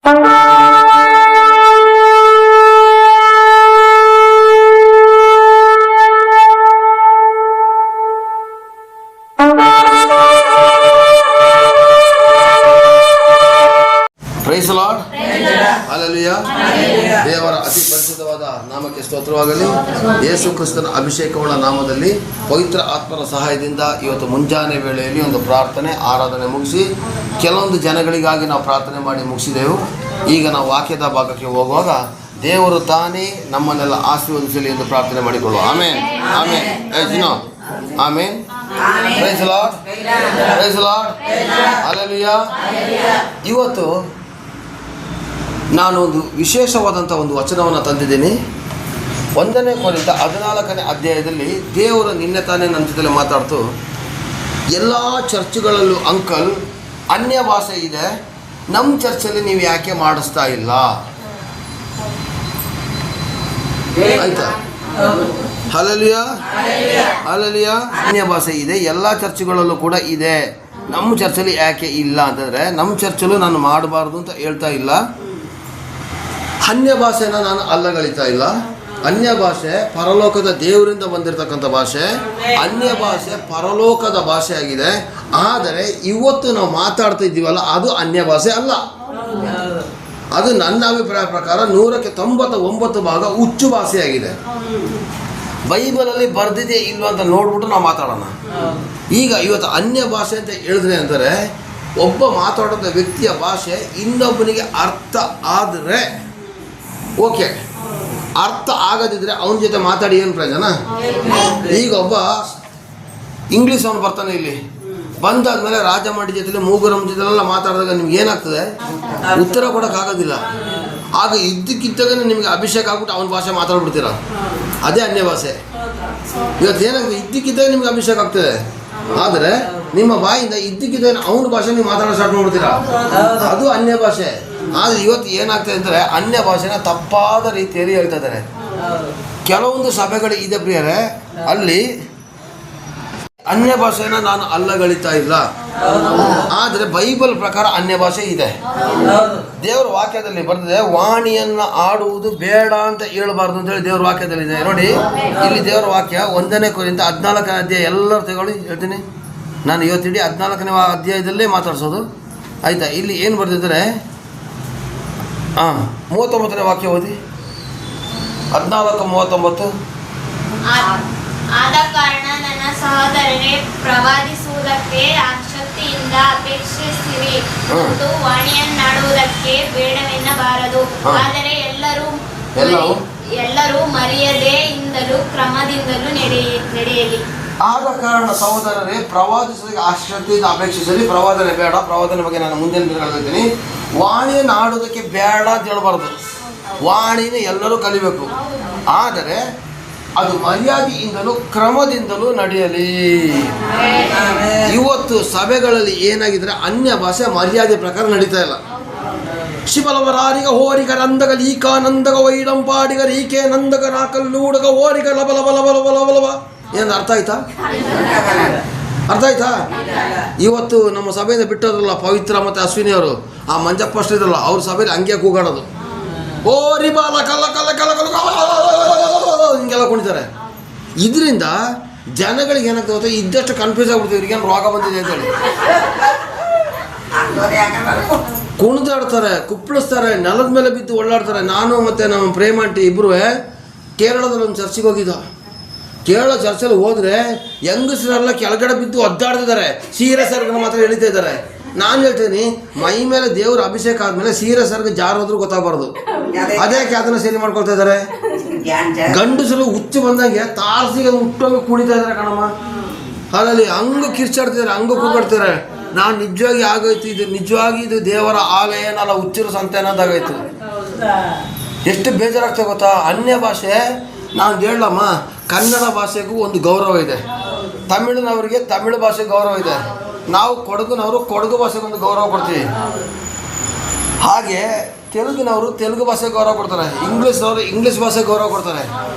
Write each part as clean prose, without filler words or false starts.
Price the lord, hallelujah. ದೇವರ ಅತಿ ಪರಿಶುದ್ಧವಾದ ನಾಮಕ್ಕೆ ಸ್ತೋತ್ರವಾಗಲಿ. ಯೇಸು ಕ್ರಿಸ್ತನ ಅಭಿಷೇಕವುಳ್ಳ ನಾಮದಲ್ಲಿ ಪವಿತ್ರ ಆತ್ಮರ ಸಹಾಯದಿಂದ ಇವತ್ತು ಮುಂಜಾನೆ ವೇಳೆಯಲ್ಲಿ ಒಂದು ಪ್ರಾರ್ಥನೆ ಆರಾಧನೆ ಮುಗಿಸಿ ಕೆಲವೊಂದು ಜನಗಳಿಗಾಗಿ ನಾವು ಪ್ರಾರ್ಥನೆ ಮಾಡಿ ಮುಗಿಸಿದೆವು. ಈಗ ನಾವು ವಾಕ್ಯದ ಭಾಗಕ್ಕೆ ಹೋಗುವಾಗ ದೇವರು ತಾನೇ ನಮ್ಮನ್ನೆಲ್ಲ ಆಶೀರ್ವದಿಸಲಿ ಎಂದು ಪ್ರಾರ್ಥನೆ ಮಾಡಿಕೊಳ್ಳುವ. Amen, amen, amen. Praise the lord, praise the lord, hallelujah. ಇವತ್ತು ನಾನು ಒಂದು ವಿಶೇಷವಾದಂಥ ಒಂದು ವಚನವನ್ನು ತಂದಿದ್ದೀನಿ. 1 ಕೊರಿಂಥ 14ನೇ ಅಧ್ಯಾಯದಲ್ಲಿ ದೇವರು ನಿನ್ನೆ ತಾನೇ ನನ್ನ ಜೊತೆಲಿ ಮಾತಾಡ್ತು, ಎಲ್ಲ ಚರ್ಚ್ಗಳಲ್ಲೂ ಅಂಕಲ್ ಅನ್ಯ ಭಾಷೆ ಇದೆ, ನಮ್ಮ ಚರ್ಚಲ್ಲಿ ನೀವು ಯಾಕೆ ಮಾಡಿಸ್ತಾ ಇಲ್ಲ? ಆಯ್ತಾ? Hallelujah, hallelujah. ಅನ್ಯ ಭಾಷೆ ಇದೆ, ಎಲ್ಲ ಚರ್ಚ್ಗಳಲ್ಲೂ ಕೂಡ ಇದೆ, ನಮ್ಮ ಚರ್ಚಲ್ಲಿ ಯಾಕೆ ಇಲ್ಲ ಅಂತಂದರೆ, ನಮ್ಮ ಚರ್ಚಲ್ಲೂ ನಾನು ಮಾಡಬಾರ್ದು ಅಂತ ಹೇಳ್ತಾ ಇಲ್ಲ. ಅನ್ಯ ಭಾಷೆನ ನಾನು ಅಲ್ಲಗಳಿತಾ ಇಲ್ಲ. ಅನ್ಯ ಭಾಷೆ ಪರಲೋಕದ ದೇವರಿಂದ ಬಂದಿರತಕ್ಕಂಥ ಭಾಷೆ. ಅನ್ಯ ಭಾಷೆ ಪರಲೋಕದ ಭಾಷೆ ಆಗಿದೆ. ಆದರೆ ಇವತ್ತು ನಾವು ಮಾತಾಡ್ತಾ ಇದ್ದೀವಲ್ಲ, ಅದು ಅನ್ಯ ಭಾಷೆ ಅಲ್ಲ. ಅದು ನನ್ನ ಅಭಿಪ್ರಾಯ ಪ್ರಕಾರ 100ಕ್ಕೆ 99% ಹುಚ್ಚು ಭಾಷೆಯಾಗಿದೆ. ಬೈಬಲಲ್ಲಿ ಬರ್ದಿದೆ ಇಲ್ವ ಅಂತ ನೋಡ್ಬಿಟ್ಟು ನಾವು ಮಾತಾಡೋಣ. ಈಗ ಇವತ್ತು ಅನ್ಯ ಭಾಷೆ ಅಂತ ಹೇಳಿದ್ರೆ ಅಂದರೆ, ಒಬ್ಬ ಮಾತಾಡೋಂಥ ವ್ಯಕ್ತಿಯ ಭಾಷೆ ಇನ್ನೊಬ್ಬನಿಗೆ ಅರ್ಥ ಆದರೆ ಓಕೆ, ಅರ್ಥ ಆಗದಿದ್ದರೆ ಅವನ ಜೊತೆ ಮಾತಾಡಿ ಏನು ಪ್ರಯೋಜನ? ಈಗ ಒಬ್ಬ ಇಂಗ್ಲೀಷ್ ಅವನು ಬರ್ತಾನೆ, ಇಲ್ಲಿ ಬಂದಾದ್ಮೇಲೆ ರಾಜಮಂಡಿ ಜೊತೆ ಮೂಗುರಮ್ಮ ಜೊತೆಲೆಲ್ಲ ಮಾತಾಡಿದಾಗ ನಿಮ್ಗೆ ಏನಾಗ್ತದೆ? ಉತ್ತರ ಕೊಡೋಕ್ಕಾಗೋದಿಲ್ಲ. ಆಗ ಇದ್ದಕ್ಕಿದ್ದಾಗ ನಿಮಗೆ ಅಭಿಷೇಕ ಆಗ್ಬಿಟ್ಟು ಅವನ ಭಾಷೆ ಮಾತಾಡ್ಬಿಡ್ತೀರ, ಅದೇ ಅನ್ಯ ಭಾಷೆ. ಇವತ್ತು ಏನಾಗ್ತದೆ? ಇದ್ದಕ್ಕಿದ್ದಾಗ ನಿಮ್ಗೆ ಅಭಿಷೇಕ ಆಗ್ತದೆ, ಆದರೆ ನಿಮ್ಮ ಬಾಯಿಂದ ಇದ್ದಕ್ಕಿದ್ದಾಗ ಅವನ ಭಾಷೆ ನೀವು ಮಾತಾಡೋ ಸ್ಟಾರ್ಟ್ ಮಾಡ್ಬಿಡ್ತೀರ, ಅದು ಅನ್ಯ ಭಾಷೆ. ಆದರೆ ಇವತ್ತು ಏನಾಗ್ತದೆ ಅಂದರೆ, ಅನ್ಯ ಭಾಷೆನ ತಪ್ಪಾದ ರೀತಿಯಲ್ಲಿ ಹೇಳ್ತಾ ಇದ್ದಾರೆ. ಕೆಲವೊಂದು ಸಭೆಗಳು ಇದೆ ಪ್ರಿಯರೇ, ಅಲ್ಲಿ ಅನ್ಯ ಭಾಷೆನ ನಾನು ಅಲ್ಲಗಳಿತಾ ಇಲ್ಲ, ಆದರೆ ಬೈಬಲ್ ಪ್ರಕಾರ ಅನ್ಯ ಭಾಷೆ ಇದೆ. ದೇವರ ವಾಕ್ಯದಲ್ಲಿ ಬರ್ತದೆ, ವಾಣಿಯನ್ನು ಆಡುವುದು ಬೇಡ ಅಂತ ಹೇಳಬಾರ್ದು ಅಂತೇಳಿ ದೇವರ ವಾಕ್ಯದಲ್ಲಿದೆ. ನೋಡಿ, ಇಲ್ಲಿ ದೇವರ ವಾಕ್ಯ 1 ಕೊರಿಂಥ 14ನೇ ಅಧ್ಯಾಯ, ಎಲ್ಲರೂ ತಗೊಳ್ಳಿ, ಹೇಳ್ತೀನಿ ನಾನು ಇವತ್ತಿಡೀ 14ನೇ ಅಧ್ಯಾಯದಲ್ಲೇ ಮಾತಾಡ್ಸೋದು, ಆಯಿತಾ? ಇಲ್ಲಿ ಏನು ಬರ್ತಿದ್ದಾರೆ? 39ನೇ ವಾಕ್ಯ ಓದಿ. 14:39. ಆದ ಕಾರಣ ನನ್ನ ಸಹೋದರರೇ, ಪ್ರವಾದಿಸುವುದಕ್ಕೆ ಆಸಕ್ತಿಯಿಂದ ಅಪೇಕ್ಷಿಸಿರಿ ಮತ್ತು ವಾಣಿಯನ್ನಾಡುವುದಕ್ಕೆ ಬೇಡವೆನ್ನಬಾರದು. ಆದರೆ ಎಲ್ಲರೂ ಮರ್ಯಾದೆಯಿಂದಲೂ ಕ್ರಮದಿಂದಲೂ ನಡೆಯಲಿ. ಆದ ಕಾರಣ ಸಹೋದರರೇ, ಪ್ರವಾದಿಸೋದಕ್ಕೆ ಆಸಕ್ತಿಯಿಂದ ಅಪೇಕ್ಷಿಸಲಿ. ಪ್ರವಾದನೆ ಬೇಡ, ಪ್ರವಾದನೆ ಬಗ್ಗೆ ನಾನು ಮುಂದಿನ ದಿನಗಳಲ್ಲಿ ಹೇಳ್ತೀನಿ. ವಾಣಿಯನ್ನು ಆಡೋದಕ್ಕೆ ಬೇಡ ಅಂತ ಹೇಳ್ಬಾರ್ದು. ವಾಣಿನ ಎಲ್ಲರೂ ಕಲಿಬೇಕು, ಆದರೆ ಅದು ಮರ್ಯಾದೆಯಿಂದಲೂ ಕ್ರಮದಿಂದಲೂ ನಡೆಯಲಿ. ಇವತ್ತು ಸಭೆಗಳಲ್ಲಿ ಏನಾಗಿದ್ರೆ, ಅನ್ಯ ಭಾಷೆ ಮರ್ಯಾದೆ ಪ್ರಕಾರ ನಡೀತಾ ಇಲ್ಲ. ಶಿವಲವರಾರಿಗ ಹೋರಿಗ ನಂದಗ ಲೀಕ ನಂದಗ ವೈಡಂಪಾಡಿಗ ರೀಕೆ ನಂದಗ ನಾಕಲ್ಲೂಡಗ ಓರಿಗ ಲಬ ಲಬ ಲಬ ಲಬ ಲಬ ಲಬ. ಏನು ಅರ್ಥ ಆಯ್ತಾ? ಅರ್ಥ ಆಯ್ತಾ? ಇವತ್ತು ನಮ್ಮ ಸಭೆಯಿಂದ ಬಿಟ್ಟೋದ್ರಲ್ಲ ಪವಿತ್ರ ಮತ್ತು ಅಶ್ವಿನಿ ಅವರು, ಆ ಮಂಜಪ್ಪ ಅಷ್ಟು ಇದ್ರಲ್ಲ, ಅವ್ರ ಸಭೆಯಲ್ಲಿ ಹಂಗೆ ಕೂಗಾಡೋದು, ಓರಿ ಬಾಲ ಕಲ್ಲ ಕಲ್ಲ ಕಲ್ಲ ಕಲ್ಲ ಹಿಂಗೆಲ್ಲ ಕುಣಿತಾರೆ. ಇದರಿಂದ ಜನಗಳಿಗೆ ಏನಾಗ್ತದೆ ಗೊತ್ತಾ? ಇದ್ದಷ್ಟು ಕನ್ಫ್ಯೂಸ್ ಆಗ್ಬಿಡ್ತೀವಿ, ಇವ್ರಿಗೇನು ರೋಗ ಬಂದಿದೆ ಅಂತೇಳಿ. ಕುಣಿದಾಡ್ತಾರೆ, ಕುಪ್ಪಳಿಸ್ತಾರೆ, ನೆಲದ ಮೇಲೆ ಬಿದ್ದು ಓಡಾಡ್ತಾರೆ. ನಾನು ಮತ್ತು ನಮ್ಮ ಪ್ರೇಮ ಆಂಟಿ ಇಬ್ಬರು ಕೇರಳದಲ್ಲಿ ಒಂದು ಚರ್ಚಿಗೆ ಹೋಗಿದ್ದ. ಕೇರಳ ಚರ್ಚಲ್ಲಿ ಹೋದರೆ ಹೆಂಗಸರೆಲ್ಲ ಕೆಳಗಡೆ ಬಿದ್ದು ಒದ್ದಾಡ್ತಿದ್ದಾರೆ, ಸೀರೆ ಸರ್ಗನ ಮಾತ್ರ ಎಳಿತಾ ಇದ್ದಾರೆ. ನಾನು ಹೇಳ್ತೀನಿ, ಮೈ ಮೇಲೆ ದೇವ್ರ ಅಭಿಷೇಕ ಆದಮೇಲೆ ಸೀರೆ ಸರ್ಗ ಜಾರೋದ್ರೂ ಗೊತ್ತಾಗಬಾರ್ದು. ಅದೇ ಅದನ್ನು ಸರಿ ಮಾಡ್ಕೊಳ್ತಾ ಇದ್ದಾರೆ. ಗಂಡಸರು ಹುಚ್ಚು ಬಂದಂಗೆ ತಾರ್ಸಿಗೆ ಹುಟ್ಟೋಗಿ ಕುಣಿತಾ ಇದ್ದಾರೆ ಕಣಮ್ಮ. ಅಲ್ಲಲ್ಲಿ ಹಂಗೆ ಕಿರ್ಚಾಡ್ತಿದ್ದಾರೆ, ಹಂಗೆ ಕೂಗಾಡ್ತಿದ್ದಾರೆ. ನಾನು ನಿಜವಾಗಿ ಆಗೋಯ್ತು, ಇದು ನಿಜವಾಗಿ ಇದು ದೇವರ ಆಲಯನಲ್ಲ, ಹುಚ್ಚರ ಸಂತೆ ಅನ್ನೋದಾಗೈತು. ಎಷ್ಟು ಬೇಜಾರಾಗ್ತದೆ ಗೊತ್ತಾ? ಅನ್ಯ ಭಾಷೆ ನಾನು ಹೇಳಮ್ಮ, ಕನ್ನಡ ಭಾಷೆಗೂ ಒಂದು ಗೌರವ ಇದೆ, ತಮಿಳಿನವರಿಗೆ ತಮಿಳು ಭಾಷೆಗೆ ಗೌರವ ಇದೆ, ನಾವು ಕೊಡಗಿನವರು ಕೊಡಗು ಭಾಷೆಗೆ ಒಂದು ಗೌರವ ಕೊಡ್ತೀವಿ. ಹಾಗೆ ತೆಲುಗಿನವರು ತೆಲುಗು ಭಾಷೆಗೆ ಗೌರವ ಕೊಡ್ತಾರೆ, ಇಂಗ್ಲೀಷ್ನವರು ಇಂಗ್ಲೀಷ್ ಭಾಷೆಗೆ ಗೌರವ ಕೊಡ್ತಾರೆ.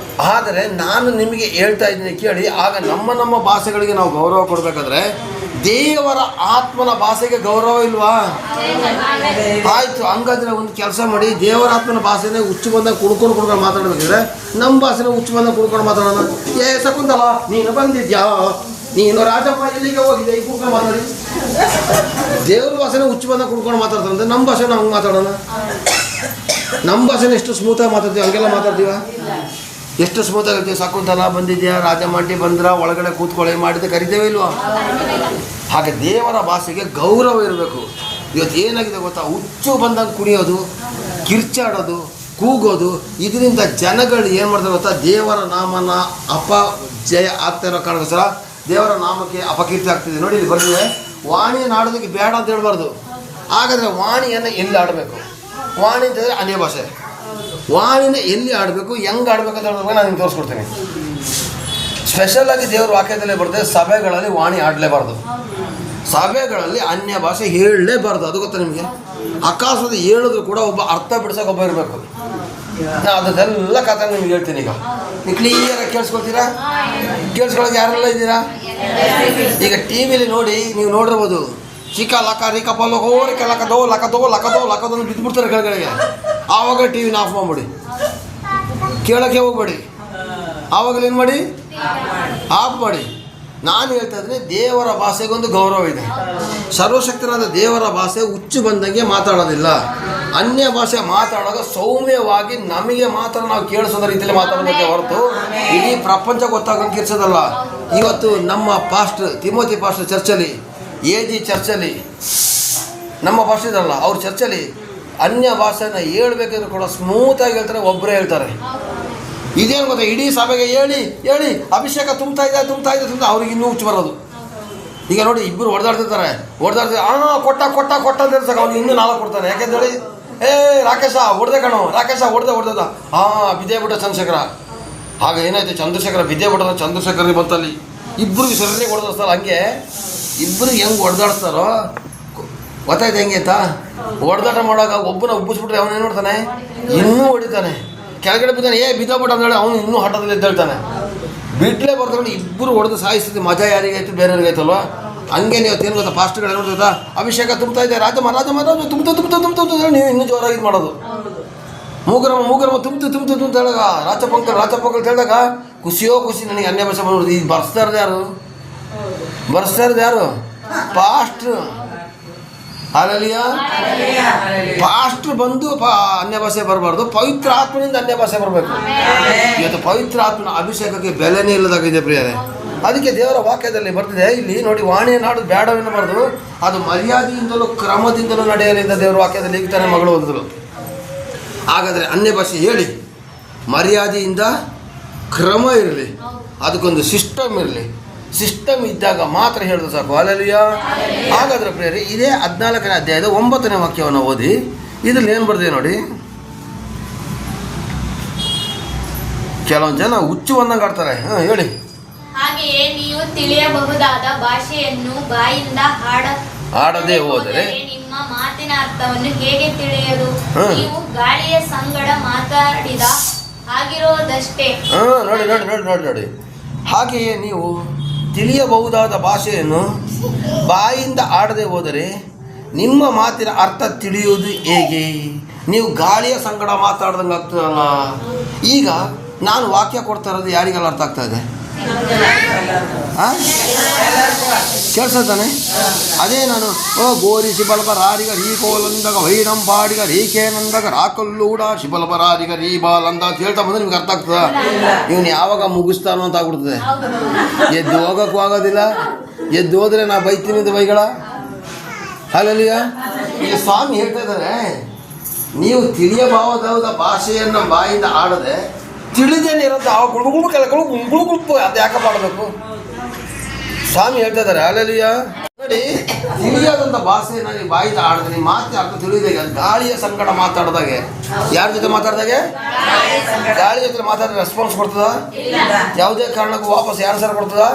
ಆದರೆ ನಾನು ನಿಮಗೆ ಹೇಳ್ತಾ ಇದ್ದೀನಿ ಕೇಳಿ, ಆಗ ನಮ್ಮ ಭಾಷೆಗಳಿಗೆ ನಾವು ಗೌರವ ಕೊಡಬೇಕಾದ್ರೆ ದೇವರ ಆತ್ಮನ ಭಾಷೆಗೆ ಗೌರವ ಇಲ್ವಾ? ಆಯ್ತು, ಹಂಗಾದ್ರೆ ಒಂದು ಕೆಲಸ ಮಾಡಿ, ದೇವರ ಆತ್ಮನ ಭಾಷೆನೇ ಹುಚ್ಚು ಬಂದಾಗ ಕುಡ್ಕೊಂಡು ಮಾತಾಡ್ಬೇಕಿದ್ರೆ ನಮ್ಮ ಭಾಷೆನ ಹುಚ್ಚು ಬಂದಾಗ ಕುಡ್ಕೊಂಡು ಮಾತಾಡೋಣ. ಶಕುಂತಲ, ನೀನು ಬಂದಿದ್ಯಾ, ನೀನು ರಾಜಪ್ಪ ಎಲ್ಲಿಗೆ ಹೋಗಿದೆ, ಈ ಕುಡ್ಕೊಂಡು ಮಾತಾಡಿ. ದೇವ್ರ ಭಾಷೆನ ಹುಚ್ಚು ಬಂದಾಗ ಕುಡ್ಕೊಂಡು ಮಾತಾಡ್ತಾರಂತೆ, ನಮ್ಮ ಭಾಷೆನ ಹಂಗೆ ಮಾತಾಡೋಣ. ನಮ್ಮ ಭಾಷೆನ ಎಷ್ಟು ಸ್ಮೂತಾಗಿ ಮಾತಾಡ್ತೀವಿ, ಹಂಗೆಲ್ಲ ಮಾತಾಡ್ತೀವ? ಎಷ್ಟು ಸ್ಮೂತಾಗಿ ಹೇಳ್ತೀವಿ. ಶಕುಂತಲ ಬಂದಿದ್ಯಾ, ರಾಜಮಂಟಿ ಬಂದ್ರ, ಒಳಗಡೆ ಕೂತ್ಕೊಳ್ಳಿ ಮಾಡಿದ್ದೆ ಕರಿತೇವೆ ಇಲ್ವಾ? ಹಾಗೆ ದೇವರ ಭಾಷೆಗೆ ಗೌರವ ಇರಬೇಕು. ಇವತ್ತು ಏನಾಗಿದೆ ಗೊತ್ತಾ, ಹುಚ್ಚು ಬಂದಂಗೆ ಕುಣಿಯೋದು, ಕಿರ್ಚಾಡೋದು, ಕೂಗೋದು, ಇದರಿಂದ ಜನಗಳು ಏನು ಮಾಡ್ತಾರೆ ಗೊತ್ತಾ, ದೇವರ ನಾಮನ ಅಪಜಯ ಆಗ್ತಾ ಇರೋ ಕಾರಣಕ್ಕೋಸ್ಕರ ದೇವರ ನಾಮಕ್ಕೆ ಅಪಕೀರ್ತಿ ಆಗ್ತಿದೆ. ನೋಡಿ ಇಲ್ಲಿ ಬರ್ತಿದೆ, ವಾಣಿಯನ್ನು ಆಡೋದಕ್ಕೆ ಬೇಡ ಅಂತ ಹೇಳ್ಬಾರ್ದು. ಹಾಗಾದರೆ ವಾಣಿಯನ್ನು ಎಲ್ಲಿ ಆಡಬೇಕು? ವಾಣಿ ಅಂತಂದರೆ ಅನ್ಯ ಭಾಷೆ. ವಾಣಿನ ಎಲ್ಲಿ ಆಡಬೇಕು, ಹೆಂಗೆ ಆಡಬೇಕು ಅಂತ ಹೇಳಿದ್ರೆ ನಾನು ನಿಮ್ಗೆ ತೋರಿಸ್ಕೊಡ್ತೀನಿ. ಸ್ಪೆಷಲಾಗಿ ದೇವ್ರ ವಾಕ್ಯದಲ್ಲೇ ಬರ್ತದೆ, ಸಭೆಗಳಲ್ಲಿ ವಾಣಿ ಆಡಲೇಬಾರ್ದು, ಸಭೆಗಳಲ್ಲಿ ಅನ್ಯ ಭಾಷೆ ಹೇಳಲೇಬಾರ್ದು. ಅದು ಗೊತ್ತಾ ನಿಮಗೆ? ಅಕಸ್ಮಾತ್ ಹೇಳಿದ್ರು ಕೂಡ ಒಬ್ಬ ಅರ್ಥ ಬಿಡ್ಸೋಕೆ ಒಬ್ಬ ಇರಬೇಕು. ನಾನು ಅದನ್ನೆಲ್ಲ ಕಥೆ ನಿಮ್ಗೆ ಹೇಳ್ತೀನಿ. ಈಗ ನೀವು ಕ್ಲಿಯರಾಗಿ ಕೇಳಿಸ್ಕೊಳ್ತೀರಾ? ಕೇಳಿಸ್ಕೊಳಕ್ಕೆ ಯಾರೆಲ್ಲ ಇದ್ದೀರಾ? ಈಗ ಟಿ ವಿಲಿ ನೋಡಿ, ನೀವು ನೋಡಿರ್ಬೋದು, ಚಿಕ್ಕ ಲಕ ರಿಕ ಪಲ್ಲೋ ಹೋರಿಕೆ ಲಕದೋ ಲಕದೋ ಲಕದೋ ಲಕದೋ ಬಿದ್ದುಬಿಡ್ತಾರೆ ಕೆಳಗಡೆಗೆ. ಆವಾಗ ಟಿ ವಿನ ಆಫ್ ಮಾಡಿಬಿಡಿ, ಕೇಳೋಕ್ಕೆ ಹೋಗ್ಬೇಡಿ. ಆವಾಗಲೇನು ಮಾಡಿ? ಆಫ್ ಮಾಡಿ. ನಾನು ಹೇಳ್ತಾ ಇದ್ದೀನಿ, ದೇವರ ಭಾಷೆಗೊಂದು ಗೌರವ ಇದೆ. ಸರ್ವಶಕ್ತನಾದ ದೇವರ ಭಾಷೆ ಹುಚ್ಚು ಬಂದಂಗೆ ಮಾತಾಡೋದಿಲ್ಲ. ಅನ್ಯ ಭಾಷೆ ಮಾತಾಡೋದು ಸೌಮ್ಯವಾಗಿ ನಮಗೆ ಮಾತ್ರ ನಾವು ಕೇಳಿಸೋದ ರೀತಿಯಲ್ಲಿ ಮಾತಾಡೋದಕ್ಕೆ ಹೊರತು ಇಡೀ ಪ್ರಪಂಚ ಗೊತ್ತಾಗೋದು ಕಿರ್ಸೋದಲ್ಲ. ಇವತ್ತು ನಮ್ಮ ಪಾಸ್ಟರ್ ತಿಮೋತಿ ಪಾಸ್ಟರ್ ಚರ್ಚಲ್ಲಿ, AG ಚರ್ಚಲ್ಲಿ, ನಮ್ಮ ಪಾಸ್ಟರ್ ಇದಾರಲ್ಲ ಅವ್ರ ಚರ್ಚಲ್ಲಿ ಅನ್ಯ ಭಾಷೆನ ಹೇಳ್ಬೇಕಾದ್ರೂ ಕೂಡ ಸ್ಮೂತಾಗಿ ಹೇಳ್ತಾರೆ, ಒಬ್ಬರೇ ಹೇಳ್ತಾರೆ. ಇದೇನು ಗೊತ್ತಾ, ಇಡೀ ಸಭೆಗೆ ಹೇಳಿ ಹೇಳಿ ಅಭಿಷೇಕ ತುಂಬ್ತಾ ಇದೆ ಅವ್ರಿಗೆ ಇನ್ನೂ ಹುಚ್ಚು ಬರೋದು. ಈಗ ನೋಡಿ, ಇಬ್ಬರು ಹೊಡೆದಾಡ್ತಿರ್ತಾರೆ, ಕೊಟ್ಟ ಕೊಟ್ಟ ಕೊಟ್ಟ ಅಂತ ಹೇಳ್ತಾರೆ, ಅವ್ನಿಗೆ ಇನ್ನೂ 4 ಕೊಡ್ತಾನೆ. ಯಾಕೆಂದೇಳಿ, ರಾಕೇಶ ಹೊಡೆದೆ ಕಣೋ, ರಾಕೇಶ ಹೊಡೆದ ಬಿದ್ದೇ ಬಿಟ್ಟ ಚಂದ್ರಶೇಖರ. ಆಗ ಏನಾಯ್ತು, ಚಂದ್ರಶೇಖರ ಬಿದ್ದೇ ಬಿಟ್ಟ, ಚಂದ್ರಶೇಖರಿಗೆ ಬಂತಲ್ಲಿ ಇಬ್ಬರಿಗೆ ಸರಿಯಾಗಿ ಹೊಡೆದಾಡ್ತಾರೆ. ಹಂಗೆ ಇಬ್ಬರಿಗೆ ಹೆಂಗೆ ಹೊಡೆದಾಡ್ತಾರೋ ಗೊತ್ತಾಯ್ತು ಹೆಂಗೆ ಅಂತ. ಹೊಡೆದಾಟ ಮಾಡುವಾಗ ಒಬ್ಬನ ಉಬ್ಬಿಸ್ಬಿಟ್ರೆ ಅವನು ಏನು ಮಾಡ್ತಾನೆ, ಇನ್ನೂ ಹೊಡಿತಾನೆ. ಕೆಳಗಡೆ ಬಿದ್ದಾನೆ, ಬಿದ್ದೋಗ್ಬಿಟ್ಟು ಅಂದೇಳಿ ಅವನು ಇನ್ನೂ ಹಠದಲ್ಲಿ ಎದ್ದೇಳ್ತಾನೆ. ಬಿಟ್ಲೇ ಬರ್ತಾರೆ. ಇಬ್ಬರು ಹೊಡೆದು ಸಾಯಿಸ್ತಿದ್ದೆ, ಮಜಾ ಯಾರಿಗಾಯ್ತು ಬೇರೆಯವ್ರಿಗಾಯ್ತಲ್ವ? ಹಂಗೆ ನೀವು ಏನು ಗೊತ್ತಾ, ಪಾಸ್ಟ್ಗಳು ಏನು ಗೊತ್ತಾ, ಅಭಿಷೇಕ ತುಂಬ್ತಾ ಇದೆ, ರಾಜ ತುಂಬ್ತಾ ನೀವು ಇನ್ನೂ ಜೋರಾಗಿ ಇದು ಮಾಡೋದು. ಮೂಗರಮ್ಮ ತುಂಬ್ತು ಹೇಳಿದಾಗ ರಾಚಪಂಕಲ್ ಹೇಳಿದಾಗ ಖುಷಿ ನನಗೆ ಅನ್ಯ ಭಾಷೆ ಬಂದ್ಬಿಡ್ತು. ಈಗ ಬರ್ಸ್ತಾ ಇರೋದು ಯಾರು? ಪಾಸ್ಟ್ರು. ಹಾಲೆಲೂಯಾ. ಪಾಸ್ಟ್ರು ಬಂದು ಅನ್ಯ ಭಾಷೆ ಬರಬಾರ್ದು, ಪವಿತ್ರ ಆತ್ಮನಿಂದ ಅನ್ಯ ಭಾಷೆ ಬರಬೇಕು. ಇವತ್ತು ಪವಿತ್ರ ಆತ್ಮನ ಅಭಿಷೇಕಕ್ಕೆ ಬೆಲೆನೇ ಇಲ್ಲದಾಗಿದೆ ಪ್ರಿಯರೇ. ಅದಕ್ಕೆ ದೇವರ ವಾಕ್ಯದಲ್ಲಿ ಬರ್ತಿದೆ, ಇಲ್ಲಿ ನೋಡಿ, ವಾಣಿಯನ್ನು ಆಡೋದು ಬೇಡವೆನ್ನಬಾರ್ದು, ಅದು ಮರ್ಯಾದೆಯಿಂದಲೂ ಕ್ರಮದಿಂದಲೂ ನಡೆಯಲಿಂದ ದೇವರ ವಾಕ್ಯದಲ್ಲಿ ಈಗ ತಾನೇ ಮಗಳು ಓದಿದ್ರು. ಹಾಗಾದರೆ ಅನ್ಯ ಭಾಷೆ ಹೇಳಿ, ಮರ್ಯಾದೆಯಿಂದ ಕ್ರಮ ಇರಲಿ, ಅದಕ್ಕೊಂದು ಸಿಸ್ಟಮ್ ಇರಲಿ. ಸಿಸ್ಟಮ್ ಇದ್ದಾಗ ಮಾತ್ರ ಹೇಳಿದ್ರು ಸಾಕು. ಹಾಲೆಲೂಯಾ. ಹಾಗಾದರೆ ಪ್ರಿಯರೇ, ಇದೇ 14ನೇ ಅಧ್ಯಾಯದ 9ನೇ ವಾಕ್ಯವನ್ನು ಓದಿ. ಇದರಲ್ಲಿ ಏನು ಬರ್ದಿದೆ ನೋಡಿ. ಕೆಲವೊಂದು ಜನ ಹುಚ್ಚು ಬಂದಂಗೆ ಆಡ್ತಾರೆ. ಹೇಳಿ. ಹಾಗೆಯೇ ನೀವು ತಿಳಿಯಬಹುದಾದ ಭಾಷೆಯನ್ನು ಬಾಯಿಂದ ಆಡದೆ ಹೋದರೆ ನಿಮ್ಮ ಮಾತಿನ ಅರ್ಥವನ್ನು ಹೇಗೆ ತಿಳಿಯದು? ನೀವು ಗಾಳಿಯ ಸಂಗಡ ಮಾತಾಡಿದ ಆಗಿರೋದಷ್ಟೇ. ನೋಡಿ. ಹಾಗೆಯೇ ನೀವು ತಿಳಿಯಬಹುದಾದ ಭಾಷೆಯನ್ನು ಬಾಯಿಂದ ಆಡದೆ ಹೋದರೆ ನಿಮ್ಮ ಮಾತಿನ ಅರ್ಥ ತಿಳಿಯುವುದು ಹೇಗೆ? ನೀವು ಗಾಳಿಯ ಸಂಗಡ ಮಾತಾಡ್ದಂಗೆ ಆಗ್ತದಲ್ಲ. ಈಗ ನಾನು ವಾಕ್ಯ ಕೊಡ್ತಾ ಇರೋದು ಯಾರಿಗೆಲ್ಲ ಅರ್ಥ ಆಗ್ತಾ ಇದೆ? ಕೇಳಿಸ್ತಾನೆ? ಅದೇ ನಾನು ಗೋರಿ ಶಿಬಲಬರಾರಿಗ ರೀಕೋಲಂದಾಗ ವೈರಂಪಾಡಿಗ ರೀಕೇನಂದಾಗ ರಾಕಲ್ಲೂಡ ಶಿಬಲಬರಾರಿಗ ರೀಬಾಲಂದ ಅಂತ ಹೇಳ್ತಾ ಬಂದ್ರೆ ನಿಮ್ಗೆ ಅರ್ಥ ಆಗ್ತದ? ಇವನು ಯಾವಾಗ ಮುಗಿಸ್ತಾನೋ ಅಂತ ಆಗ್ಬಿಡ್ತದೆ. ಎದ್ದು ಹೋಗೋಕ್ಕೂ ಆಗೋದಿಲ್ಲ, ಎದ್ದು ಹೋದ್ರೆ ನಾ ಬೈತೀನಿ ಅಂತ ಬೈಗಳ. ಹಾಲೆಲೂಯಾ. ಈಗ ಸ್ವಾಮಿ ಹೇಳ್ತಾ ಇದ್ದಾರೆ, ನೀವು ತಿಳಿಯಬಹುದಾದ ಭಾಷೆಯನ್ನು ಬಾಯಿಂದ ಆಡದೆ ತಿಳಿದೇನೆ ಇರೋದು ಆ ಗುಳುಗುಳುಪ್ಪು ಅದು ಯಾಕೆ ಮಾಡಬೇಕು? ಸ್ವಾಮಿ ಹೇಳ್ತಾ ಇದ್ದಾರೆ. ಹಾಲೆಲೂಯಾ. ನೋಡಿ, ತಿಳಿಯಾದಂಥ ಭಾಷೆಯನ್ನು ನೀವು ಬಾಯಿಂದ ಆಡಿದ್ರೆ ನಿಮ್ಮ ಮಾತು ಅರ್ಥ ತಿಳಿದಾಗ ಗಾಳಿಯ ಸಂಗಡ ಮಾತಾಡಿದಾಗೆ, ಯಾರ ಜೊತೆ ಮಾತಾಡಿದಾಗೆ? ಗಾಳಿ ಜೊತೆ ಮಾತಾಡಿದ್ರೆ ರೆಸ್ಪಾನ್ಸ್ ಕೊಡ್ತದ? ಯಾವುದೇ ಕಾರಣಕ್ಕೂ ವಾಪಸ್ ಯಾರು ಸರ್ ಕೊಡ್ತದ?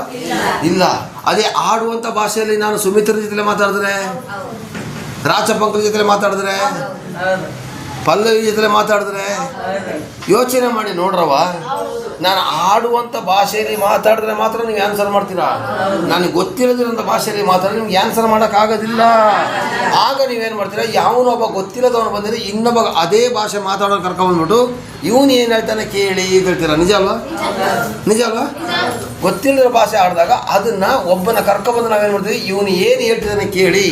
ಇಲ್ಲ. ಅದೇ ಆಡುವಂಥ ಭಾಷೆಯಲ್ಲಿ ನಾನು ಸುಮಿತ್ರ ಜೊತೆ ಮಾತಾಡಿದ್ರೆ, ರಾಚಪಂಕಲ ಜೊತೆ ಮಾತಾಡಿದ್ರೆ, ಪಲ್ಲವಿ ಜೊತೆ ಮಾತಾಡಿದ್ರೆ ಯೋಚನೆ ಮಾಡಿ ನೋಡ್ರವ. ನಾನು ಆಡುವಂಥ ಭಾಷೆಯಲ್ಲಿ ಮಾತಾಡಿದ್ರೆ ಮಾತ್ರ ನೀವು ಆನ್ಸರ್ ಮಾಡ್ತೀರಾ. ನನಗೆ ಗೊತ್ತಿರೋದಿರೋಂಥ ಭಾಷೆಯಲ್ಲಿ ಮಾತಾಡಿದ್ರೆ ನಿಮ್ಗೆ ಆನ್ಸರ್ ಮಾಡೋಕ್ಕಾಗೋದಿಲ್ಲ. ಆಗ ನೀವೇನು ಮಾಡ್ತೀರಾ, ಯಾವನೊಬ್ಬ ಗೊತ್ತಿರೋದವನು ಬಂದರೆ ಇನ್ನೊಬ್ಬ ಅದೇ ಭಾಷೆ ಮಾತಾಡೋರು ಕರ್ಕೊಂಡ್ಬಂದ್ಬಿಟ್ಟು ಇವನು ಏನು ಹೇಳ್ತಾನೆ ಕೇಳಿ ಈಗ ಹೇಳ್ತೀರಾ. ನಿಜ ಅಲ್ವಾ? ನಿಜ ಅಲ್ವಾ? ಗೊತ್ತಿಲ್ಲದ ಭಾಷೆ ಆಡಿದಾಗ ಅದನ್ನು ಒಬ್ಬನ ಕರ್ಕೊಂಡ್ಬಂದು ನಾವೇನು ಮಾಡ್ತೀವಿ, ಇವನು ಏನು ಹೇಳ್ತಿದ್ದಾನೆ ಕೇಳಿ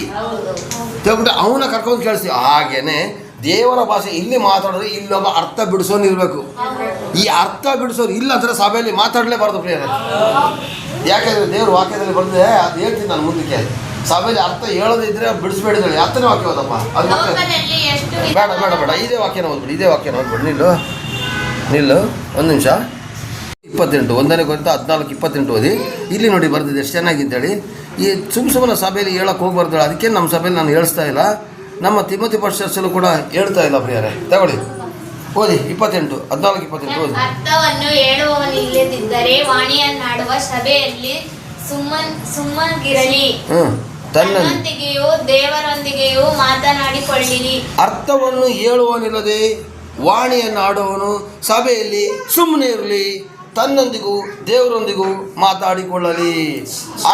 ತಿಳ್ಬಿಟ್ಟು ಅವನ ಕರ್ಕೊಂಡು ಕೇಳಿಸ್ತೀವಿ. ಹಾಗೇನೆ ದೇವರ ಭಾಷೆ ಇಲ್ಲಿ ಮಾತಾಡಿದ್ರೆ ಇಲ್ಲೊಬ್ಬ ಅರ್ಥ ಬಿಡಿಸೋನು ಇರಬೇಕು. ಈ ಅರ್ಥ ಬಿಡಿಸೋರು ಇಲ್ಲ ಅಂದರೆ ಸಭೆಯಲ್ಲಿ ಮಾತಾಡಲೇಬಾರ್ದು ಪ್ರಿಯರೇ. ಯಾಕೆಂದರೆ ದೇವ್ರ ವಾಕ್ಯದಲ್ಲಿ ಬಂದರೆ ಅದು ಹೇಳ್ತೀನಿ ನಾನು ಮುಂದಕ್ಕೆ. ಸಭೆಯಲ್ಲಿ ಅರ್ಥ ಹೇಳೋದಿದ್ರೆ ಬಿಡಿಸ್ಬೇಡಿದ್ರೆ ಅರ್ಥನೇ ವಾಕ್ಯ ಹೋದಪ್ಪ. ಅದು ಮತ್ತೆ ಬೇಡ ಬೇಡ ಬೇಡ ಇದೇ ವಾಕ್ಯನ ಓದ್ಬಿಡಿ, ಇದೇ ವಾಕ್ಯನ ಓದ್ಬಿಡಿ. ನಿಲ್ಲು ಒಂದು ನಿಮಿಷ. 28 1ನೇ ಕೊರಿಂಥ 14:28 ಓದಿ. ಇಲ್ಲಿ ನೋಡಿ ಬರ್ದಿದೆ ಎಷ್ಟು ಚೆನ್ನಾಗಿ ಅಂತೇಳಿ. ಈ ಸುಮ್ಮನೆ ಸಭೆಯಲ್ಲಿ ಹೇಳಕ್ಕೆ ಹೋಗ್ಬಾರ್ದು. ಅದಕ್ಕೆ ನಮ್ಮ ಸಭೆಯಲ್ಲಿ ನಾನು ಹೇಳಿಸ್ತಾ ಇಲ್ಲ. ನಮ್ಮ ತಿಮೋತಿ ಪಶ್ಚಾತ್ಸಲು ಕೂಡ ಹೇಳ್ತಾ ಇಲ್ಲ ಪ್ರಿಯರೇ. ತಗೊಳ್ಳಿ ಓದಿ 28 14:28 ಓದಿ. ಅರ್ಥವನ್ನು ಹೇಳುವವನಿಲ್ಲದಿದ್ದರೆ ವಾಣಿಯನ್ನಾಡುವ ಸಭೆಯಲ್ಲಿ ಸುಮ್ಮಗಿರಲಿ. ತನ್ನೊಂದಿಗೆಯೂ ದೇವರೊಂದಿಗೆಯೂ ಮಾತನಾಡಿಕೊಳ್ಳಿರಿ. ಅರ್ಥವನ್ನು ಹೇಳುವವನಿಲ್ಲದೆ ವಾಣಿಯನ್ನಾಡುವವನು ಸಭೆಯಲ್ಲಿ ಸುಮ್ಮನೆ ಇರಲಿ, ತನ್ನೊಂದಿಗೂ ದೇವರೊಂದಿಗೂ ಮಾತಾಡಿಕೊಳ್ಳಲಿ.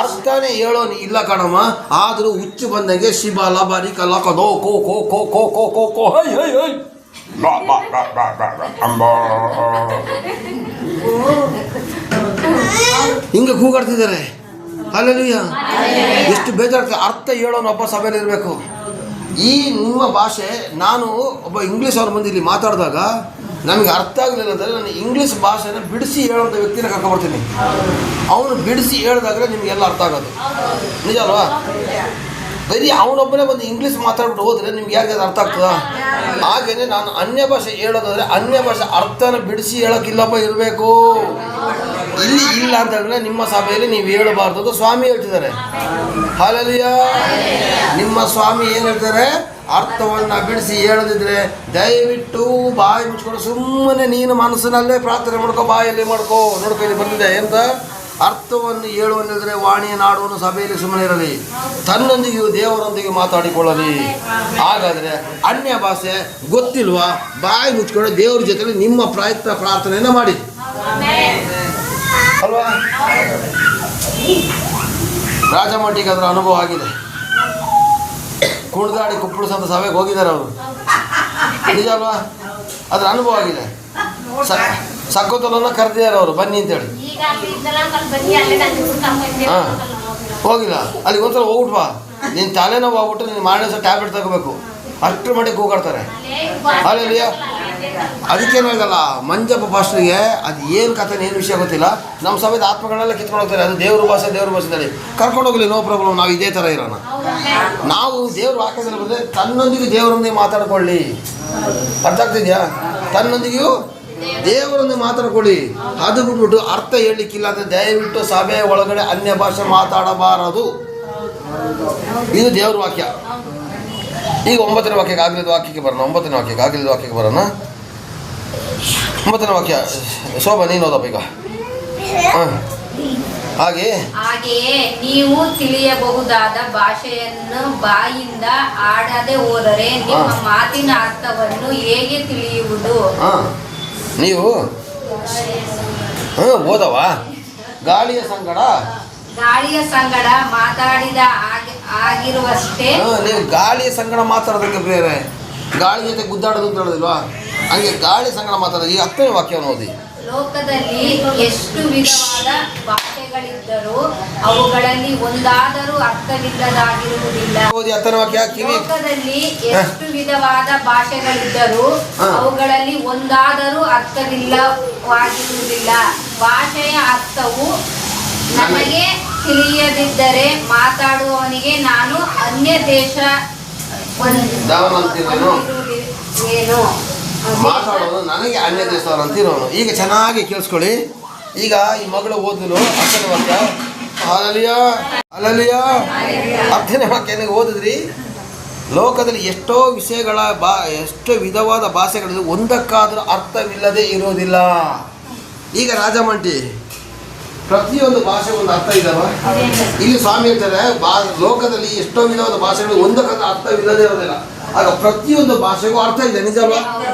ಅರ್ಥನೇ ಹೇಳೋನು ಇಲ್ಲ ಕಣಮ್ಮ, ಆದರೂ ಹುಚ್ಚು ಬಂದಂಗೆ ಶಿಬ ಲಬಾರಿ ಕಲ ಕದೋ ಕೋ ಕೋ ಕೋ ಕೋ ಕೋ ಕೋ ಕೋ ಹೈ ಹೈ ಹೈ ಹಿಂಗೆ ಕೂಗಾಡ್ತಿದ್ದಾರೆ. ಅಲ್ಲೆಲ್ಲೂಯ್ಯ, ಎಷ್ಟು ಬೇಜಾರಾಗ್ತದೆ. ಅರ್ಥ ಹೇಳೋನು ಒಬ್ಬ ಸಭೆಯಲ್ಲಿ ಇರಬೇಕು. ಈ ನಿಮ್ಮ ಭಾಷೆ, ನಾನು ಒಬ್ಬ ಇಂಗ್ಲೀಷ್ ಅವ್ರ ಮುಂದೆ ಇಲ್ಲಿ ಮಾತಾಡಿದಾಗ ನಮಗೆ ಅರ್ಥ ಆಗಲಿಲ್ಲ ಅಂದರೆ ನಾನು ಇಂಗ್ಲೀಷ್ ಭಾಷೆನ ಬಿಡಿಸಿ ಹೇಳೋಂಥ ವ್ಯಕ್ತಿನ ಕರ್ಕೊಂಡ್ಬರ್ತೀನಿ. ಅವನು ಬಿಡಿಸಿ ಹೇಳಿದಾಗಲೇ ನಿಮಗೆಲ್ಲ ಅರ್ಥ ಆಗೋದು. ನಿಜ ಅಲ್ವಾ? ಬರೀ ಅವನೊಬ್ಬನೇ ಬಂದು ಇಂಗ್ಲೀಷ್ ಮಾತಾಡ್ಬಿಟ್ಟು ಹೋದರೆ ನಿಮ್ಗೆ ಯಾರಿಗಾದ್ರು ಅರ್ಥ ಆಗ್ತದಾ? ಹಾಗೇನೆ ನಾನು ಅನ್ಯ ಭಾಷೆ ಹೇಳೋದಾದರೆ ಅನ್ಯ ಭಾಷೆ ಅರ್ಥನ ಬಿಡಿಸಿ ಹೇಳೋಕ್ಕಿಲ್ಲಪ್ಪ ಇರಬೇಕು. ಇಲ್ಲಿ ಇಲ್ಲ ಅಂತ ಹೇಳಿದ್ರೆ ನಿಮ್ಮ ಸಭೆಯಲ್ಲಿ ನೀವು ಹೇಳಬಾರ್ದು ಅಂತ ಸ್ವಾಮಿ ಹೇಳ್ತಿದ್ದಾರೆ. ಹಾಲೆಲೂಯ. ನಿಮ್ಮ ಸ್ವಾಮಿ ಏನು ಹೇಳ್ತಾರೆ, ಅರ್ಥವನ್ನು ಬಿಡಿಸಿ ಹೇಳದಿದ್ರೆ ದಯವಿಟ್ಟು ಬಾಯಿ ಮುಚ್ಕೊಂಡು ಸುಮ್ಮನೆ ನೀನು ಮನಸ್ಸಿನಲ್ಲೇ ಪ್ರಾರ್ಥನೆ ಮಾಡ್ಕೋ, ಬಾಯಲ್ಲಿ ಮಾಡ್ಕೋ. ನೋಡ್ಕೊ ಇಲ್ಲಿ ಬಂದಿದೆ ಎಂತ, ಅರ್ಥವನ್ನು ಹೇಳುವನಿದ್ರೆ ವಾಣಿಯನ್ನಾಡುವನು ಸಭೆಯಲ್ಲಿ ಸುಮ್ಮನೆ ಇರಲಿ, ತನ್ನೊಂದಿಗೂ ದೇವರೊಂದಿಗೆ ಮಾತಾಡಿಕೊಳ್ಳಲಿ. ಹಾಗಾದರೆ ಅನ್ಯ ಭಾಷೆ ಗೊತ್ತಿಲ್ವಾ, ಬಾಯಿ ಮುಚ್ಕೊಂಡು ದೇವ್ರ ಜೊತೆಲಿ ನಿಮ್ಮ ಪ್ರಾರ್ಥನೆಯನ್ನು ಮಾಡಿ ಅಲ್ವಾ? ರಾಜಮಟ್ಟಿಗೆ ಅದರ ಅನುಭವ ಆಗಿದೆ. ಕುಣಿದಾಡಿ ಕುಪ್ಪಳಿಸಂತ ಸಭೆಗೆ ಹೋಗಿದ್ದಾರೆ ಅವರು. ನಿಜ ಅಲ್ವಾ? ಅದರ ಅನುಭವ ಆಗಿದೆ. ಸಕ್ಕೋತಲನ್ನ ಕರೆದಿದ್ದಾರೆ ಅವರು, ಬನ್ನಿ ಅಂತೇಳಿ. ಹಾಂ, ಹೋಗಿಲ್ಲ. ಅಲ್ಲಿಗೆ ಒಂದ್ಸಲ ಹೋಗ್ಬಿಟ್ವಾ, ನೀನು ತಲೆನೋವು ಹೋಗ್ಬಿಟ್ಟು ನೀನು ಮಾರನೇ ಸಹ ಟ್ಯಾಬ್ಲೆಟ್ ತಗೋಬೇಕು. ಅಷ್ಟರ ಮಟ್ಟಿಗೆ ಕೂಗಾಡ್ತಾರೆ. ಅಲ್ಲಿಯ ಅದಕ್ಕೇನು ಆಗಲ್ಲ. ಮಂಜಪ್ಪ ಪಾಸ್ಟ್ರಿಗೆ ಅದು ಏನು ಕಥೆ ಏನು ವಿಷಯ ಗೊತ್ತಿಲ್ಲ. ನಮ್ಮ ಸಭೆದ ಆತ್ಮಗಳನ್ನೆಲ್ಲ ಕಿತ್ಕೊಂಡು ಹೋಗ್ತಾರೆ. ಅದು ದೇವ್ರ ಭಾಷೆ ಅಂತೇಳಿ ಕರ್ಕೊಂಡು ಹೋಗಲಿ, ನೋ ಪ್ರಾಬ್ಲಮ್. ನಾವು ಇದೇ ಥರ ಇರೋಣ. ನಾವು ದೇವ್ರ ವಾಕ್ಯದಲ್ಲಿ ಬಂದರೆ ತನ್ನೊಂದಿಗೆ ದೇವರೊಂದಿಗೆ ಮಾತಾಡ್ಕೊಳ್ಳಿ. ಅರ್ಥ ಆಗ್ತಿದ್ಯಾ? ತನ್ನೊಂದಿಗೂ ದೇವರೊಂದಿಗೆ ಮಾತಾಡ್ಕೊಳ್ಳಿ. ಅದು ಬಿಟ್ಬಿಟ್ಟು ಅರ್ಥ ಹೇಳಲಿಕ್ಕಿಲ್ಲ ಅಂದರೆ ದಯವಿಟ್ಟು ಸಭೆಯ ಒಳಗಡೆ ಅನ್ಯ ಭಾಷೆ ಮಾತಾಡಬಾರದು. ಇದು ದೇವ್ರ ವಾಕ್ಯ. ಈಗ 9ನೇ ವಾಕ್ಯಕ್ಕೆ ಆಗಲಿದ ವಾಕ್ಯಕ್ಕೆ ಬರೋಣ. 9ನೇ ವಾಕ್ಯಕ್ಕೆ ಆಗಲಿದ ವಾಕ್ಯಕ್ಕೆ ಬರೋಣ. 9ನೇ ವಾಕ್ಯ ಶೋಭಾ ನೀನು ಓದಪ್ಪ ಈಗ. ಹಾಗೆಯೇ ನೀವು ತಿಳಿಯಬಹುದಾದ ಭಾಷೆಯನ್ನು ಬಾಯಿಂದ ಆಡದೆ ಹೋದರೆ ನಿಮ್ಮ ಮಾತಿನ ಅರ್ಥವನ್ನು ಹೇಗೆ ತಿಳಿಯುವುದು? ನೀವು ಓದವ ಗಾಳಿಯ ಸಂಗಡ ಮಾತಾಡಿದ ಆಗಿರುವಷ್ಟೇ. ನೀವು ಗಾಳಿಯ ಸಂಗಡ ಮಾತಾಡೋದಕ್ಕೆ ಬೇರೆ, ಗಾಳಿ ಜೊತೆ ಗುದ್ದಾಡೋದು ಅಂತ ಹೇಳೋದಿಲ್ವಾ? ಹಂಗೆ ಗಾಳಿ ಸಂಗಡ ಮಾತಾಡೋದು. ಈಗ 10ನೇ ವಾಕ್ಯವನ್ನು ಓದಿ. ಲೋಕದಲ್ಲಿ ಎಷ್ಟು ವಿಧವಾದ ಭಾಷೆಗಳಿದ್ದರೂ ಅವುಗಳಲ್ಲಿ ಒಂದಾದರೂ ಅರ್ಥವಿಲ್ಲದಾಗಿರುವುದಿಲ್ಲ. ಓದಿ 10ನೇ ವಾಕ್ಯ. ಲೋಕದಲ್ಲಿ ಎಷ್ಟು ವಿಧವಾದ ಭಾಷೆಗಳಿದ್ದರೂ ಅವುಗಳಲ್ಲಿ ಒಂದಾದರೂ ಅರ್ಥವಿಲ್ಲವಾಗಿರುವುದಿಲ್ಲ. ಭಾಷೆಯ ಅರ್ಥವು ನಮಗೆ ತಿಳಿಯದಿದ್ದರೆ ಮಾತಾಡುವವನಿಗೆ ನಾನು ಅನ್ಯ ದೇಶ ಏನು ಮಾತಾಡೋದು ನನಗೆ ಅನ್ಯ ದೇಶದವರು ಅಂತಿರೋನು. ಈಗ ಚೆನ್ನಾಗಿ ಕೇಳಿಸ್ಕೊಳ್ಳಿ. ಈಗ ಈ ಮಗಳು ಓದಲು 10ನೇ ವಾಕ್ಯ. ಅಲಲಿಯ 10ನೇ ವಾಕ್ಯ ನೀವು ಓದಿದ್ರಿ. ಲೋಕದಲ್ಲಿ ಎಷ್ಟೋ ವಿಷಯಗಳ ಎಷ್ಟೋ ವಿಧವಾದ ಭಾಷೆಗಳಿದೆ, ಒಂದಕ್ಕಾದರೂ ಅರ್ಥವಿಲ್ಲದೆ ಇರೋದಿಲ್ಲ. ಈಗ ರಾಜಮಂಟಿ ಪ್ರತಿಯೊಂದು ಭಾಷೆ ಒಂದು ಅರ್ಥ ಇದ್ದಾವ. ಇಲ್ಲಿ ಸ್ವಾಮಿ ಹೇಳ್ತಾರೆ ಲೋಕದಲ್ಲಿ ಎಷ್ಟೋ ವಿಧವಾದ ಭಾಷೆಗಳು ಒಂದಕ್ಕಾದ್ರೂ ಅರ್ಥವಿಲ್ಲದೆ ಇರೋದಿಲ್ಲ. ಆಗ ಪ್ರತಿಯೊಂದು ಭಾಷೆಗೂ ಅರ್ಥ ಇದೆ, ನಿಜ ಅಲ್ವಾ?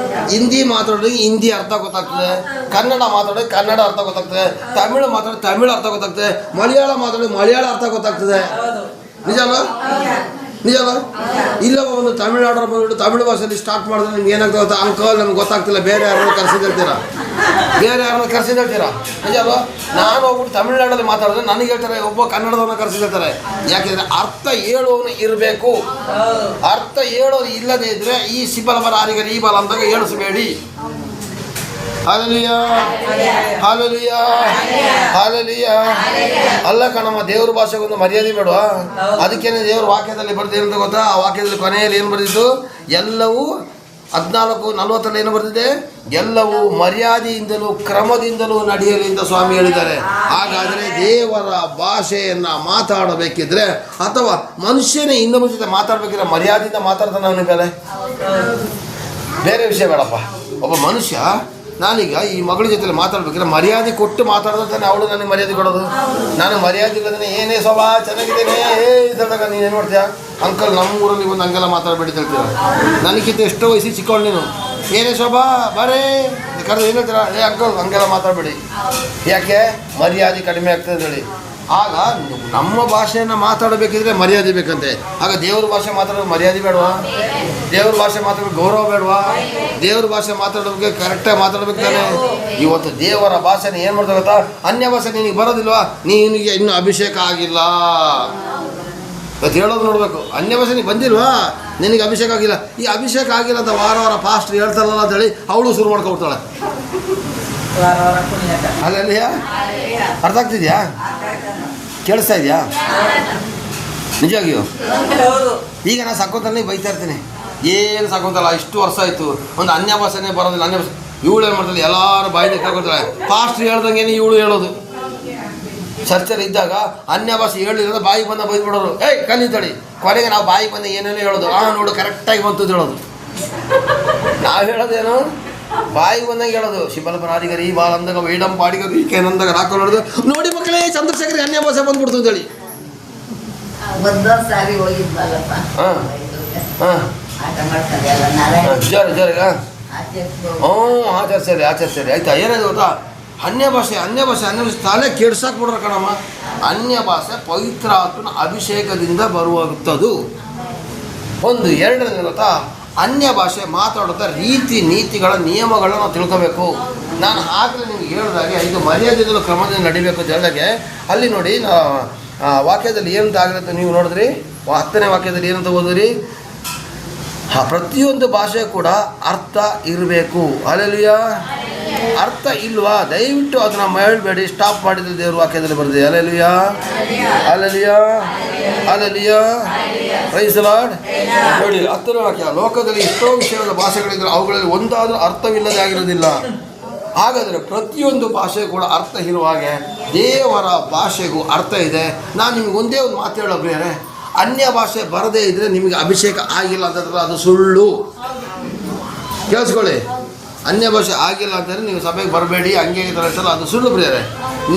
ಹಿಂದಿ ಮಾತಾಡೋರಿಗೆ ಹಿಂದಿ ಅರ್ಥ ಗೊತ್ತಾಗ್ತದೆ, ಕನ್ನಡ ಮಾತಾಡೋರಿಗೆ ಕನ್ನಡ ಅರ್ಥ ಗೊತ್ತಾಗ್ತದೆ, ತಮಿಳು ಮಾತಾಡೋದು ತಮಿಳು ಅರ್ಥ ಗೊತ್ತಾಗ್ತದೆ, ಮಲಯಾಳ ಮಾತಾಡೋದು ಮಲಯಾಳ ಅರ್ಥ ಗೊತ್ತಾಗ್ತದೆ, ನಿಜ ಅಲ್ವಾ? ನಿಜ ಅಲ್ವಾ? ಇಲ್ಲ ಒಂದು ತಮಿಳ್ನಾಡವ್ರು ಬಂದ್ಬಿಟ್ಟು ತಮಿಳು ಭಾಷೆಯಲ್ಲಿ ಸ್ಟಾರ್ಟ್ ಮಾಡಿದ್ರೆ ನಿಮ್ಗೆ ಏನಾಗ್ತದೆ ಗೊತ್ತಾ? ಅಂಕಲ್ ನಮ್ಗೆ ಗೊತ್ತಾಗ್ತಿಲ್ಲ, ಬೇರೆ ಯಾರನ್ನ ಕರ್ಸಿದ್ದು ಹೇಳ್ತೀರಾ, ಬೇರೆ ಯಾರನ್ನ ಕರ್ಸಿದ್ದು ಹೇಳ್ತೀರಾ, ನಿಜ ಅಲ್ವಾ? ನಾನು ಹೋಗ್ಬಿಟ್ಟು ತಮಿಳ್ನಾಡಲ್ಲಿ ಮಾತಾಡಿದ್ರೆ ನನಗೆ ಹೇಳ್ತಾರೆ, ಒಬ್ಬ ಕನ್ನಡದವನ್ನ ಕರ್ಸಿದ್ದು ಹೇಳ್ತಾರೆ. ಯಾಕೆಂದರೆ ಅರ್ಥ ಹೇಳುವವನು ಇರಬೇಕು. ಅರ್ಥ ಹೇಳೋದು ಇಲ್ಲದೇ ಇದ್ದರೆ ಈ ಸಿಬಲ ಬರ ಆರಿಗರ ಈ ಬಲ ಅಂದಾಗ ಹೇಳಿಸಬೇಡಿ. Hallelujah, hallelujah, hallelujah. ಅಲ್ಲ ಕಣಮ್ಮ, ದೇವ್ರ ಭಾಷೆಗೊಂದು ಮರ್ಯಾದೆ ಬೇಡವಾ? ಅದಕ್ಕೇನೆ ದೇವ್ರ ವಾಕ್ಯದಲ್ಲಿ ಬರ್ದಿದೆ ಅಂತ ಗೊತ್ತಾ? ಆ ವಾಕ್ಯದಲ್ಲಿ ಕೊನೆಯಲ್ಲಿ ಏನು ಬರೆದಿದ್ದು? ಎಲ್ಲವೂ 14:40 ಏನು ಬರೆದಿದೆ? ಎಲ್ಲವೂ ಮರ್ಯಾದೆಯಿಂದಲೂ ಕ್ರಮದಿಂದಲೂ ನಡೆಯಲಿ ಅಂತ ಸ್ವಾಮಿ ಹೇಳಿದ್ದಾರೆ. ಹಾಗಾದರೆ ದೇವರ ಭಾಷೆಯನ್ನು ಮಾತಾಡಬೇಕಿದ್ರೆ ಅಥವಾ ಮನುಷ್ಯನೇ ಇನ್ನೊಬ್ಬರ ಜೊತೆ ಮಾತಾಡಬೇಕಿದ್ರೆ ಮರ್ಯಾದೆಯಿಂದ ಮಾತಾಡ್ತಾನೆ ಅವನ ಮೇಲೆ. ಬೇರೆ ವಿಷಯ ಬೇಡಪ್ಪ. ಒಬ್ಬ ಮನುಷ್ಯ ನಾನೀಗ ಈ ಮಗಳ ಜೊತೆ ಮಾತಾಡ್ಬೇಕಿದ್ರೆ ಮರ್ಯಾದೆ ಕೊಟ್ಟು ಮಾತಾಡೋದಂತಾನೆ ಅವಳು ನನಗೆ ಮರ್ಯಾದೆ ಕೊಡೋದು. ನಾನು ಮರ್ಯಾದೆ ಇಲ್ಲದೇ ಏನೇ ಸ್ವಭಾವ ಚೆನ್ನಾಗಿದ್ದೇನೆ ಇದ್ದಾಗ ನೀನು ಏನು ಮಾಡ್ತೀಯ? ಅಂಕಲ್ ನಮ್ಮ ಊರಲ್ಲಿ ಒಂದು ಹಂಗೆಲ್ಲ ಮಾತಾಡಬೇಡಿ ಹೇಳ್ತೀರ. ನನಗಿಂತ ಎಷ್ಟೋ ವಯಸ್ಸಿ ಚಿಕ್ಕವಳು ನೀನು, ಏನೇ ಶೋಭಾ ಬರೇ ಕರೆದು ಏನು ಹೇಳ್ತೀರ? ಅಂಕಲ್ ಹಂಗೆಲ್ಲ ಮಾತಾಡಬೇಡಿ. ಯಾಕೆ? ಮರ್ಯಾದೆ ಕಡಿಮೆ ಆಗ್ತದೆ ಹೇಳಿ. ಆಗ ನಮ್ಮ ಭಾಷೆಯನ್ನು ಮಾತಾಡಬೇಕಿದ್ರೆ ಮರ್ಯಾದೆ ಬೇಕಂತೆ. ಆಗ ದೇವ್ರ ಭಾಷೆ ಮಾತಾಡೋದು ಮರ್ಯಾದೆ ಬೇಡವಾ? ದೇವ್ರ ಭಾಷೆ ಮಾತಾಡೋದು ಗೌರವ ಬೇಡವಾ? ದೇವ್ರ ಭಾಷೆ ಮಾತಾಡೋದಕ್ಕೆ ಕರೆಕ್ಟಾಗಿ ಮಾತಾಡ್ಬೇಕು ತಾನೆ. ಇವತ್ತು ದೇವರ ಭಾಷೆನ ಏನು ಮಾಡ್ತಾ ಗೊತ್ತಾ? ಅನ್ಯ ಭಾಷೆ ನಿನಗೆ ಬರೋದಿಲ್ವಾ? ನಿನಗೆ ಇನ್ನೂ ಅಭಿಷೇಕ ಆಗಿಲ್ಲ ಇವತ್ತು ಹೇಳೋದು ನೋಡಬೇಕು. ಅನ್ಯ ಭಾಷೆ ನೀನು ಬಂದಿಲ್ವಾ? ನಿನಗೆ ಅಭಿಷೇಕ ಆಗಿಲ್ಲ. ಈ ಅಭಿಷೇಕ ಆಗಿಲ್ಲ ಅಂತ ವಾರ ಪಾಸ್ಟ್ರ್ ಹೇಳ್ತಾರಲ್ಲ ಅಂತೇಳಿ ಅವಳು ಶುರು ಮಾಡ್ಕೊಳ್ತಾಳೆ. ಅಲ್ಲಲ್ಲಿಯ ಅರ್ಥ ಆಗ್ತಿದ್ಯಾ? ಕೇಳಿಸ್ತಾ ಇದೆಯಾ? ನಿಜವಾಗಿಯೂ ಈಗ ನಾನು ಸಾಕೋತನೇ ಬೈತಾ ಇರ್ತೀನಿ, ಏನು ಸಾಕೋತಲ್ಲ ಇಷ್ಟು ವರ್ಷ ಆಯಿತು ಒಂದು ಅನ್ಯ ಭಾಷೆನೇ ಬರೋದಿಲ್ಲ. ಅನ್ಯ ಭಾಷೆ ಇವಳು ಏನು ಮಾಡ್ತಾಳೆ? ಎಲ್ಲರೂ ಬಾಯಿನ ಕೇಳ್ಕೊಳ್ತಾಳೆ. ಪಾಸ್ಟ್ರ್ ಹೇಳ್ದಂಗೆ ಇವಳು ಹೇಳೋದು. ಚರ್ಚಲ್ಲಿ ಇದ್ದಾಗ ಅನ್ಯ ಭಾಷೆ ಹೇಳಿರೋದು ಬಾಯಿ ಬಂದ ಬೈದ್ಬಿಡೋರು, ಏಯ್ ಕಲಿತಳಿ. ಕೊನೆಗೆ ನಾವು ಬಾಯಿ ಬಂದ ಏನೇನೋ ಹೇಳೋದು, ನೋಡು ಕರೆಕ್ಟಾಗಿ ಬಂತು ಹೇಳೋದು. ನಾವು ಹೇಳೋದೇನು? ಬಾಯಿ ಬಂದಂಗೆ ಹೇಳೋದು. ಶಿಬಲ ಬರಾರಿಗರಿ ಈ ಬಾಲ್ ಅಂದಾಗ ವೈಡಂ ಪಾಡಿಗರು ಈಕೆ ಅಂದಾಗ ರಾಕೊಂಡು ನೋಡೋದು. ನೋಡಿ ಮಕ್ಕಳೇ, ಚಂದ್ರಶೇಖರ್ ಅನ್ಯ ಭಾಷೆ ಬಂದ್ಬಿಡ್ತು ಅಂತೇಳಿ. ಜೋರಿಗ ಆಚರಿಸರಿ ಆಯ್ತಾ? ಏನಾಯ್ತು ಗೊತ್ತಾ? ಅನ್ಯ ಭಾಷೆ ತಲೆ ಕೆಡ್ಸಾಕ್ ಬಿಡ್ರ ಕಣಮ್ಮ. ಅನ್ಯ ಭಾಷೆ ಪವಿತ್ರ ಆತ್ಮನ ಅಭಿಷೇಕದಿಂದ ಬರುವಂಥದ್ದು ಒಂದು. ಎರಡನೇ ಗೊತ್ತಾ? ಅನ್ಯ ಭಾಷೆ ಮಾತಾಡುತ್ತಾ ರೀತಿ ನೀತಿಗಳ ನಿಯಮಗಳನ್ನ ನಾವು ತಿಳ್ಕೋಬೇಕು. ನಾನು ಆಗಲೇ ನಿಮ್ಗೆ ಹೇಳಿದಾಗೆ ಇದು ಮರ್ಯಾದೆಗಳು ಕ್ರಮದಿಂದ ನಡಿಬೇಕು ಅಂತ ಹೇಳಿದಾಗೆ ಅಲ್ಲಿ ನೋಡಿ ವಾಕ್ಯದಲ್ಲಿ ಏನಂತ ಆಗಿರುತ್ತೆ ನೀವು ನೋಡಿದ್ರಿ. 10ನೇ ವಾಕ್ಯದಲ್ಲಿ ಏನಂತ ಓದಿದ್ರಿ? ಪ್ರತಿಯೊಂದು ಭಾಷೆ ಕೂಡ ಅರ್ಥ ಇರಬೇಕು. ಹಲ್ಲೆಲೂಯಾ. ಅರ್ಥ ಇಲ್ವಾ? ದಯವಿಟ್ಟು ಅದನ್ನು ಮಾಡಬೇಡಿ, ಸ್ಟಾಪ್ ಮಾಡಿದ್ರೆ ದೇವ್ರ ವಾಕ್ಯದಲ್ಲಿ ಬರ್ತದೆ. Hallelujah, hallelujah, hallelujah, praise the Lord. ನೋಡಿ 10ನೇ ವಾಕ್ಯ, ಲೋಕದಲ್ಲಿ ಎಷ್ಟೋ ವಿಷಯಗಳ ಭಾಷೆಗಳಿದ್ರೆ ಅವುಗಳಲ್ಲಿ ಒಂದಾದರೂ ಅರ್ಥವಿಲ್ಲದೆ ಆಗಿರೋದಿಲ್ಲ. ಹಾಗಾದರೆ ಪ್ರತಿಯೊಂದು ಭಾಷೆ ಕೂಡ ಅರ್ಥ ಇರುವ ಹಾಗೆ ದೇವರ ಭಾಷೆಗೂ ಅರ್ಥ ಇದೆ. ನಾನು ನಿಮ್ಗೆ ಒಂದೇ ಒಂದು ಮಾತು ಹೇಳೋ ಬೇರೆ, ಅನ್ಯ ಭಾಷೆ ಬರದೇ ಇದ್ದರೆ ನಿಮಗೆ ಅಭಿಷೇಕ ಆಗಿಲ್ಲ ಅಂತಂದ್ರೆ ಅದು ಸುಳ್ಳು. ಕೇಳಿಸ್ಕೊಳ್ಳಿ, ಅನ್ಯ ಭಾಷೆ ಆಗಿಲ್ಲ ಅಂತಂದರೆ ನೀವು ಸಭೆಗೆ ಬರಬೇಡಿ, ಹಂಗೆ ಹೇಳ್ತಾರಲ್ಲ, ಅದು ಸುಳ್ಳು ಪ್ರಿಯರೇ.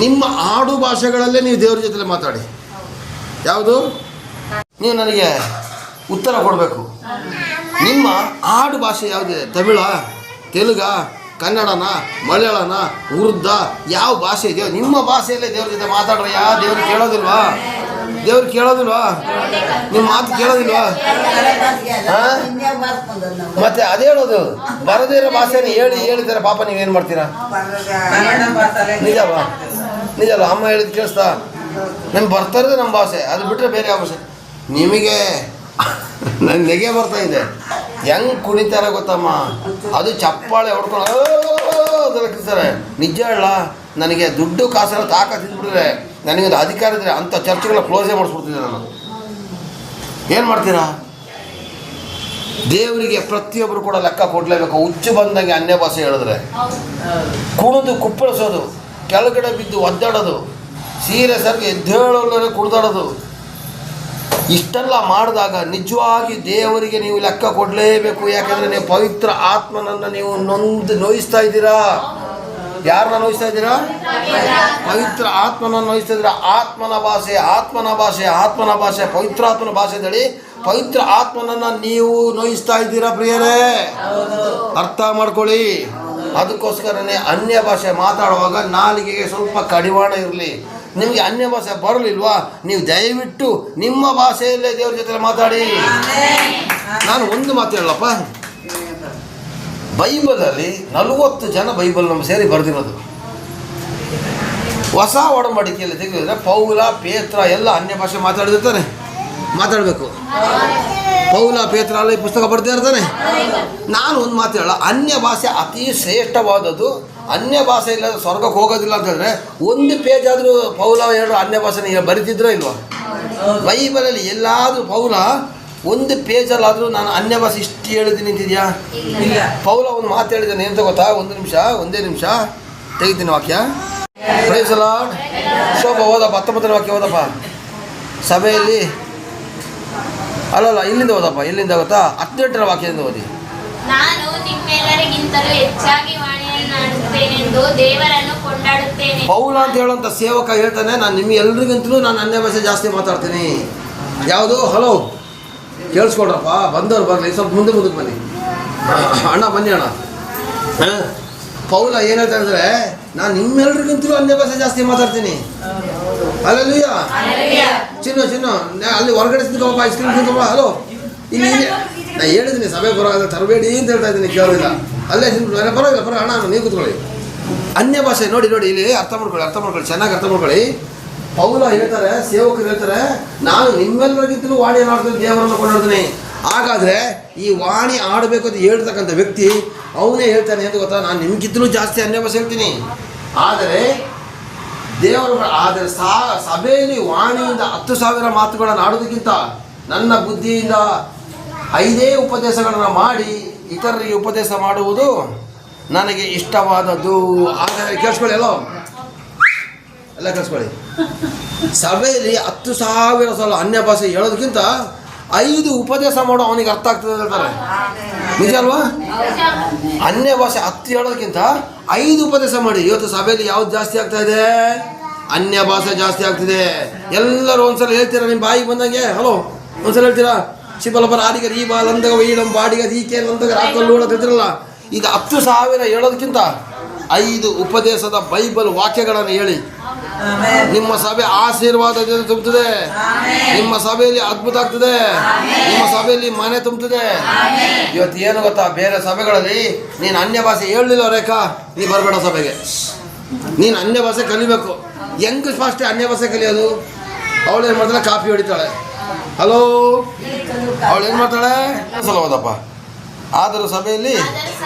ನಿಮ್ಮ ಆಡು ಭಾಷೆಗಳಲ್ಲೇ ನೀವು ದೇವ್ರ ಜೊತೆ ಮಾತಾಡಿ. ಯಾವುದು? ನೀವು ನನಗೆ ಉತ್ತರ ಕೊಡಬೇಕು. ನಿಮ್ಮ ಆಡು ಭಾಷೆ ಯಾವುದಿದೆ? ತಮಿಳ, ತೆಲುಗ, ಕನ್ನಡನ, ಮಲಯಾಳನ, ಉರ್ದ, ಯಾವ ಭಾಷೆ ಇದೆಯೋ ನಿಮ್ಮ ಭಾಷೆಯಲ್ಲೇ ದೇವ್ರ ಜೊತೆ ಮಾತಾಡ್ರಿ. ದೇವ್ರು ಕೇಳೋದಿಲ್ವಾ? ದೇವ್ರು ಕೇಳೋದಿಲ್ವಾ? ನಿಮ್ಮ ಮಾತು ಕೇಳೋದಿಲ್ವಾ? ಮತ್ತೆ ಅದೇ ಹೇಳೋದು, ಬರದೇ ಇರೋ ಭಾಷೆನ ಹೇಳಿದ್ದಾರೆ ಪಾಪ ನೀವೇನು ಮಾಡ್ತೀರಾ? ನಿಜವಾ? ನಿಜಲ್ಲ? ಅಮ್ಮ ಹೇಳಿದ್ ಕೇಳಿಸ್ತಾ? ನಮ್ಗೆ ಬರ್ತಾ ಇರೋದು ನಮ್ಮ ಭಾಷೆ, ಅದು ಬಿಟ್ಟರೆ ಬೇರೆ ಯಾವ ಭಾಷೆ? ನಿಮಗೆ ನನ್ನ ನೆಗೆ ಬರ್ತಾ ಇದೆ. ಹೆಂಗೆ ಕುಣಿತಾರೆ ಗೊತ್ತಮ್ಮ? ಅದು ಚಪ್ಪಾಳೆ ಹೊಡ್ಕೊಂಡು ಕಿರ್ತಾರೆ. ನಿಜ ಹೇಳ, ನನಗೆ ದುಡ್ಡು ಕಾಸೆಲ್ಲ ತಾಕತ್ತಿದ್ಬಿಟ್ರೆ ನನಗೊಂದು ಅಧಿಕಾರ ಇದ್ದರೆ ಅಂಥ ಚರ್ಚ್ಗಳ ಕ್ಲೋಸೇ ಮಾಡಿಸ್ಬಿಡ್ತಿದ್ದೆ ನಾನು. ಏನು ಮಾಡ್ತೀರಾ? ದೇವರಿಗೆ ಪ್ರತಿಯೊಬ್ಬರು ಕೂಡ ಲೆಕ್ಕ ಕೊಡಲೇಬೇಕು. ಹುಚ್ಚು ಬಂದಂಗೆ ಅನ್ಯ ಭಾಷೆ ಹೇಳಿದ್ರೆ ಕುಣಿದು ಕುಪ್ಪಳಿಸೋದು, ಕೆಳಗಡೆ ಬಿದ್ದು ಒದ್ದಾಡೋದು, ಸೀರೆ ಸರ್ಗೆ ಎದ್ದೇಳೋಲ್ಲೇ ಕುಡ್ದಾಡೋದು, ಇಷ್ಟೆಲ್ಲ ಮಾಡಿದಾಗ ನಿಜವಾಗಿ ದೇವರಿಗೆ ನೀವು ಲೆಕ್ಕ ಕೊಡಲೇಬೇಕು. ಯಾಕೆಂದರೆ ನೀವು ಪವಿತ್ರ ಆತ್ಮನನ್ನು ನೀವು ನೋಯಿಸ್ತಾ ಇದ್ದೀರಾ. ಯಾರನ್ನ ನೋಯಿಸ್ತಾ ಇದ್ದೀರಾ? ಪವಿತ್ರ ಆತ್ಮನನ್ನು ನೋಯಿಸ್ತಾ ಇದ್ದೀರಾ. ಆತ್ಮನ ಭಾಷೆ, ಆತ್ಮನ ಭಾಷೆ, ಆತ್ಮನ ಭಾಷೆ, ಪವಿತ್ರಾತ್ಮನ ಭಾಷೆದಲ್ಲಿ ಪವಿತ್ರ ಆತ್ಮನನ್ನ ನೀವು ನೋಯಿಸ್ತಾ ಇದ್ದೀರಾ ಪ್ರಿಯರೇ, ಅರ್ಥ ಮಾಡ್ಕೊಳ್ಳಿ. ಅದಕ್ಕೋಸ್ಕರನೇ ಅನ್ಯ ಭಾಷೆ ಮಾತಾಡುವಾಗ ನಾಲಿಗೆಗೆ ಸ್ವಲ್ಪ ಕಡಿವಾಣ ಇರಲಿ. ನಿಮಗೆ ಅನ್ಯ ಭಾಷೆ ಬರಲಿಲ್ವಾ, ನೀವು ದಯವಿಟ್ಟು ನಿಮ್ಮ ಭಾಷೆಯಲ್ಲೇ ದೇವ್ರ ಜೊತೆ ಮಾತಾಡಿ. ನಾನು ಒಂದು ಮಾತು ಹೇಳಪ್ಪ, ಬೈಬಲಲ್ಲಿ 40 ಜನ ಬೈಬಲ್ ನಮ್ಮ ಸೇರಿ ಬರೆದಿರೋದು. ಹೊಸ ಒಡಂಬಡಿಕೆಯಲ್ಲಿ ತೆಗೆದಿದ್ರೆ ಪೌಲ, ಪೇತ್ರ ಎಲ್ಲ ಅನ್ಯ ಭಾಷೆ ಮಾತಾಡಿರ್ತಾನೆ, ಮಾತಾಡಬೇಕು. ಪೌಲ, ಪೇತ್ರ ಎಲ್ಲ ಈ ಪುಸ್ತಕ ಬರ್ತಾ ಇರ್ತಾನೆ. ನಾನು ಒಂದು ಮಾತು ಹೇಳ, ಅನ್ಯ ಭಾಷೆ ಅತಿ ಶ್ರೇಷ್ಠವಾದದ್ದು. ಅನ್ಯ ಭಾಷೆ ಇಲ್ಲದ ಸ್ವರ್ಗಕ್ಕೆ ಹೋಗೋದಿಲ್ಲ ಅಂತ ಹೇಳಿದ್ರೆ ಒಂದು ಪೇಜ್ ಆದರೂ ಪೌಲ ಹೇಳೋ ಅನ್ಯ ಭಾಷೆನ ಬರಿತಿದ್ರೋ ಇಲ್ವಾ? ಬೈಬಲಲ್ಲಿ ಎಲ್ಲಾದರೂ ಪೌಲ ಒಂದು ಪೇಜಲ್ಲಾದರೂ ನಾನು ಅನ್ಯ ಭಾಷೆ ಇಷ್ಟು ಹೇಳಿದ್ದೀನಿ ಅಂತಿದ್ಯಾ? ಪೌಲ ಒಂದು ಮಾತು ಹೇಳಿದ್ದಾನೆ ಅಂತ ಗೊತ್ತಾ? ಒಂದೇ ನಿಮಿಷ ತೆಗಿತೀನಿ ವಾಕ್ಯ. Praise the lord. ಶೋಭ ಓದಪ್ಪ, 19ನೇ ವಾಕ್ಯ ಓದಪ್ಪ. ಸಭೆಯಲ್ಲಿ ಅಲ್ಲಲ್ಲ, ಇಲ್ಲಿಂದ ಓದಪ್ಪ. ಎಲ್ಲಿಂದ ಗೊತ್ತಾ? 18ರ ವಾಕ್ಯದಿಂದ ಓದಿ. ನಾನು ನಿಮ್ಮೆಲ್ಲರಿಗಿಂತಲೂ ಹೆಚ್ಚಾಗಿ ವಾಣಿಯನ್ನಾಡುತ್ತೇನೆಂದು ದೇವರನ್ನು ಕೊಂಡಾಡುತ್ತೇನೆ. ಪೌಲ ಅಂತ ಹೇಳುವಂಥ ಸೇವಕ ಹೇಳ್ತಾನೆ, ನಾನು ನಿಮ್ಗೆಲ್ರಿಗಿಂತಲೂ ನಾನು ಅನ್ಯ ಭಾಷೆ ಜಾಸ್ತಿ ಮಾತಾಡ್ತೀನಿ. ಯಾವುದು? ಹಲೋ, ಕೇಳಿಸ್ಕೊಡ್ರಪ್ಪ. ಬಂದವ್ರು ಬರಲಿ, ಸ್ವಲ್ಪ ಮುಂದಕ್ಕೆ ಬನ್ನಿ. ಅಣ್ಣ ಬನ್ನಿ ಅಣ್ಣ. ಪೌಲ ಏನು ಹೇಳ್ತಾ ಇದ್ದಾರೆ? ನಾನು ನಿಮ್ಮೆಲ್ರಿಗಿಂತಲೂ ಅನ್ಯ ಭಾಷೆ ಜಾಸ್ತಿ ಮಾತಾಡ್ತೀನಿ. ಅಲ್ಲೂಯ್ಯ. ಚಿನ್ನು ಅಲ್ಲಿ ಹೊರಗಡೆ ತಿಂದ್ಕೊಪ್ಪ, ಐಸ್ ಕ್ರೀಮ್ ತಿಂದ್ಕೊಪ್ಪ. ಹಲೋ, ಇಲ್ಲಿ ನಾ ಹೇಳಿದ್ದೀನಿ ಸಭೆ ಬರೋದ ತರಬೇಡಿ ಅಂತ ಹೇಳ್ತಾ ಇದ್ದೀನಿ, ಕೇಳೋದಿಲ್ಲ. ಅಲ್ಲೇ ಪರವಾಗಿಲ್ಲ ಅಣ್ಣ, ನೀವು ಕೂತ್ಕೊಳ್ಳಿ. ಅನ್ಯ ಭಾಷೆ ನೋಡಿ ಇಲ್ಲಿ ಅರ್ಥ ಮಾಡ್ಕೊಳ್ಳಿ, ಚೆನ್ನಾಗಿ ಅರ್ಥ ಮಾಡ್ಕೊಳ್ಳಿ. ಪೌಲ ಹೇಳ್ತಾರೆ, ಸೇವಕರು ಹೇಳ್ತಾರೆ, ನಾನು ನಿಮ್ಮೆಲ್ಲರಿಗಿಂತಲೂ ವಾಣಿಯನ್ನು ಆಡ್ತೀನಿ, ದೇವರನ್ನು ಕೊಂಡಾಡ್ತೀನಿ. ಹಾಗಾದರೆ ಈ ವಾಣಿ ಆಡಬೇಕು ಅಂತ ಹೇಳ್ತಕ್ಕಂಥ ವ್ಯಕ್ತಿ ಅವನೇ ಹೇಳ್ತಾನೆ ಅಂತ ಗೊತ್ತಾ? ನಾನು ನಿಮಗಿಂತಲೂ ಜಾಸ್ತಿ ಅನ್ಯ ಭಾಷೆ ಹೇಳ್ತೀನಿ. ಆದರೆ ಸಭೆಯಲ್ಲಿ ವಾಣಿಯಿಂದ 10,000 ಮಾತುಗಳನ್ನು ಆಡೋದಕ್ಕಿಂತ ನನ್ನ ಬುದ್ಧಿಯಿಂದ 5 ಉಪದೇಶಗಳನ್ನು ಮಾಡಿ ಇತರರಿಗೆ ಉಪದೇಶ ಮಾಡುವುದು ನನಗೆ ಇಷ್ಟವಾದದ್ದು. ಆದರೆ ಕೇಳಿಸ್ಕೊಳ್ಳಿ, ಎಲ್ಲ ಕೇಳಿಸ್ಕೊಳ್ಳಿ. ಸಭೆಯಲ್ಲಿ 10,000 ಸಲ ಅನ್ಯ ಭಾಷೆ ಹೇಳೋದಕ್ಕಿಂತ 5 ಉಪದೇಶ ಮಾಡೋ ಅವನಿಗೆ ಅರ್ಥ ಆಗ್ತದೆ ಹೇಳ್ತಾರೆ. ನಿಜ ಅಲ್ವಾ? ಅನ್ಯ ಭಾಷೆ 10 ಹೇಳೋದಕ್ಕಿಂತ 5 ಉಪದೇಶ ಮಾಡಿ. ಇವತ್ತು ಸಭೆಯಲ್ಲಿ ಯಾವ್ದು ಜಾಸ್ತಿ ಆಗ್ತಾ ಇದೆ? ಅನ್ಯ ಭಾಷೆ ಜಾಸ್ತಿ ಆಗ್ತಿದೆ. ಎಲ್ಲರೂ ಒಂದ್ಸಲ ಹೇಳ್ತೀರಾ ನಿಮ್ಮ ಬಾಯಿಗೆ ಬಂದಂಗೆ? ಹಲೋ, ಒಂದ್ಸಲ ಹೇಳ್ತೀರಾ? ಶಿಬಲಬರ ಆಡಿಗರ್ ಈ ಬಾಲಂದಗ ವೈಡಂ ಬಾಡಿಗರ್ ಈ ಕೇಳಂದಾಗ ರಾಕಲ್ಲು ಓಡೋದು ಹೇಳ್ತಿರಲ್ಲ. ಈಗ 10,000 ಹೇಳೋದಕ್ಕಿಂತ 5 ಉಪದೇಶದ ಬೈಬಲ್ ವಾಕ್ಯಗಳನ್ನು ಹೇಳಿ ನಿಮ್ಮ ಸಭೆ ಆಶೀರ್ವಾದದಿಂದ ತುಂಬುತ್ತದೆ. ನಿಮ್ಮ ಸಭೆಯಲ್ಲಿ ಅದ್ಭುತ ಆಗ್ತದೆ. ನಿಮ್ಮ ಸಭೆಯಲ್ಲಿ ಮನೆ ತುಂಬುತ್ತದೆ. ಇವತ್ತು ಏನು ಗೊತ್ತಾ, ಬೇರೆ ಸಭೆಗಳಲ್ಲಿ ನೀನು ಅನ್ಯ ಭಾಷೆ ಹೇಳಲಿಲ್ಲ ರೇಖಾ, ನೀ ಬರಬೇಡ ಸಭೆಗೆ. ನೀನು ಅನ್ಯ ಭಾಷೆ ಕಲಿಬೇಕು. ಹೆಂಗೆ ಫಾಸ್ಟ್ ಅನ್ಯ ಭಾಷೆ ಕಲಿಯೋದು? ಅವಳು ಏನು ಮಾಡ್ತಾಳೆ? ಕಾಫಿ ಹೊಡಿತಾಳೆ. ಹಲೋ, ಅವಳು ಏನು ಮಾಡ್ತಾಳೆ? ಸಲ ಹೋದಪ್ಪ. ಆದರೂ ಸಭೆಯಲ್ಲಿ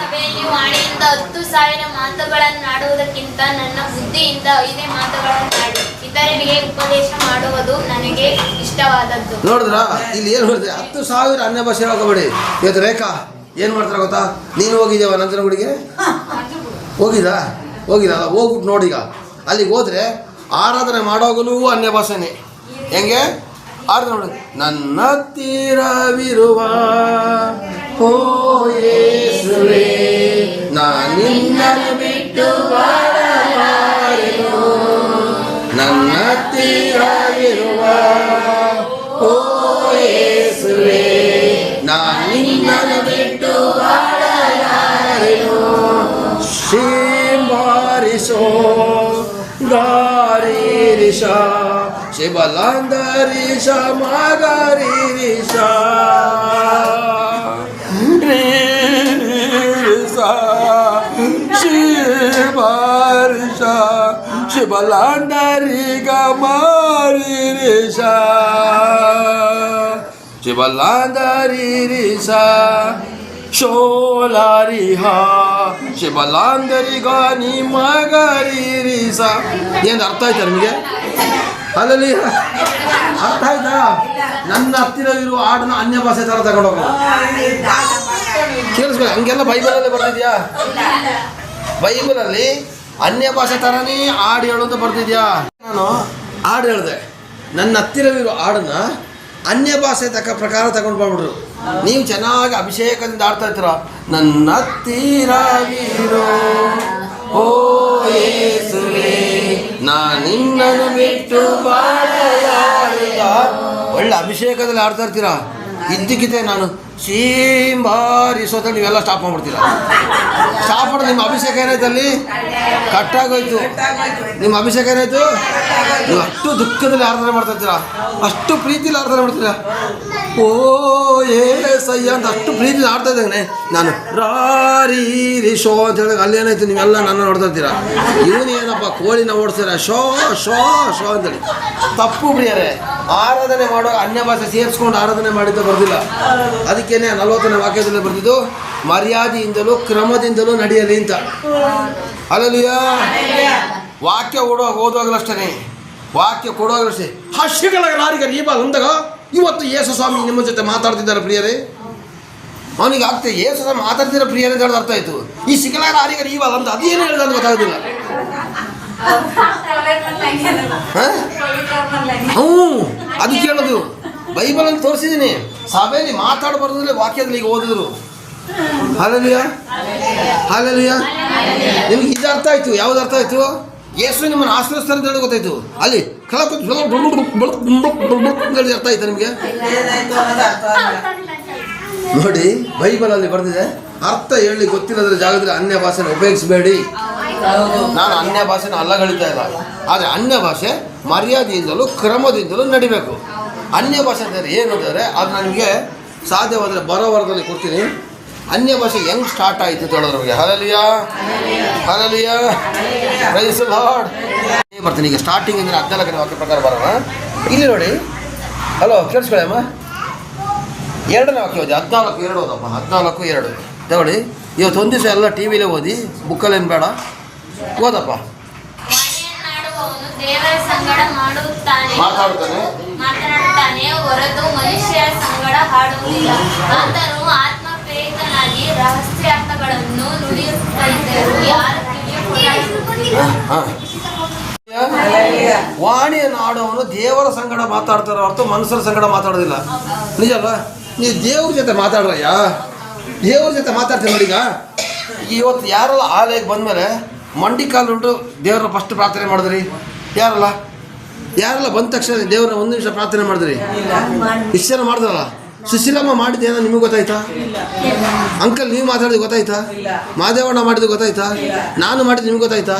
ವಾಣಿಯಿಂದ 10,000 ಮಾತುಗಳನ್ನಾಡುವುದಕ್ಕಿಂತ ನನ್ನ ಬುದ್ಧಿಯಿಂದ 5 ಮಾತುಗಳನ್ನಾಡಿ ಇತರರಿಗೆ ಉಪದೇಶ ಮಾಡುವುದು ನನಗೆ ಇಷ್ಟವಾದದ್ದು. ನೋಡಿದ್ರ ಇಲ್ಲಿ ಏನು ಹೇಳಿದೆ? 10,000 ಅನ್ಯ ಭಾಷೆ ಹೇಳೋಕೋಬೇಡಿ. ಇವತ್ತು ರೇಖಾ ಏನು ಮಾಡ್ತಾರೆ ಗೊತ್ತಾ? ನೀನು ಹೋಗಿದ್ದೇವ ನಂಜನಗೂಡಿಗೆ? ಹೋಗಿಲ್ಲ ಹೋಗ್ಬಿಟ್ಟು ನೋಡೀಗ. ಅಲ್ಲಿಗೆ ಹೋದರೆ ಆರಾಧನೆ ಮಾಡೋಗಲೂ ಅನ್ಯ ಭಾಷೆನೇ. ಹೆಂಗೆ ಆರಾಧನೆ ನೋಡಿ? ನನ್ನ ಹತ್ತಿರವಿರುವ ಓ ಯೇಸುವೇ, ನಾನಿನ್ನನ್ನು ಬಿಟ್ಟು ಬಾಳಲಾರೆನು. ನನ್ನ ಹತ್ತಿರವಿರುವ ಓ ಯೇಸುವೇ, ನಾನಿನ್ನನ್ನು ಬಿಟ್ಟು ಬಾಳಲಾರೆನು. ಶಿಂಬಾರಿಸೋ ಗಾರಿರಿಷ ಶಿಬಲಾಂದರಿಷ ಮಾಗಾರಿರಿಷ ರೀರಿಷ ಶಿಬಾರಿಷ ಶಿಬಲಾಂದರಿಗ ಮಾರಿರಿಷ ಶಿಬಲಾಂದರಿರಿಷ ಶೋಲಾರಿಹಾ ಶಿಬಲಾಂದರಿಗ ನಿಮಗರಿರಿಸ. ಏನು ಅರ್ಥ ಆಯ್ತಾ ನಿಮಗೆ? ಅಲ್ಲಲ್ಲಿ ಅರ್ಥ ಆಯ್ತಾ? ನನ್ನ ಹತ್ತಿರ ಇರುವ ಹಾಡನ್ನ ಅನ್ಯ ಭಾಷೆ ಥರ ತಗೊಂಡೋಗ ಕೇಳಿಸ್ಕೊಳ್ಳಿ. ಹಂಗೆಲ್ಲ ಬೈಬಲಲ್ಲಿ ಬರ್ತಿದ್ಯಾ? ಬೈಬಲಲ್ಲಿ ಅನ್ಯ ಭಾಷೆ ಥರನೇ ಹಾಡು ಹೇಳು ಅಂತ ಬರ್ತಿದ್ಯಾ? ನಾನು ಹಾಡು ಹೇಳಿದೆ, ನನ್ನ ಹತ್ತಿರವಿರುವ ಹಾಡನ್ನ ಅನ್ಯ ಭಾಷೆ ಪ್ರಕಾರ ತಗೊಂಡು ಬಂದ್ಬಿಟ್ರು. ನೀವು ಚೆನ್ನಾಗಿ ಅಭಿಷೇಕದಿಂದ ಆಡ್ತಾ ಇರ್ತೀರ. ನನ್ನ ಹತ್ತಿರವಿರೋ ಓ ಯೇಸುವೇ, ನಾನಿನ್ನನ್ನು ಬಿಟ್ಟು ಬಾಳಲಾರೆನು. ಒಳ್ಳೆ ಅಭಿಷೇಕದಲ್ಲಿ ಆಡ್ತಾ ಇರ್ತೀರ. ಇದ್ದಕ್ಕಿದ್ದೆ ನಾನು ಸೀಂಬಾರಿಸೋದ ನೀವೆಲ್ಲ ಸ್ಟಾಪ್ ಮಾಡ್ಬಿಡ್ತೀರ. ಸ್ಟಾಪ್ ಮಾಡೋದು ನಿಮ್ಮ ಅಭಿಷೇಕ ಏನಾಯ್ತು ಅಲ್ಲಿ ಕಟ್ಟಾಗೋಯ್ತು. ನಿಮ್ಮ ಅಭಿಷೇಕ ಏನಾಯ್ತು? ನೀವು ಅಷ್ಟು ದುಃಖದಲ್ಲಿ ಆರಾಧನೆ ಮಾಡ್ತಾ ಇರ್ತೀರಾ, ಅಷ್ಟು ಪ್ರೀತಿಲಿ ಆರಾಧನೆ ಮಾಡ್ತೀರಾ. ಓ ಏಸಯ್ಯ ಅಂತ ಅಷ್ಟು ಪ್ರೀತಿಲಿ ಆಡ್ತಾ ಇದ್ದಾನೆ ನಾನು. ರಾರಿ ಶೋ ಅಂತ ಹೇಳಿದಾಗ ಅಲ್ಲಿ ಏನಾಯ್ತು? ನೀವೆಲ್ಲ ನನ್ನ ನೋಡ್ತಾ ಇರ್ತೀರಾ. ಇವನು ಏನಪ್ಪ ಕೋಳಿನ ಓಡಿಸ್ತೀರ ಶೋ ಶೋ ಶೋ ಅಂತೇಳಿ. ತಪ್ಪು ಪ್ರಿಯರೇ. ಆರಾಧನೆ ಮಾಡುವಾಗ ಅನ್ಯ ಭಾಷೆ ಸೇರಿಸ್ಕೊಂಡು ಆರಾಧನೆ ಮಾಡಿದ್ದು ಬರ್ದಿಲ್ಲ. ಅದಕ್ಕೇನೆ 40ನೇ ವಾಕ್ಯದಲ್ಲಿ ಬರ್ತಿದ್ದು ಮರ್ಯಾದೆಯಿಂದಲೂ ಕ್ರಮದಿಂದಲೂ ನಡೆಯಲಿ ಅಂತ. ಅಲ್ಲಲ್ಲಿಯಾ ವಾಕ್ಯ ಓದುವಾಗಲೂ ಅಷ್ಟೇ, ವಾಕ್ಯ ಕೊಡುವಾಗಲೂ ಅಷ್ಟೇ. ಹರ್ಷಗಳ ನಾರಿಗರು ಈ ಬಾಲ್ ಅಂದಾಗ ಇವತ್ತು ಯೇಸು ಸ್ವಾಮಿ ನಿಮ್ಮ ಜೊತೆ ಮಾತಾಡ್ತಿದ್ದಾರೆ ಪ್ರಿಯರೇ. ಅವನಿಗೆ ಆಗ್ತದೆ ಯೇಸು ಸ್ವಾಮಿ ಮಾತಾಡ್ತಿರೋ ಪ್ರಿಯರೇ ಅಂತ ಹೇಳೋದು ಅರ್ಥ ಆಯಿತು. ಈ ಶಿಖಲ ನಾರಿಗರು ಈ ಬಾಲ್ ಅಂತ ಅದೇನು ಹೇಳಿದ ಅಂತ ಗೊತ್ತಾಗೋದಿಲ್ಲ. ಅದು ಕೇಳೋದು ಬೈಬಲಲ್ಲಿ ತೋರಿಸಿದ್ದೀನಿ. ಸಭೆಯಲ್ಲಿ ಮಾತಾಡಬಾರ್ದು ವಾಕ್ಯದಲ್ಲಿ ಈಗ ಓದಿದ್ರು. Hallelujah hallelujah. ನಿಮ್ಗೆ ಇದು ಅರ್ಥ ಆಯ್ತು. ಯಾವ್ದು ಅರ್ಥ ಆಯ್ತು? ಯೇಸು ನಿಮ್ಮನ್ನು ಆಶ್ರಯಿಸ್ತಾರೆ ಅಂತ ಹೇಳಿ ಗೊತ್ತಾಯ್ತು. ಅಲ್ಲಿ ಅರ್ಥ ಆಯ್ತಾ ನಿಮಗೆ? ನೋಡಿ ಬೈಬಲಲ್ಲಿ ಬರ್ದಿದೆ. ಅರ್ಥ ಹೇಳಿ ಗೊತ್ತಿಲ್ಲದ್ರ ಜಾಗದಲ್ಲಿ ಅನ್ಯ ಭಾಷೆನ ಉಪಯೋಗಿಸಬೇಡಿ. ನಾನು ಅನ್ಯ ಭಾಷೆನ ಅಲ್ಲಗಳಿತಾ ಇಲ್ಲ, ಆದರೆ ಅನ್ಯ ಭಾಷೆ ಮರ್ಯಾದೆಯಿಂದಲೂ ಕ್ರಮದಿಂದಲೂ ನಡಿಬೇಕು. ಅನ್ಯ ಭಾಷೆ ಅಂದರೆ ಏನು ಅಂದರೆ ಅದು ನನಗೆ ಸಾಧ್ಯವಾದರೆ ಬರೋ ವಾರದಲ್ಲಿ ಕೊಡ್ತೀನಿ. ಅನ್ಯ ಭಾಷೆ ಹೆಂಗೆ ಸ್ಟಾರ್ಟ್ ಆಯಿತು ಅಂತ ಹೇಳೋದ್ರ ಬಗ್ಗೆ. Hallelujah hallelujah praise the Lord. ಬರ್ತೀನಿ ಈಗ ಸ್ಟಾರ್ಟಿಂಗ್ ಅಂದರೆ 14ನೇ ವಾಕ್ಯ ಪ್ರಕಾರ ಬರೋಣ. ಇಲ್ಲಿ ನೋಡಿ, ಹಲೋ ಕೇಳಿಸ್ಕೊಳ್ಳಿ ಅಮ್ಮ. 2ನೇ ವಾಕ್ಯ ಓದಿ. 14:2 ಓದಪ್ಪ. 14:2 ತಗೊಳ್ಳಿ. ಇವತ್ತು ಒಂದು ದಿವಸ ಎಲ್ಲ ಟಿ ವಿಲೇ ಓದಿ, ಬುಕ್ಕಲ್ಲೇನು ಬೇಡ, ಓದಪ್ಪ. ಮಾತನಾಡುವವನು ದೇವರ ಸಂಗಡ ಮಾತನಾಡುತ್ತಾನೆ ಹೊರತು ಮನುಷ್ಯರ ಸಂಗಡ ಹಾಡುವುದಿಲ್ಲ. ಆತನು ಆತ್ಮಪ್ರೇರಿತನಾಗಿ ರಹಸ್ಯಾರ್ಥಗಳನ್ನು ನುಡಿಯುತ್ತಿದ್ದರೂ ಯಾರು ವಾಣಿಯನ್ನು ಆಡೋವನು ದೇವರ ಸಂಗಡ ಮಾತಾಡ್ತಾರೋ ಹೊರತು ಮನುಷ್ಯರ ಸಂಗಡ ಮಾತಾಡೋದಿಲ್ಲ. ನಿಜ ಅಲ್ವಾ? ನೀವು ದೇವ್ರ ಜೊತೆ ಮಾತಾಡ್ರಯ್ಯ, ದೇವ್ರ ಜೊತೆ ಮಾತಾಡ್ತೀನಿ ನೋಡಿ. ಈಗ ಇವತ್ತು ಯಾರೆಲ್ಲ ಆಲಯಕ್ಕೆ ಬಂದಮೇಲೆ ಮಂಡಿ ಕಾಲು ಉಂಟು ದೇವ್ರನ್ನ ಫಸ್ಟ್ ಪ್ರಾರ್ಥನೆ ಮಾಡಿದ್ರಿ? ಯಾರೆಲ್ಲ ಬಂದ ತಕ್ಷಣ ದೇವ್ರನ್ನ 1 ನಿಮಿಷ ಪ್ರಾರ್ಥನೆ ಮಾಡಿದ್ರಿ? ಇಷ್ಟು ಜನ ಮಾಡಿದ್ರಲ್ಲ. ಸುಶೀಲಮ್ಮ ಮಾಡಿದ್ದೇನೋ ನಿಮಗೆ ಗೊತ್ತಾಯ್ತಾ? ಅಂಕಲ್ ನೀವು ಮಾತಾಡಿದ್ದು ಗೊತ್ತಾಯ್ತಾ? ಮಾದೇವಣ್ಣ ಮಾಡಿದ್ದು ಗೊತ್ತಾಯ್ತಾ? ನಾನು ಮಾಡಿದ್ದು ನಿಮ್ಗೆ ಗೊತ್ತಾಯ್ತಾ?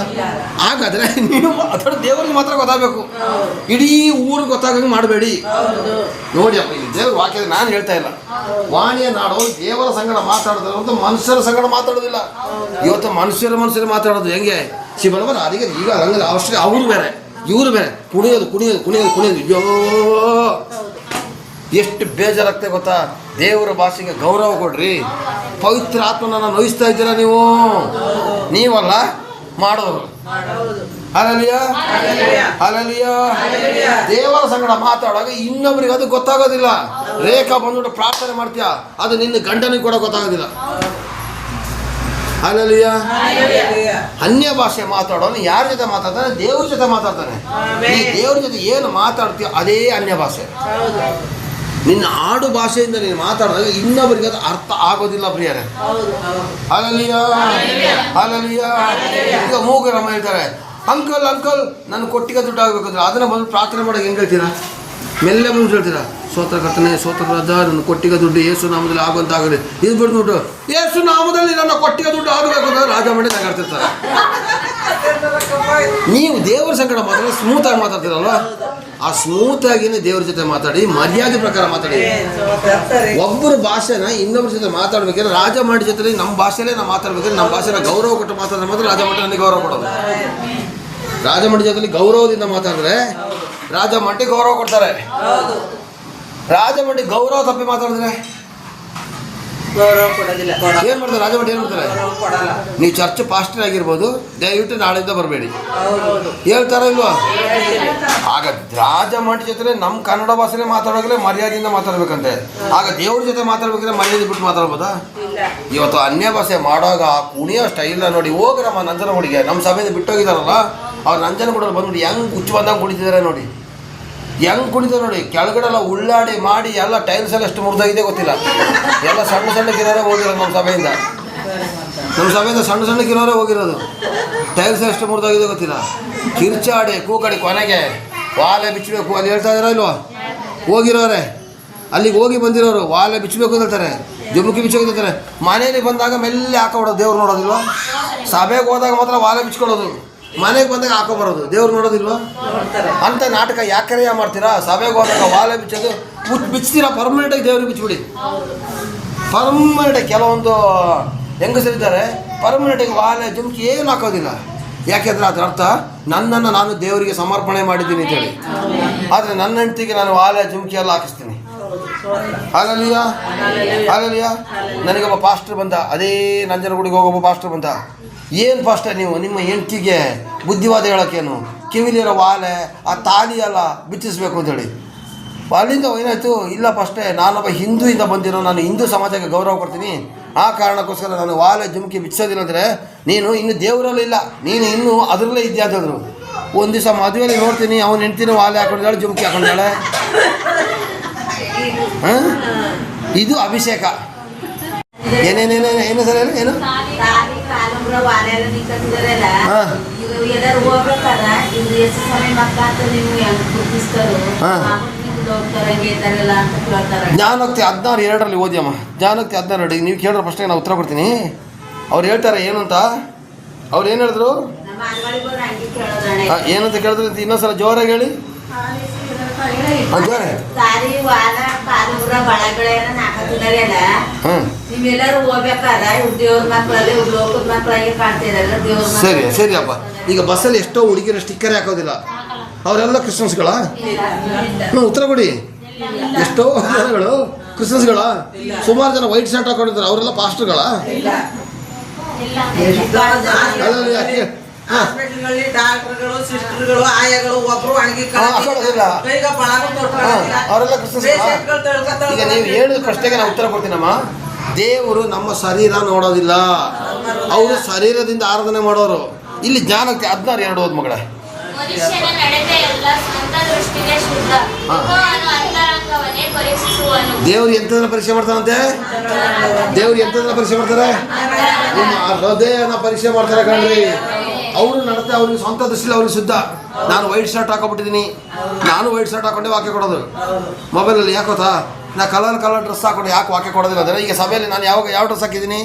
ಹಾಗಾದರೆ ನೀವು ಮಾತಾಡೋ ದೇವ್ರಿಗೆ ಮಾತ್ರ ಗೊತ್ತಾಗಬೇಕು, ಇಡೀ ಊರಿಗೆ ಗೊತ್ತಾಗಂಗೆ ಮಾಡಬೇಡಿ. ನೋಡಿ ಅಪ್ಪ, ಇಲ್ಲಿ ದೇವ್ರ ವಾಕ್ಯದ ನಾನು ಹೇಳ್ತಾ ಇಲ್ಲ. ವಾಣಿಯ ನಾಡೋದು ದೇವರ ಸಂಗಡ ಮಾತಾಡೋದು ಅಂತ ಮನುಷ್ಯರ ಸಂಗಡ ಮಾತಾಡೋದಿಲ್ಲ. ಇವತ್ತು ಮನುಷ್ಯರು ಮಾತಾಡೋದು ಹೆಂಗೆ? ಶಿವನವರ ಅದಕ್ಕೆ ಈಗ ಹಂಗಲ್ಲ. ಅವಶ್ಯ ಅವರು ಬೇರೆ ಇವರು ಬೇರೆ. ಕುಣಿಯೋದು ಅಯ್ಯೋ ಎಷ್ಟು ಬೇಜಾರಾಗ್ತದೆ ಗೊತ್ತಾ? ದೇವರ ಭಾಷೆಗೆ ಗೌರವ ಕೊಡ್ರಿ. ಪವಿತ್ರ ಆತ್ಮನನ್ನು ನೋಯಿಸ್ತಾ ಇದ್ದೀರಾ ನೀವಲ್ಲ ಮಾಡೋರು. Hallelujah hallelujah. ದೇವರ ಸಂಗಡ ಮಾತಾಡುವಾಗ ಇನ್ನೊಬ್ರಿಗೆ ಅದು ಗೊತ್ತಾಗೋದಿಲ್ಲ. ರೇಖಾ ಬಂದ್ಬಿಟ್ಟು ಪ್ರಾರ್ಥನೆ ಮಾಡ್ತೀಯಾ, ಅದು ನಿನ್ನ ಗಂಡನಿಗೆ ಕೂಡ ಗೊತ್ತಾಗೋದಿಲ್ಲ. ಹಲ್ಲೆಲೂಯಾ. ಅನ್ಯ ಭಾಷೆ ಮಾತಾಡೋನು ಯಾರ ಜೊತೆ ಮಾತಾಡ್ತಾನೆ? ದೇವ್ರ ಜೊತೆ ಮಾತಾಡ್ತಾನೆ. ಈ ದೇವ್ರ ಜೊತೆ ಏನು ಮಾತಾಡ್ತೀಯೋ ಅದೇ ಅನ್ಯ ಭಾಷೆ. ನಿನ್ನ ಆಡು ಭಾಷೆಯಿಂದ ನೀನು ಮಾತಾಡಿದಾಗ ಇನ್ನೊಬ್ಬರಿಗೆ ಅದು ಅರ್ಥ ಆಗೋದಿಲ್ಲ ಪ್ರಿಯರೇ. Hallelujah hallelujah. ಈಗ ಮೂಗರಮ್ಮ ಹೇಳ್ತಾರೆ, ಅಂಕಲ್ ನಾನು ಕೊಟ್ಟಿಗೆ ದುಡ್ಡು ಆಗಬೇಕಂದ್ರೆ ಅದನ್ನು ಬಂದು ಪ್ರಾರ್ಥನೆ ಮಾಡೋಕೆ ಹೆಂಗೆ ಹೇಳ್ತೀರಾ? ಮೆಲ್ಲೆ ಬಂದು ಹೇಳ್ತೀರಾ, ಸ್ತೋತ್ರಕರ್ತನೇ ಸ್ತೋತ್ರಕರ್ತ, ನನ್ನ ಕೊಟ್ಟಿಗೆ ದುಡ್ಡು ಯೇಸು ನಾಮದಲ್ಲಿ ಆಗುವಂತಾಗಲಿ. ಇದು ಬಿಡ್ಬಿಟ್ಟು ಯೇಸು ನಾಮದಲ್ಲಿ ನನ್ನ ಕೊಟ್ಟಿಗೆ ದುಡ್ಡು ಆಗಬೇಕು ಅಂದ್ರೆ ರಾಜ ಮಾಡಿ ನಗಾಡ್ತಿರ್ತಾರೆ. ನೀವು ದೇವರ ಸಂಗಡ ಮಾತಾಡಿ ಸ್ಮೂತಾಗಿ ಮಾತಾಡ್ತೀರಲ್ವ? ಆ ಸ್ಮೂತಾಗಿನೇ ದೇವ್ರ ಜೊತೆ ಮಾತಾಡಿ, ಮರ್ಯಾದೆ ಪ್ರಕಾರ ಮಾತಾಡಿ. ಒಬ್ಬರ ಭಾಷೆನ ಇನ್ನೊಬ್ಬರ ಜೊತೆ ಮಾತಾಡ್ಬೇಕಾದ್ರೆ ರಾಜ ಮಾಡಿ ಜೊತೆ ನಮ್ಮ ಭಾಷೆಯಲ್ಲೇ ನಾವು ಮಾತಾಡ್ಬೇಕಾದ್ರೆ ನಮ್ಮ ಭಾಷೆನ ಗೌರವ ಕೊಟ್ಟು ಮಾತಾಡಿದ್ರೆ ಮಾತ್ರ ರಾಜ ಮಟ್ಟ ನನಗೆ ಗೌರವ ಕೊಡೋದು. ರಾಜ ಮಟ್ಟ ಜೊತೆ ಗೌರವದಿಂದ ಮಾತಾಡಿದ್ರೆ ರಾಜ ಮಟ್ಟಿ ಗೌರವ ಕೊಡ್ತಾರೆ. ರಾಜ ಮಟ್ಟಿ ಗೌರವ ತಪ್ಪಿ ಮಾತಾಡಿದ್ರೆ ಏನ್ ಮಾಡ್ತಾರೆ? ರಾಜ ಮಟ್ಟಿ ಏನ್ ಮಾಡ್ತಾರೆ? ನೀವು ಚರ್ಚ್ ಪಾಸ್ಟರ್ ಆಗಿರ್ಬೋದು, ದಯವಿಟ್ಟು ನಾಳೆಯಿಂದ ಬರಬೇಡಿ ಹೇಳ್ತಾರ ಇಲ್ವಾ? ಆಗ ರಾಜ ಮಟ್ಟಿ ಜೊತೆ ನಮ್ಮ ಕನ್ನಡ ಭಾಷೆನೇ ಮಾತಾಡೋದ್ರೆ ಮರ್ಯಾದೆಯಿಂದ ಮಾತಾಡ್ಬೇಕಂತೆ. ಆಗ ದೇವ್ರ ಜೊತೆ ಮಾತಾಡ್ಬೇಕಂದ್ರೆ ಮರ್ಯಾದೆ ಬಿಟ್ಟು ಮಾತಾಡ್ಬೋದಾ? ಇವತ್ತು ಅನ್ಯ ಭಾಷೆ ಮಾಡುವಾಗ ಆ ಕುಣಿಯೋ ಸ್ಟೈಲ್ನ ನೋಡಿ. ಹೋಗ್ರಮ್ಮ ನಂಜನಗೂಡಿಗೆ, ನಮ್ಮ ಸಭೆಯಿಂದ ಬಿಟ್ಟೋಗಿದಾರಲ್ಲ ಅವ್ರು ನಂಜನಗೂಡಲ್ಲಿ ಬಂದ್ಬಿಟ್ಟು ಹೆಂಗೆ ಹುಚ್ಚು ಬಂದಾಗ ಕುಣಿತಿದ್ದಾರೆ ನೋಡಿ. ಹೆಂಗೆ ಕುಣಿತಾರೆ ನೋಡಿ. ಕೆಳಗಡೆಲ್ಲ ಉಳ್ಳಾಡಿ ಮಾಡಿ ಎಲ್ಲ ಟೈಲ್ಸ್ ಎಲ್ಲ ಎಷ್ಟು ಮುರಿದಾಗಿದೆ ಗೊತ್ತಿಲ್ಲ. ಎಲ್ಲ ಸಣ್ಣ ಗಿರೋರೇ ಹೋಗಿರೋದು ನಮ್ಮ ಸಭೆಯಿಂದ ಸಣ್ಣ ಗಿರೋರೇ ಹೋಗಿರೋದು. ಟೈಲ್ಸ್ ಎಷ್ಟು ಮುರಿದಾಗಿದೆ ಗೊತ್ತಿಲ್ಲ. ಕಿರ್ಚಾಡಿ ಕೂಕಡಿ ಕೊನೆಗೆ ವಾಲೆ ಬಿಚ್ಚಬೇಕು ಅಲ್ಲಿ ಹೇಳ್ತಾ ಇದಾರ ಇಲ್ವಾ? ಹೋಗಿರೋರೆ ಅಲ್ಲಿಗೆ ಹೋಗಿ ಬಂದಿರೋರು ವಾಲೆ ಬಿಚ್ಚಬೇಕು ಅಂತ ಹೇಳ್ತಾರೆ, ಜುಮುಕಿ ಬಿಚ್ಚಬೇಕು ಅಂತ ಹೇಳ್ತಾರೆ. ಮನೇಲಿ ಬಂದಾಗ ಮೆಲ್ಲೆ ಹಾಕೊಬಿಡೋದು, ದೇವ್ರು ನೋಡೋದಿಲ್ವ? ಸಭೆಗೆ ಹೋದಾಗ ಮಾತ್ರ ವಾಲೆ ಬಿಚ್ಕೊಳ್ಳೋದು, ಮನೆಗೆ ಬಂದಾಗ ಹಾಕೊಬರೋದು, ದೇವ್ರು ನೋಡೋದಿಲ್ವ? ಅಂತ ನಾಟಕ ಯಾಕರೆ ಮಾಡ್ತೀರಾ? ಸಭೆಗೆ ಹೋದಾಗ ವಾಲೆ ಬಿಚ್ಚೋದು ಬಿಚ್ತೀರಾ, ಪರ್ಮನೆಂಟಾಗಿ ದೇವ್ರಿಗೆ ಬಿಚ್ಚಿಬಿಡಿ. ಪರ್ಮನೆಂಟಾಗಿ ಕೆಲವೊಂದು ಹೆಂಗಸರಿದ್ದಾರೆ ಪರ್ಮನೆಂಟಾಗಿ ವಾಲೆ ಜುಮುಕಿ ಏನು ಹಾಕೋದಿಲ್ಲ. ಯಾಕೆಂದ್ರೆ ಅದ್ರ ಅರ್ಥ ನನ್ನನ್ನು ನಾನು ದೇವರಿಗೆ ಸಮರ್ಪಣೆ ಮಾಡಿದ್ದೀನಿ ಅಂತೇಳಿ. ಆದರೆ ನನ್ನ ಹೆಂಡತಿಗೆ ನಾನು ವಾಲೆ ಜುಮುಕಿ ಎಲ್ಲ ಹಾಕಿಸ್ತೀನಿ. ಹಾಗಲಿಯಾ ಹಾಗಲಿಯಾ. ನನಗೊಬ್ಬ ಪಾಸ್ಟರ್ ಬಂದ, ಅದೇ ನಂಜನಗೂಡಿಗೆ ಹೋಗೊಬ್ಬ ಪಾಸ್ಟರ್ ಬಂದ. ಏನು ಪಾಸ್ಟರ್ ನೀವು ನಿಮ್ಮ ಹೆಂಡತಿಗೆ ಬುದ್ಧಿವಾದ ಹೇಳೋಕ್ಕೇನು, ಕಿವಿಲಿರೋ ವಾಲೆ ಆ ತಾಲಿ ಎಲ್ಲ ಬಿಚ್ಚಿಸ್ಬೇಕು ಅಂತೇಳಿ. ಅಲ್ಲಿಂದ ಏನಾಯಿತು, ಇಲ್ಲ ಪಾಸ್ಟೇ ನಾನೊಬ್ಬ ಹಿಂದೂಯಿಂದ ಬಂದಿರೋ, ನಾನು ಹಿಂದೂ ಸಮಾಜಕ್ಕೆ ಗೌರವ ಕೊಡ್ತೀನಿ, ಆ ಕಾರಣಕ್ಕೋಸ್ಕರ ನಾನು ವಾಲೆ ಜುಮುಕಿ ಬಿಚ್ಚೋದಿಲ್ಲ ಅಂದರೆ ನೀನು ಇನ್ನು ದೇವರಲ್ಲಿಲ್ಲ, ನೀನು ಇನ್ನೂ ಅದರಲ್ಲೇ ಇದೆಯಾ ಅಂತಂದರು. ಒಂದು ದಿವಸ ಮದುವೆಯಲ್ಲಿ ನೋಡ್ತೀನಿ, ಅವನು ಹೆಂಡ್ತಿನ ವಾಲೆ ಹಾಕೊಂಡಿದ್ದಾಳೆ, ಜುಮುಕಿ ಹಾಕೊಂಡಿದ್ದಾಳೆ. ಹಾಂ, ಇದು ಅಭಿಷೇಕ. ಏನೇನೇನೇ ಏನು ಸರ್ ಏನು ಜ್ಞಾನೋಕ್ತಿ 16:2 ಓದಿಯಮ್ಮ. ಜ್ಞಾನೋಕ್ತಿ 16:2 ನೀವು ಕೇಳಿದ್ರೆ ಫಸ್ಟಿಗೆ ನಾನು ಉತ್ತರ ಕೊಡ್ತೀನಿ. ಅವ್ರು ಹೇಳ್ತಾರೆ ಏನು ಅಂತ. ಅವ್ರು ಏನು ಹೇಳಿದ್ರು, ಏನಂತ ಕೇಳಿದ್ರು ಅಂತ ಇನ್ನೊಂದ್ಸಲ ಜೋರಾಗಿ ಹೇಳಿ. ಸರಿ ಸರಿ ಅಪ್ಪ. ಈಗ ಬಸ್ಸಲ್ಲಿ ಎಷ್ಟೋ ಹುಡುಗಿರ ಸ್ಟಿಕ್ಕರ್ ಹಾಕೋದಿಲ್ಲ, ಅವರೆಲ್ಲ ಕ್ರಿಶ್ಚಿಯನ್ಸ್ಗಳ? ಉತ್ತರ ಕೊಡಿ. ಎಷ್ಟೋ ಜನಗಳು ಕ್ರಿಶ್ಚಿಯನ್ಸ್ಗಳ? ಸುಮಾರು ಜನ ವೈಟ್ ಶರ್ಟ್ ಹಾಕೊಂಡಿದ್ದಾರೆ, ಅವರೆಲ್ಲ ಪಾಸ್ಟರ್ಗಳ? ಅವರೆಲ್ಲ ಕ್ರಿಶ್ಚಿಯನ್ಸ್. ಈಗ ನೀವು ಹೇಳಿದ ಪ್ರಶ್ನೆಗೆ ನಾನು ಉತ್ತರ ಕೊಡ್ತೀನಮ್ಮ. ದೇವರು ನಮ್ಮ ಶರೀರ ನೋಡೋದಿಲ್ಲ, ಅವರು ಶರೀರದಿಂದ ಆರಾಧನೆ ಮಾಡೋರು. ಇಲ್ಲಿ ಜ್ಞಾನಕ್ಕೆ 16:2 ಓದ್ ಮಗಳೇ. ಮನುಷ್ಯನ ನಡತೆ ಎಲ್ಲ ಸ್ವಂತ ದೃಷ್ಟಿಗೆ ಶುದ್ಧ, ಯೆಹೋವನು ಅಂತರಂಗವನ್ನೇ ಪರೀಕ್ಷಿಸುವನು. ದೇವ್ರು ಎಂತದನ್ನ ಪರೀಕ್ಷೆ ಮಾಡ್ತಾರಂತೆ? ದೇವ್ರು ಎಂತದನ್ನ ಪರೀಕ್ಷೆ ಮಾಡ್ತಾರೆ? ನಿಮ್ಮ ಹೃದಯನ ಪರೀಕ್ಷೆ ಮಾಡ್ತಾರೆ ಕಣ್ರಿ. ಅವರು ನಡತೆ ಅವ್ರಿಗೆ ಸ್ವಂತ ದೃಷ್ಟಿಲಿ ಅವ್ರಿಗೆ ಶುದ್ಧ. ನಾನು ವೈಟ್ ಶರ್ಟ್ ಹಾಕೊಬಿಟ್ಟಿದ್ದೀನಿ, ನಾನು ವೈಟ್ ಶರ್ಟ್ ಹಾಕೊಂಡೆ ವಾಕ್ಯ ಕೊಡೋದು. ಮೊಬೈಲಲ್ಲಿ ಯಾಕೆ ಗೊತ್ತಾ, ನಾ ಕಲರ್ ಡ್ರೆಸ್ ಹಾಕೊಂಡು ಯಾಕೆ ವಾಕ್ಯ ಕೊಡೋದಿಲ್ಲ ಅಂದರೆ, ಈಗ ಸಭೆಯಲ್ಲಿ ನಾನು ಯಾವ ಡ್ರೆಸ್ ಹಾಕಿದ್ದೀನಿ?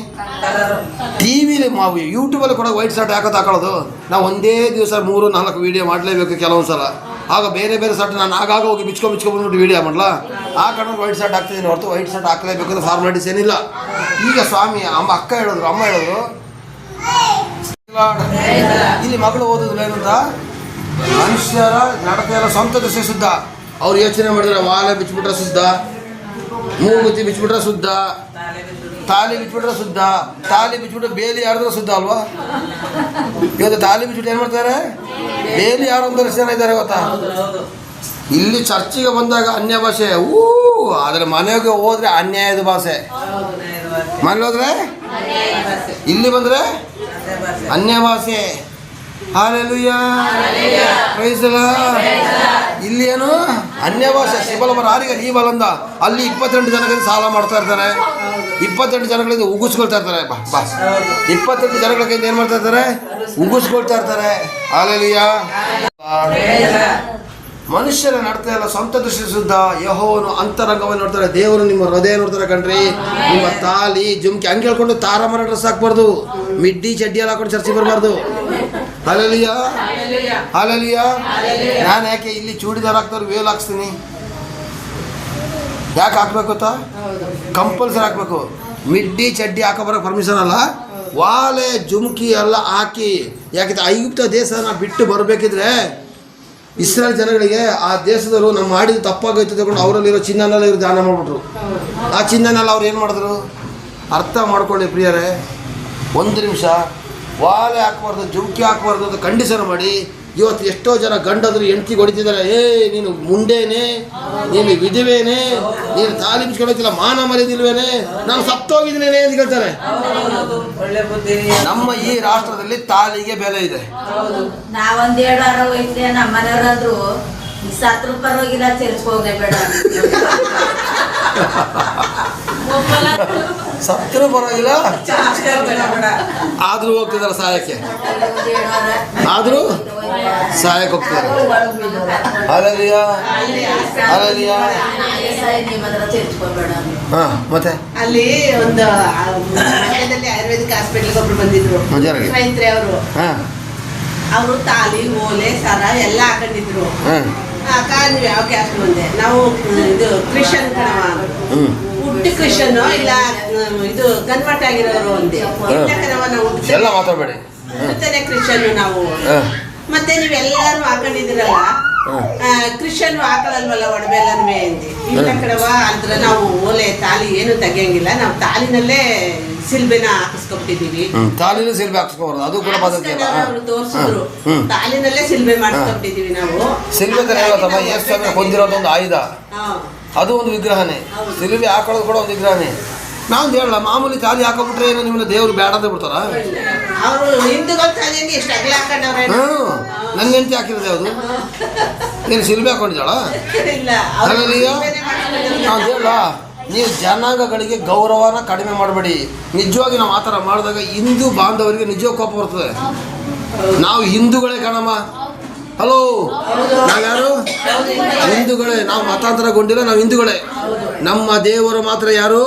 ಟಿ ವಿಲಿ ಯೂಟ್ಯೂಬಲ್ಲಿ ಕೂಡ ವೈಟ್ ಶರ್ಟ್ ಯಾಕೆ ಹಾಕೊಳ್ಳೋದು? ನಾವು ಒಂದೇ ದಿವಸ 3-4 ವೀಡಿಯೋ ಮಾಡಲೇಬೇಕು ಕೆಲವೊಂದು ಸಲ. ಆಗ ಬೇರೆ ಬೇರೆ ಶರ್ಟ್ ನಾನು ಆಗಾಗ ಹೋಗಿ ಬಿಚ್ಕೊಂಡ್ಬಿಟ್ಟು ವೀಡಿಯೋ ಮಾಡಲ್ಲ. ಆ ಕಡೆ ವೈಟ್ ಶರ್ಟ್ ಹಾಕ್ತಿದ್ದೀನಿ ಹೊರತು ವೈಟ್ ಶರ್ಟ್ ಹಾಕಲೇಬೇಕು ಅಂತ ಫಾರ್ಮಾಲಿಟೀಸ್ ಏನಿಲ್ಲ. ಈಗ ಸ್ವಾಮಿ ಅಮ್ಮ ಹೇಳಿದ್ರು ಇಲ್ಲಿ ಮಗಳು ಓದಿದ್ರು ಏನಂತ, ಮನುಷ್ಯರ ನಡತೆಯಲ್ಲ ಸ್ವಂತ ದೃಷ್ಟಿ ಶುದ್ಧ. ಅವ್ರು ಯೋಚನೆ ಮಾಡಿದ್ರೆ ವಾಲೆ ಬಿಚ್ಚಿಬಿಟ್ರೆ ಶುದ್ಧ, ಮೂಗುತಿ ಬಿಚ್ಚಿಬಿಟ್ರೆ ಶುದ್ಧ, ತಾಲಿ ಬಿಚ್ಚಿಬಿಟ್ರೆ ಶುದ್ಧ. ತಾಲಿ ಬಿಚ್ಚಿಬಿಟ್ರೆ ಬೇಲಿ ಯಾರಿದ್ರೆ ಶುದ್ಧ ಅಲ್ವಾ? ಇವತ್ತು ತಾಲಿ ಬಿಚ್ಚಿಬಿಟ್ಟು ಏನು ಮಾಡ್ತಾರೆ? ಬೇಲಿ ಯಾರು ಒಂದಷ್ಟು ಜನ ಇದ್ದಾರೆ ಗೊತ್ತಾ? ಇಲ್ಲಿ ಚರ್ಚಿಗೆ ಬಂದಾಗ ಅನ್ಯ ಭಾಷೆ ಆದರೆ ಮನೆಗೆ ಹೋದ್ರೆ ಅನ್ಯಾಯದ ಭಾಷೆ. ಮನೇಲಿ ಹೋದ್ರೆ ಇಲ್ಲಿ ಬಂದರೆ ಅನ್ಯ ಭಾಷೆ. Hallelujah, praise the Lord. ಇಲ್ಲಿ ಏನು ಅನ್ಯ ಭಾಷೆ. ಶಿಬಲಮರ ಆರಿಗೆ ಈ ಬಲಂದ ಅಲ್ಲಿ 28 ಜನಗಳಿಗೆ ಸಾಲ ಮಾಡ್ತಾ ಇರ್ತಾರೆ, 28 ಜನಗಳಿಗೆ ಉಗಿಸ್ಕೊಳ್ತಾ ಇರ್ತಾರೆ. 28 ಜನಗಳಿಗೆ ಏನು ಮಾಡ್ತಾ ಇರ್ತಾರೆ? ಉಗಿಸ್ಕೊಳ್ತಾ ಇರ್ತಾರೆ. ಹಾಲೆಲೂಯಾ. ಮನುಷ್ಯರ ನಡತೆ ಎಲ್ಲ ಸ್ವಂತ ದೃಷ್ಟಿ ಶುದ್ಧ, ಯೆಹೋವನು ಅಂತರಂಗವನ್ನು ನೋಡ್ತಾರೆ. ದೇವರು ನಿಮ್ಮ ಹೃದಯ ನೋಡ್ತಾರೆ ಕಣ್ರಿ. ನಿಮ್ಮ ತಾಲಿ ಜುಮ್ಕಿ ಹಂಗೆ ಹೇಳ್ಕೊಂಡು ತಾರಮರ ಡ್ರೆಸ್ ಹಾಕ್ಬಾರ್ದು, ಮಿಡ್ಡಿ ಚಡ್ಡಿ ಎಲ್ಲ ಹಾಕೊಂಡು ಚರ್ಚೆ ಬರಬಾರ್ದು. Hallelujah, hallelujah. ನಾನು ಯಾಕೆ ಇಲ್ಲಿ ಚೂಡಿದಾರ್ ಹಾಕ್ದವ್ರು ವೇಲ್ ಹಾಕ್ಸ್ತೀನಿ? ಯಾಕೆ ಹಾಕ್ಬೇಕು ಗೊತ್ತಾ? ಕಂಪಲ್ಸರಿ ಹಾಕ್ಬೇಕು. ಮಿಡ್ಡಿ ಚಡ್ಡಿ ಹಾಕೋಬರೋಕೆ ಪರ್ಮಿಷನ್ ಅಲ್ಲ, ವಾಲೆ ಜುಮ್ಕಿ ಎಲ್ಲ ಹಾಕಿ. ಯಾಕೆ ಐಗುಪ್ತ ದೇಶನ ಬಿಟ್ಟು ಬರಬೇಕಿದ್ರೆ ಇಸ್ರೇಲ್ ಜನಗಳಿಗೆ ಆ ದೇಶದವರು ನಾವು ಮಾಡಿದ ತಪ್ಪಾಗೋಯ್ತು ತಗೊಂಡು ಅವರಲ್ಲಿರೋ ಚಿನ್ನನೆಲ್ಲ ಇವರು ದಾನ ಮಾಡಿಬಿಟ್ರು. ಆ ಚಿನ್ನನೆಲ್ಲ ಅವ್ರು ಏನು ಮಾಡಿದ್ರು? ಅರ್ಥ ಮಾಡ್ಕೊಳ್ಳಿ ಪ್ರಿಯರೇ, 1 ನಿಮಿಷ. ವಾಲೆ ಹಾಕ್ಬಾರ್ದು, ಜುಮ್ಕಿ ಹಾಕ್ಬಾರ್ದು ಅಂತ ಕಂಡೀಷನ್ ಮಾಡಿ ಇವತ್ತು ಎಷ್ಟೋ ಜನ ಗಂಡದ್ರು ಹೆಂಡ್ತಿಗೆ ಹೊಡಿತಿದ್ದಾರೆ. ನೀನು ಮುಂಡೇನೆ, ನೀನು ವಿಧವೇನೆ, ನೀನು ತಾಲಿ ಬಿಚ್ಕೊಳ್ಳೋತಿಲ್ಲ, ಮಾನ ಮರ್ಯಾದಿಲ್ವೇನೆ, ನಾನು ಸತ್ತೋಗಿದ್ದೇನೆ ಅಂತ ಹೇಳ್ತಾರೆ. ನಮ್ಮ ಈ ರಾಷ್ಟ್ರದಲ್ಲಿ ತಾಲಿಗೆ ಬೆಲೆ ಇದೆ. ನಾವೊಂದ್ 2 ವಾರ ಹೋಯ್ತೆ, ನಮ್ಮ ಮನೆಯವರಾದ್ರು ಸತ್ರ ಪರವಾಗಿಲ್ಲ, ಸೇರಿಸ್ಕೋದೆ ಬೇಡ, ಸತ್ರ ಪರವಾಗಿಲ್ಲ, ಆದರೂ ಹೋಗ್ತಿದ್ದಾರೆ ಸಹಾಯಕ್ಕೆ, ಆದರೂ ಸಹಾಯಕ್ಕೆ ಹೋಗ್ತಿದ್ದಾರೆ. Hallelujah hallelujah. ಹಾಂ ಮತ್ತೆ ಅಲ್ಲಿ ಒಂದು ಮಂಡ್ಯದಲ್ಲಿ ಆಯುರ್ವೇದಿಕ್ ಹಾಸ್ಪಿಟಲ್ಗೆ ಒಬ್ರು ಬಂದಿದ್ರು ಮಂಜಾರಿಗೆ. ಸ್ನೇಹಿತರೆ ಅವರು. ಹಾಂ ಅವರು ತಾಲಿ ಓಲೆ ಸರ ಎಲ್ಲ ಹಾಕೊಂಡಿದ್ರು. ಹಾಂ ಅಕ್ಕ ನೀವು ಯಾವ ಕ್ಯಾಸ್ಟ್ ಬಂದೆ? ನಾವು ಇದು ಕ್ರಿಶ್ಚಿಯನ್ ಕಣವ. ಹ್ಞೂ ಹುಟ್ಟು ಕ್ರಿಶ್ಚಿಯನ್ ಇಲ್ಲ ಇದು ಕನ್ವರ್ಟ್ ಆಗಿರೋರು ಒಂದೇ. ಇಲ್ಲ ಕಣವ, ನಾವು ಎಲ್ಲ ಮಾತಾಡಬೇಡಿ. ಹುಟ್ಟುತ್ತಾನೆ ಕ್ರಿಶ್ಚಿಯನ್ ನಾವು. ಹಾಂ ಮತ್ತೆ ನೀವೆಲ್ಲಾರು ಹಾಕೊಂಡಿದ್ದೀರಲ್ಲ, ಕ್ರಿಶ್ಚಿಯನ್ ಹಾಕೊಳ್ಳಲ್ವಲ್ಲ ಒಡವೆ ಎಲ್ಲನೂ ಅಂದೆ. ಇಲ್ಲ ಕಣವ, ಅಂದ್ರೆ ನಾವು ಓಲೆ ತಾಲಿ ಏನು ತೆಗಿಯಂಗಿಲ್ಲ, ನಾವು ತಾಲಿನಲ್ಲೇ ಸಿಲ್ಬೆನ ಹಾಕಿಸ್ಕೊಬಿಟ್ಟಿದೀವಿ. ತಾಲಿನೂ ಸಿಲ್ಬೆ ಹಾಕ್ಸ್ಕೊಬಾರ್ದು, ಅದು ಕೂಡ ಪದ್ಧತಿ ಅಲ್ಲ. ಅವರು ತೋರಿಸಿದ್ರು, ತಾಲಿನಲ್ಲೇ ಸಿಲ್ಬೆ ಮಾಡಿಸ್ಕೊಬಿಟ್ಟಿದೀವಿ ನಾವು. ಸಿಲ್ಬೆ ತರ ಹೇಳ್ತಮ್ಮ, ಯೇಸು ಹೊಂದಿರೋದೊಂದು ಆಯುಧ, ಹಾ. ಅದು ಒಂದು ವಿಗ್ರಹನೇ. ಸಿಲ್ಬೆ ಹಾಕೊಳ್ಳೋದು ಕೂಡ ಒಂದು ವಿಗ್ರಹನೇ. ನಾವು ಹೇಳಲ್ಲ, ಮಾಮೂಲಿ ತಾಲಿ ಹಾಕೊಂಡ್ಬಿಟ್ರೆ ಏನು ನಿಮ್ಮನ್ನ ದೇವ್ರು ಬೇಡ ಅಂತ ಬಿಡ್ತಾರ? ಅವರು ಹಿಂದೂಗಳು ತಾಲಿಯಂಗೆ ಇಷ್ಟು ಅಗಲ ಹಾಕೊಂಡವ್ರೆ. ನನ್ನ ಹೆಂಡತಿ ಹಾಕಿರೋದು ಯಾವುದು? ನೀನು ಸಿಲ್ಬೆ ಹಾಕೊಂಡಿದ್ದಾಳ? ಇಲ್ಲ, ನಾವು ಹೇಳ, ನೀವು ಜನಾಂಗಗಳಿಗೆ ಗೌರವನ ಕಡಿಮೆ ಮಾಡಬೇಡಿ. ನಿಜವಾಗಿ ನಾವು ಆ ಥರ ಮಾಡಿದಾಗ ಹಿಂದೂ ಬಾಂಧವರಿಗೆ ನಿಜವಾಗ ಕೋಪ ಬರ್ತದೆ. ನಾವು ಹಿಂದೂಗಳೇ ಕಣಮ್ಮ. ಹಲೋ, ನಾವ್ಯಾರು? ಹಿಂದೂಗಳೇ. ನಾವು ಮತಾಂತರಗೊಂಡಿಲ್ಲ, ನಾವು ಹಿಂದೂಗಳೇ. ನಮ್ಮ ದೇವರು ಮಾತ್ರ ಯಾರು?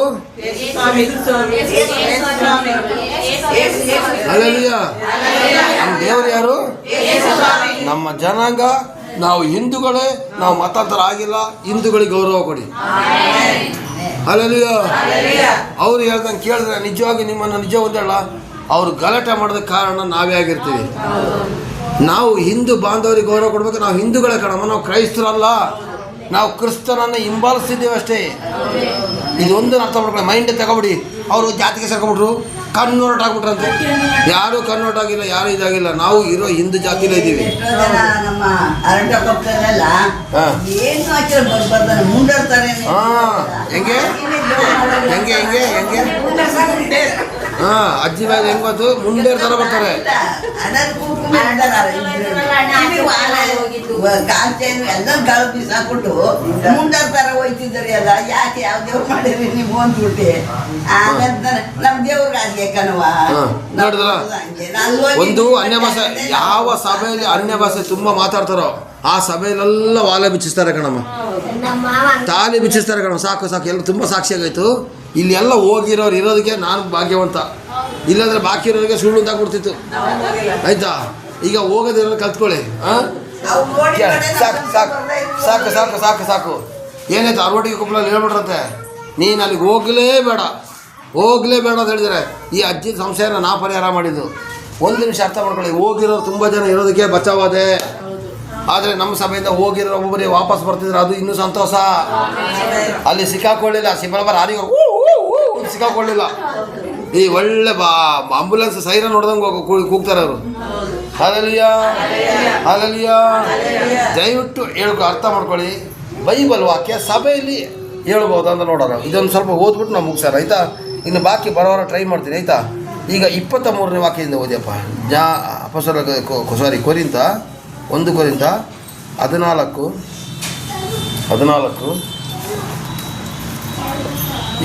ಹಲ್ಲೆಲೂಯಾ. ನಮ್ಮ ದೇವರು ಯಾರು? ನಮ್ಮ ಜನಾಂಗ. ನಾವು ಹಿಂದೂಗಳೇ, ನಾವು ಮತಾಂತರ ಆಗಿಲ್ಲ. ಹಿಂದೂಗಳಿಗೆ ಗೌರವ ಕೊಡಿ. ಹಲ್ಲೆಲೂಯಾ. ಅವ್ರು ಹೇಳ್ದಂಗೆ ಕೇಳಿದ್ರೆ ನಿಜವಾಗಿ ನಿಮ್ಮನ್ನು ನಿಜ ಒಂದಲ್ಲ, ಅವ್ರು ಗಲಾಟೆ ಮಾಡೋದಕ್ಕೆ ಕಾರಣ ನಾವೇ ಆಗಿರ್ತೀವಿ. ನಾವು ಹಿಂದೂ ಬಾಂಧವರಿಗೆ ಗೌರವ ಕೊಡ್ಬೇಕು. ನಾವು ಹಿಂದೂಗಳೇ ಕಣಮ್ಮ, ನಾವು ಕ್ರೈಸ್ತರಲ್ಲ. ನಾವು ಕ್ರಿಸ್ತನನ್ನು ಹಿಂಬಾಲಿಸ್ತಿದ್ದೇವೆ ಅಷ್ಟೇ. ಇದೊಂದು ಅರ್ಥ ಮಾಡ್ಕೊಳ್ಳಿ, ಮೈಂಡ್ ತಗೊಬಿಡಿ. ಅವರು ಜಾತಿಗೆ ಸೇರ್ಕೊಂಡ್ಬಿಟ್ರು, ಕನ್ವರ್ಟ್ ಆಗ್ಬಿಟ್ರಂತೆ. ಯಾರು ಕನ್ವರ್ಟ್ ಆಗಿಲ್ಲ, ಯಾರು ಇದಾಗಿಲ್ಲ. ನಾವು ಇರೋ ಹಿಂದೂ ಜಾತಿಲೇ ಇದ್ದೀವಿ. ನಮ್ಮ ಅರಟ ಪಕ್ಕದಲ್ಲೆಲ್ಲ ಹಾಂ ಏನು ಹಾಕಿರೋ ಬರ್ತಾರೆ, ಮುಂಡರ್ತಾರೆ. ಹಾಂ ಹೆಂಗೆ ಹೆಂಗೆ ಹೆಂಗೆ ಹೆಂಗೆ ಹಾಂ ಅಜ್ಜಿ ಬಾಯಿ ಹೆಂಗೆ ಬಂತು? ಮುಂಡೆ ಥರ ಬರ್ತಾರೆ. ಕಾಂಚೇನು ಎಲ್ಲ ಗಾಳು ಬಿಸಾಕ್ಬಿಟ್ಟು ಮುಂಡರ್ ತರ ಹೋಯ್ತಿದ್ದಾರೆ. ಎಲ್ಲ ಯಾಕೆ ಯಾವ ದೇವ್ರು ಮಾಡಿರಿ ನೀವು ಅಂದ್ಬಿಟ್ಟು ನಮ್ ದೇವ್ರಿಗೆ ಆಗ್ಲಿ ಕಣವ. ನೋಡಿದ್ರ, ಒಂದು ಅನ್ಯ ಭಾಷೆ, ಯಾವ ಸಭೆಯಲ್ಲಿ ಅನ್ಯ ಭಾಷೆ ತುಂಬ ಮಾತಾಡ್ತಾರೋ ಆ ಸಭೆಯಲ್ಲೆಲ್ಲ ವಾಲೆ ಬಿಚ್ಚಿಸ್ತಾರೆ ಕಣಮ್ಮ, ತಾಲಿ ಬಿಚ್ಚಿಸ್ತಾರೆ ಕಣಮ್ಮ. ಸಾಕು ಸಾಕು, ಎಲ್ಲ ತುಂಬ ಸಾಕ್ಷಿಯಾಗಾಯ್ತು. ಇಲ್ಲಿ ಎಲ್ಲ ಹೋಗಿರೋರು ಇರೋದಕ್ಕೆ ನಾನು ಭಾಗ್ಯವಂತ. ಇಲ್ಲಾಂದ್ರೆ ಬಾಕಿ ಇರೋರಿಗೆ ಸುಳ್ಳು ಅಂತಾಗ್ಬಿಡ್ತಿತ್ತು. ಆಯ್ತಾ? ಈಗ ಹೋಗೋದಿರೋರು ಕಲ್ತ್ಕೊಳ್ಳಿ. ಹಾಂ ಸಾಕು ಸಾಕು ಸಾಕು ಸಾಕು ಸಾಕು ಸಾಕು. ಏನಾಯ್ತು? ಅರವಟ್ಟಿಗೆ ಕೊಪ್ಪಳಲ್ಲಿ ಹೇಳ್ಬಿಟ್ರಂತೆ, ನೀನು ಅಲ್ಲಿಗೆ ಹೋಗಲೇಬೇಡ ಅಂತ ಹೇಳಿದರೆ ಈ ಅಜ್ಜಿ ಸಂಶಯನ ನಾ ಪರಿಹಾರ ಮಾಡಿದ್ದು. ಒಂದು ನಿಮಿಷ ಅರ್ಥ ಮಾಡ್ಕೊಳ್ಳಿ. ಹೋಗಿರೋರು ತುಂಬ ಜನ ಇರೋದಕ್ಕೆ ಬಚಾವಾದೆ. ಆದರೆ ನಮ್ಮ ಸಭೆಯಿಂದ ಹೋಗಿರೋ ಒಬ್ಬೊಬ್ಬರೇ ವಾಪಸ್ ಬರ್ತಿದ್ರು, ಅದು ಇನ್ನೂ ಸಂತೋಷ. ಅಲ್ಲಿ ಸಿಕ್ಕಾಕೊಳ್ಳಿಲ್ಲ, ಸಿಬ್ಬರ ಯಾರಿಗೂ ಸಿಕ್ಕಾಕೊಳ್ಳಿಲ್ಲ. ಈ ಒಳ್ಳೆ ಆಂಬುಲೆನ್ಸ್ ಸೈರನ್ ಹೊಡೆದಂಗೆ ಕೂಗ್ತಾರೆ ಅವರು. Hallelujah hallelujah. ದಯವಿಟ್ಟು ಅರ್ಥ ಮಾಡ್ಕೊಳ್ಳಿ. ಬೈಬಲ್ ವಾಕ್ಯ ಸಭೆಯಲ್ಲಿ ಹೇಳ್ಬೋದು ಅಂತ ನೋಡೋಣ. ಇದೊಂದು ಸ್ವಲ್ಪ ಓದ್ಬಿಟ್ಟು ನಾವು ಮುಗಿಸಾರ, ಆಯಿತಾ? ಇನ್ನು ಬಾಕಿ ಬರೋವರ ಟ್ರೈ ಮಾಡ್ತೀನಿ, ಆಯಿತಾ? ಈಗ 23ನೇ ವಾಕ್ಯದಿಂದ ಓದಿಯಪ್ಪ. ಕೊರಿಂತ 1 ಕೊರಿಂತ 14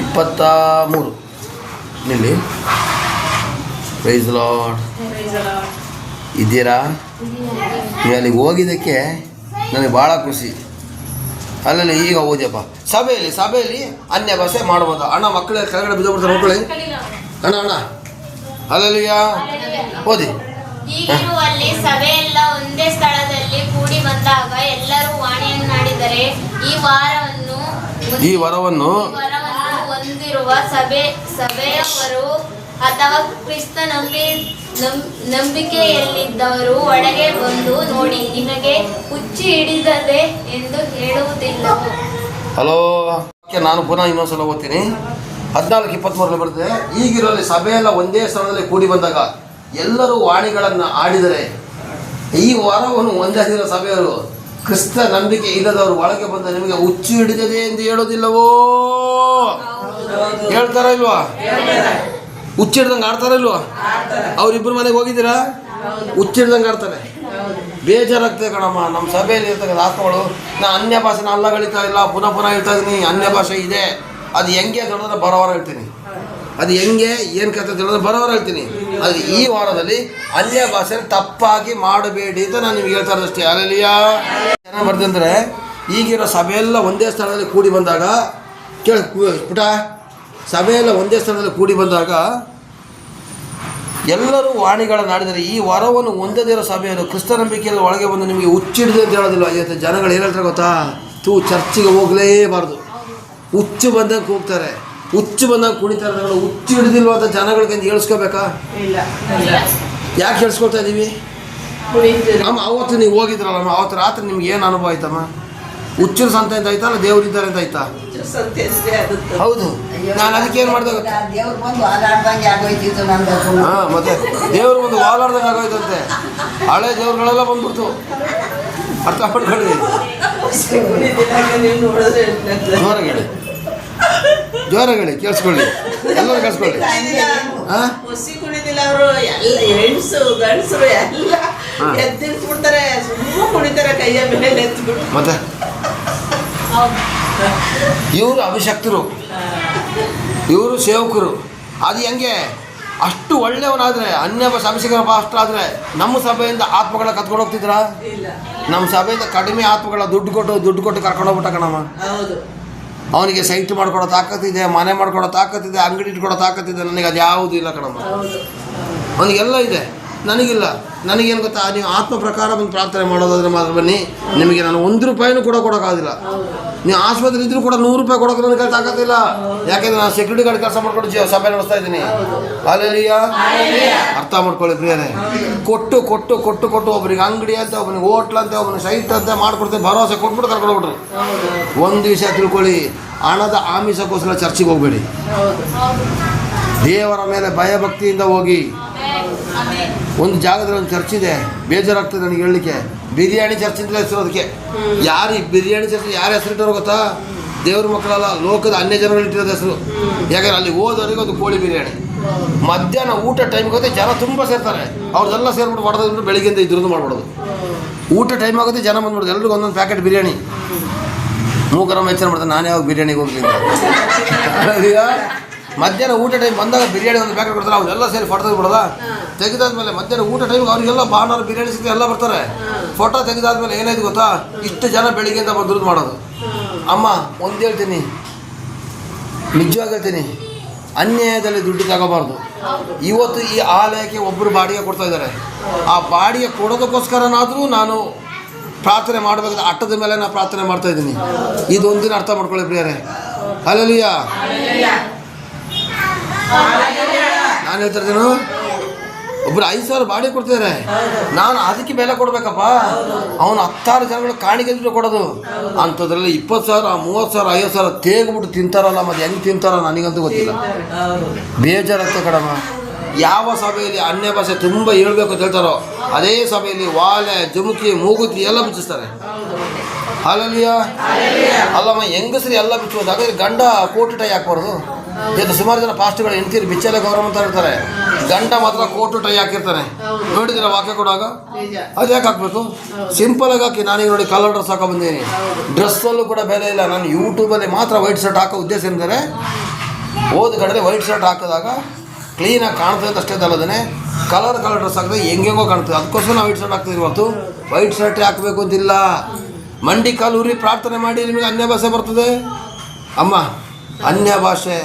23 ನಿಲ್ಲಿ. Praise Lord. ಇದ್ದೀರಾ? ನೀವು ಅಲ್ಲಿಗೆ ಹೋಗಿದ್ದಕ್ಕೆ ನನಗೆ ಭಾಳ ಖುಷಿ. ಅಲ್ಲಲ್ಲಿ ಈಗ ಓದಿಯಪ್ಪ. ಸಭೆಯಲ್ಲಿ ಅನ್ಯ ಭಾಷೆ ಮಾಡ್ಬೋದು. ಅಣ್ಣ ಮಕ್ಕಳೇ ಕೆಳಗಡೆ ಬಿದ್ದೋಗ್ಬಿಡ್ತಾರೆ, ಮಕ್ಕಳೇ. ಅಣ್ಣ ಅಲ್ಲಲ್ಲಿಯಾ ಓದಿ. ಹೀಗಿರುವಲ್ಲಿ ಸಭೆಯೆಲ್ಲ ಒಂದೇ ಸ್ಥಳದಲ್ಲಿ ಕೂಡಿ ಬಂದಾಗ ಎಲ್ಲರೂ ವಾಣಿಯನ್ನಾಡಿದರೆ ಈ ವರವನ್ನು ಹೊಂದಿರುವ ಸಭೆಯವರು ಅಥವಾ ಕ್ರಿಸ್ತ ನಂಬಿಕೆಯಲ್ಲಿದ್ದವರು ಒಳಗೆ ಬಂದು ನೋಡಿ ನಿಮಗೆ ಹುಚ್ಚು ಹಿಡಿದದೆ ಎಂದು ಹೇಳುವುದಿಲ್ಲವೋ? ಹಲೋ, ನಾನು ಪುನಃ ಇನ್ನೊಂದ್ಸಲ ಓದ್ತೀನಿ. 14:23 ಬರ್ತದೆ. ಈಗಿರೋಲ್ಲಿ ಸಭೆಯೆಲ್ಲ ಒಂದೇ ಸ್ಥಳದಲ್ಲಿ ಕೂಡಿ ಬಂದಾಗ ಎಲ್ಲರೂ ವಾಣಿಗಳನ್ನು ಆಡಿದರೆ ಈ ವರವನ್ನು ಹೊಂದಿರೋ ಸಭೆಯವರು ಕ್ರಿಸ್ತ ನಂಬಿಕೆ ಇಲ್ಲದವರು ಒಳಗೆ ಬಂದ ನಿಮಗೆ ಹುಚ್ಚು ಹಿಡಿದದೆ ಎಂದು ಹೇಳೋದಿಲ್ಲವೋ? ಹೇಳ್ತಾರ ಇಲ್ವಾ? ಹುಚ್ಚಿಡ್ದಂಗೆ ಆಡ್ತಾರ ಇಲ್ವಾ? ಅವ್ರಿಬ್ಬರು ಮನೆಗೆ ಹೋಗಿದ್ದೀರಾ? ಹುಚ್ಚಿಡ್ದಂಗೆ ಆಡ್ತಾರೆ. ಬೇಜಾರಾಗ್ತದೆ ಕಣಮ್ಮ. ನಮ್ಮ ಸಭೆಯಲ್ಲಿ ಇರ್ತಕ್ಕಂಥ ಆತ್ಮಗಳು, ನಾ ಅನ್ಯ ಭಾಷೆನ ಅಲ್ಲಗಳಿತಾ ಇಲ್ಲ, ಪುನಃ ಹೇಳ್ತಾ ಇದ್ದೀನಿ. ಅನ್ಯ ಭಾಷೆ ಇದೆ, ಅದು ಹೆಂಗೆ ದೊಡ್ಡದ ಬರೋವರ ಹೇಳ್ತೀನಿ. ಅದು ಹೆಂಗೆ ಏನು ಕಥೆ ತಿಳಿದ್ರೆ ಬರೋರು ಹೇಳ್ತೀನಿ. ಅದು ಈ ವಾರದಲ್ಲಿ ಅನ್ಯ ಭಾಷೆ ತಪ್ಪಾಗಿ ಮಾಡಬೇಡಿ ಅಂತ ನಾನು ನಿಮ್ಗೆ ಹೇಳ್ತಾ ಇರೋದಷ್ಟೇ. ಅಲ್ಲೆಲ್ಲಿಯಾ ಚೆನ್ನಾಗಿ ಬರ್ದಂದ್ರೆ ಈಗಿರೋ ಸಭೆಯೆಲ್ಲ ಒಂದೇ ಸ್ಥಳದಲ್ಲಿ ಕೂಡಿ ಬಂದಾಗ ಪುಟ ಸಭೆಯೆಲ್ಲ ಒಂದೇ ಸ್ಥಳದಲ್ಲಿ ಕೂಡಿ ಬಂದಾಗ ಎಲ್ಲರೂ ವಾಣಿಗಳನ್ನು ಆಡಿದರೆ ಈ ವರವನ್ನು ಹೊಂದದಿರೋ ಸಭೆಯನ್ನು ಕ್ರಿಸ್ತ ನಂಬಿಕೆಯಲ್ಲಿ ಒಳಗೆ ಬಂದು ನಿಮಗೆ ಹುಚ್ಚಿಡಿದೆ ಅಂತ ಹೇಳೋದಿಲ್ಲ. ಇವತ್ತು ಜನಗಳು ಏನು ಹೇಳ್ತಾರೆ ಗೊತ್ತಾ? ಚರ್ಚಿಗೆ ಹೋಗಲೇಬಾರ್ದು, ಹುಚ್ಚು ಬಂದಂಗೆ ಕೂಗ್ತಾರೆ, ಹುಚ್ಚು ಬಂದಂಗೆ ಕುಣಿತಾರೆ. ಹುಚ್ಚು ಹಿಡಿದಿಲ್ವ ಅಂತ ಜನಗಳಿಗೆ ಹೇಳ್ಸ್ಕೋಬೇಕಾ? ಯಾಕೆ ಹೇಳ್ಸ್ಕೊಳ್ತಾ ಇದ್ದೀವಿ? ಅಮ್ಮ ಅವತ್ತು ನೀವು ಹೋಗಿದ್ರಲ್ಲಮ್ಮ, ಅವತ್ತು ರಾತ್ರಿ ನಿಮ್ಗೆ ಏನು ಅನುಭವ ಆಯ್ತಮ್ಮ? ಹುಚ್ಚರ ಸಂತೆ ಅಂತ ಆಯ್ತಾ ಅಲ್ಲ ದೇವ್ರಿದ್ದಾರೆ ಅಂತ ಆಯ್ತಾ? ಹೌದು. ನಾನು ಅದಕ್ಕೆ ಏನು ಮಾಡಿದೆ ಗೊತ್ತಾ? ದೇವ್ರು ಬಂದು ಆಗಾಡ್ದಂಗೆ ಆಗೋಯ್ತಿತ್ತು ನನ್ಗೆ. ಹಾಂ, ಮತ್ತೆ ದೇವ್ರು ಒಂದು ವಾಲಾಡ್ದಂಗೆ ಆಗೋಯ್ತಂತೆ. ಹಳೆ ದೇವ್ರುಗಳೆಲ್ಲ ಬಂದ್ಬಿಡ್ತು. ಅರ್ಥ ಮಾಡ್ಕೊಳ್ಳಿ. ಜೋರಾಗಿ ಹೇಳಿ, ಕೇಳಿಸ್ಕೊಳ್ಳಿ, ಎಲ್ಲರೂ ಕೇಳಿಸ್ಕೊಳ್ಳಿ. ಹಾಂ, ಹುಸಿ ಕುಣಿದಿಲ್ಲ ಅವರು, ಹೆಣ್ಸು ಗಂಡಸರು ಎಲ್ಲ ಎದ್ದಿರ್ಸ್ಬಿಡ್ತಾರೆ, ಸುಮ್ಮನೆ ಕುಣಿತಾರೆ ಕೈಯ ಮೇಲೆ ಎತ್ಬಿಟ್ಟು. ಮತ್ತೆ ಇವರು ಅಭಿಷಕ್ತರು, ಇವರು ಸೇವಕರು. ಅದು ಹೆಂಗೆ? ಅಷ್ಟು ಒಳ್ಳೆಯವನಾದರೆ ಅನ್ಯ ಅಭಿಷೇಕ ಪಾಸ್ಟರ್ ಆದರೆ ನಮ್ಮ ಸಭೆಯಿಂದ ಆತ್ಮಗಳ ಕತ್ಕೊಂಡು ಹೋಗ್ತಿದ್ರಾ? ನಮ್ಮ ಸಭೆಯಿಂದ ಕಡಿಮೆ ಆತ್ಮಗಳ ದುಡ್ಡು ಕೊಟ್ಟು ಕರ್ಕೊಂಡು ಹೋಗ್ಬಿಟ್ಟ ಕಣಮ್ಮ. ಅವನಿಗೆ ಸೈಟ್ ಮಾಡ್ಕೊಡೋ ತಾಕತ್ತಿದೆ, ಮನೆ ಮಾಡ್ಕೊಡೋ ತಾಕತ್ತಿದೆ, ಅಂಗಡಿ ಇಟ್ಕೊಡೋ ತಾಕತ್ತಿದೆ. ನನಗೆ ಅದು ಯಾವುದೂ ಇಲ್ಲ ಕಣಮ್ಮ. ಅವನಿಗೆಲ್ಲ ಇದೆ, ನನಗಿಲ್ಲ. ನನಗೇನು ಗೊತ್ತಾ? ನೀವು ಆತ್ಮ ಪ್ರಕಾರ ಬಂದು ಪ್ರಾರ್ಥನೆ ಮಾಡೋದಾದ್ರೆ ಮಾತ್ರ ಬನ್ನಿ, ನಿಮಗೆ ನಾನು 1 ರೂಪಾಯಿನೂ ಕೂಡ ಕೊಡೋಕ್ಕಾಗೋದಿಲ್ಲ. ನೀವು ಆಸ್ಪತ್ರೆ ಇದ್ರೂ ಕೂಡ 100 ರೂಪಾಯಿ ಕೊಡೋಕೆ ನನಗೆ ತಾಕತ್ತಿಲ್ಲ. ಯಾಕೆಂದ್ರೆ ನಾನು ಸೆಕ್ಯೂರಿಟಿ ಗಾರ್ಡ್ ಕೆಲಸ ಮಾಡ್ಕೊಂಡು ಸಭೆ ನಡೆಸ್ತಾ ಇದ್ದೀನಿ. ಅಲ್ಲೆಲ್ಲಿಯಾ ಅರ್ಥ ಮಾಡ್ಕೊಳ್ಳಿ ಪ್ರಿಯರೇ. ಕೊಟ್ಟು ಕೊಟ್ಟು ಕೊಟ್ಟು ಕೊಟ್ಟು ಒಬ್ಬನಿಗೆ ಅಂಗಡಿ ಅಂತ, ಒಬ್ಬನಿಗೆ ಹೋಟ್ಲ್ ಅಂತ, ಒಬ್ಬನಿಗೆ ಸೈಟ್ ಅಂತ ಮಾಡ್ಕೊಡ್ತೀನಿ, ಭರವಸೆ ಕೊಟ್ಬಿಟ್ಟು ಕರ್ಕೊಂಡು ಹೋಗ್ಬಿಟ್ರು. ಒಂದು ವಿಷಯ ತಿಳ್ಕೊಳ್ಳಿ, ಹಣದ ಆಮಿಷಕ್ಕೋಸ್ಕರ ಚರ್ಚಿಗೆ ಹೋಗಬೇಡಿ. ದೇವರ ಮೇಲೆ ಭಯಭಕ್ತಿಯಿಂದ ಹೋಗಿ. ಒಂದು ಜಾಗದಲ್ಲಿ ಒಂದು ಚರ್ಚ್ ಇದೆ, ಬೇಜಾರಾಗ್ತದೆ ನನಗೆ ಹೇಳಲಿಕ್ಕೆ. ಬಿರಿಯಾನಿ ಚರ್ಚ್ ಅಂತ ಹೆಸರು ಅದಕ್ಕೆ. ಯಾರು ಈ ಬಿರಿಯಾನಿ ಚರ್ಚ್ ಯಾರು ಹೆಸರಿಟ್ಟರು ಗೊತ್ತಾ? ದೇವ್ರ ಮಕ್ಕಳಲ್ಲ, ಲೋಕದ ಅನ್ಯ ಜನಗಳು ಇಟ್ಟಿರೋದು ಹೆಸರು. ಯಾಕಂದ್ರೆ ಅಲ್ಲಿ ಹೋದವರಿಗೆ ಒಂದು ಕೋಳಿ ಬಿರಿಯಾನಿ. ಮಧ್ಯಾಹ್ನ ಊಟ ಟೈಮ್ ಆಗುತ್ತೆ, ಜನ ತುಂಬ ಸೇರ್ತಾರೆ. ಅವ್ರದ್ದೆಲ್ಲ ಸೇರ್ಬಿಟ್ಟು ಹೊಡೆದ್ಬಿಟ್ಟು ಬೆಳಿಗ್ಗೆಯಿಂದ ಇದ್ರದ್ದು ಮಾಡ್ಬಿಡೋದು. ಊಟ ಟೈಮ್ ಆಗುತ್ತೆ, ಜನ ಬಂದ್ಬಿಡೋದು, ಎಲ್ರಿಗೂ ಒಂದೊಂದು ಪ್ಯಾಕೆಟ್ ಬಿರಿಯಾನಿ. ಮೂಕರ ಮೆಚ್ಚನ ಮಾಡ್ತಾರೆ, ನಾನು ಯಾವಾಗ ಬಿರಿಯಾನಿಗೆ ಹೋಗ್ತೀನಿ. ಮಧ್ಯಾಹ್ನ ಊಟ ಟೈಮ್ ಬಂದಾಗ ಬಿರಿಯಾನಿ ಒಂದು ಪ್ಯಾಕೆಟ್ ಕೊಡ್ತಾರೆ, ಅವರೆಲ್ಲ ಸೇರಿ ಫೋಟೋ ತೆಗೆದ್ಬಿಡೋದ. ತೆಗೆದಾದ್ಮೇಲೆ ಮಧ್ಯಾಹ್ನ ಊಟ ಟೈಮ್ಗೆ ಅವರಿಗೆಲ್ಲ ಭಾನುವಾರ ಬಿರಿಯಾನಿ ಸಿಗ್ತಾರೆ, ಎಲ್ಲ ಬರ್ತಾರೆ. ಫೋಟೋ ತೆಗೆದಾದ್ಮೇಲೆ ಏನಾಯ್ತು ಗೊತ್ತಾ? ಇಷ್ಟು ಜನ ಬೆಳಿಗ್ಗೆಯಿಂದ ಬಂದು ಮಾಡೋದು. ಅಮ್ಮ ಒಂದು ಹೇಳ್ತೀನಿ, ನಿಜವಾಗಿ ಹೇಳ್ತೀನಿ, ಅನ್ಯಾಯದಲ್ಲಿ ದುಡ್ಡು ತಗೋಬಾರ್ದು. ಇವತ್ತು ಈ ಆಲಯಕ್ಕೆ ಒಬ್ಬರು ಬಾಡಿಗೆ ಕೊಡ್ತಾ ಇದ್ದಾರೆ. ಆ ಬಾಡಿಗೆ ಕೊಡೋದಕ್ಕೋಸ್ಕರನಾದರೂ ನಾನು ಪ್ರಾರ್ಥನೆ ಮಾಡಬೇಕಾದ ಅಟ್ಟದ ಮೇಲೆ ನಾನು ಪ್ರಾರ್ಥನೆ ಮಾಡ್ತಾ ಇದ್ದೀನಿ. ಇದೊಂದಿನ ಅರ್ಥ ಮಾಡ್ಕೊಳ್ಳಿ ಪ್ರಿಯರೇ. ಹಲ್ಲೆಲೂಯಾ. ನಾನು ಹೇಳ್ತಾ ಇದ್ದೇನು, ಒಬ್ರು 5,000 ಬಾಡಿಗೆ ಕೊಡ್ತಿದ್ದಾರೆ, ನಾನು ಅದಕ್ಕೆ ಬೆಲೆ ಕೊಡ್ಬೇಕಪ್ಪ. ಅವನು 10 ಜನಗಳು ಕಾಣಿಕೆ ದುಡ್ಡು ಕೊಡೋದು. ಅಂಥದ್ರಲ್ಲಿ 20,000, 30,000, 50,000 ತೇಗ್ಬಿಟ್ಟು ತಿಂತಾರಲ್ಲ, ಮತ್ತೆ ಹೆಂಗೆ ತಿಂತಾರೋ ನನಗಂತೂ ಗೊತ್ತಿಲ್ಲ. ಬೇಜಾರಾಗ್ತದೆ ಕಣಮ್ಮ. ಯಾವ ಸಭೆಯಲ್ಲಿ ಅನ್ಯ ಭಾಷೆ ತುಂಬ ಹೇಳ್ಬೇಕು ಅಂತ ಹೇಳ್ತಾರೋ ಅದೇ ಸಭೆಯಲ್ಲಿ ವಾಲೆ, ಜುಮುಕಿ, ಮೂಗುತಿ ಎಲ್ಲ ಬಿಚ್ಚಿಸ್ತಾರೆ. ಹಾಲಲ್ಲಿಯ ಅಲ್ಲಮ್ಮ, ಹೆಂಗಸರಿ ಎಲ್ಲ ಬಿಚ್ಚೋದು. ಹಾಗಾದ್ರೆ ಗಂಡ ಕೋಟು ಟೈ ಹಾಕ್ಬಾರ್ದು. ಇದು ಸುಮಾರು ಜನ ಪಾಸ್ಟ್ಗಳು ಹೆಣ್ತೀರಿ ಬಿಚ್ಚಲೆ ಗೌರವ ಅಂತ ಹೇಳ್ತಾರೆ, ಗಂಡ ಮಾತ್ರ ಕೋಟು ಟೈ ಹಾಕಿರ್ತಾನೆ. ನೋಡಿದಿರ ವಾಕ್ಯ ಕೊಡುವಾಗ? ಅದು ಯಾಕೆ ಹಾಕ್ಬೇಕು? ಸಿಂಪಲ್ ಆಗಿ ಹಾಕಿ. ನಾನೀಗ ನೋಡಿ ಕಲರ್ ಡ್ರೆಸ್ ಹಾಕೋ ಬಂದೀನಿ, ಡ್ರೆಸ್ಸಲ್ಲೂ ಕೂಡ ಬೆಲೆ ಇಲ್ಲ. ನಾನು ಯೂಟ್ಯೂಬಲ್ಲಿ ಮಾತ್ರ ವೈಟ್ ಶರ್ಟ್ ಹಾಕೋ ಉದ್ದೇಶ ಏನಂದರೆ, ಹೋದ ಕಡೆ ವೈಟ್ ಶರ್ಟ್ ಹಾಕಿದಾಗ ಕ್ಲೀನಾಗಿ ಕಾಣ್ತದೆ ಅಂತ ಅಷ್ಟೇ ಅಲ್ಲದೇ ಕಲರ್ ಡ್ರೆಸ್ ಹಾಕಿದ್ರೆ ಹೆಂಗೆಂಗೋ ಕಾಣ್ತದೆ. ಅದಕ್ಕೋಸ್ಕರ ನಾವು ವೈಟ್ ಶರ್ಟ್ ಹಾಕ್ತಿದ್ವಿ ಹೊರತು ವೈಟ್ ಶರ್ಟೇ ಹಾಕಬೇಕು ಅಂತಿಲ್ಲ. ಮಂಡಿ ಕಾಲೂರಿ ಪ್ರಾರ್ಥನೆ ಮಾಡಿ ನಿಮಗೆ ಅನ್ಯ ಭಾಷೆ ಬರ್ತದೆ. ಅಮ್ಮ, ಅನ್ಯ ಭಾಷೆ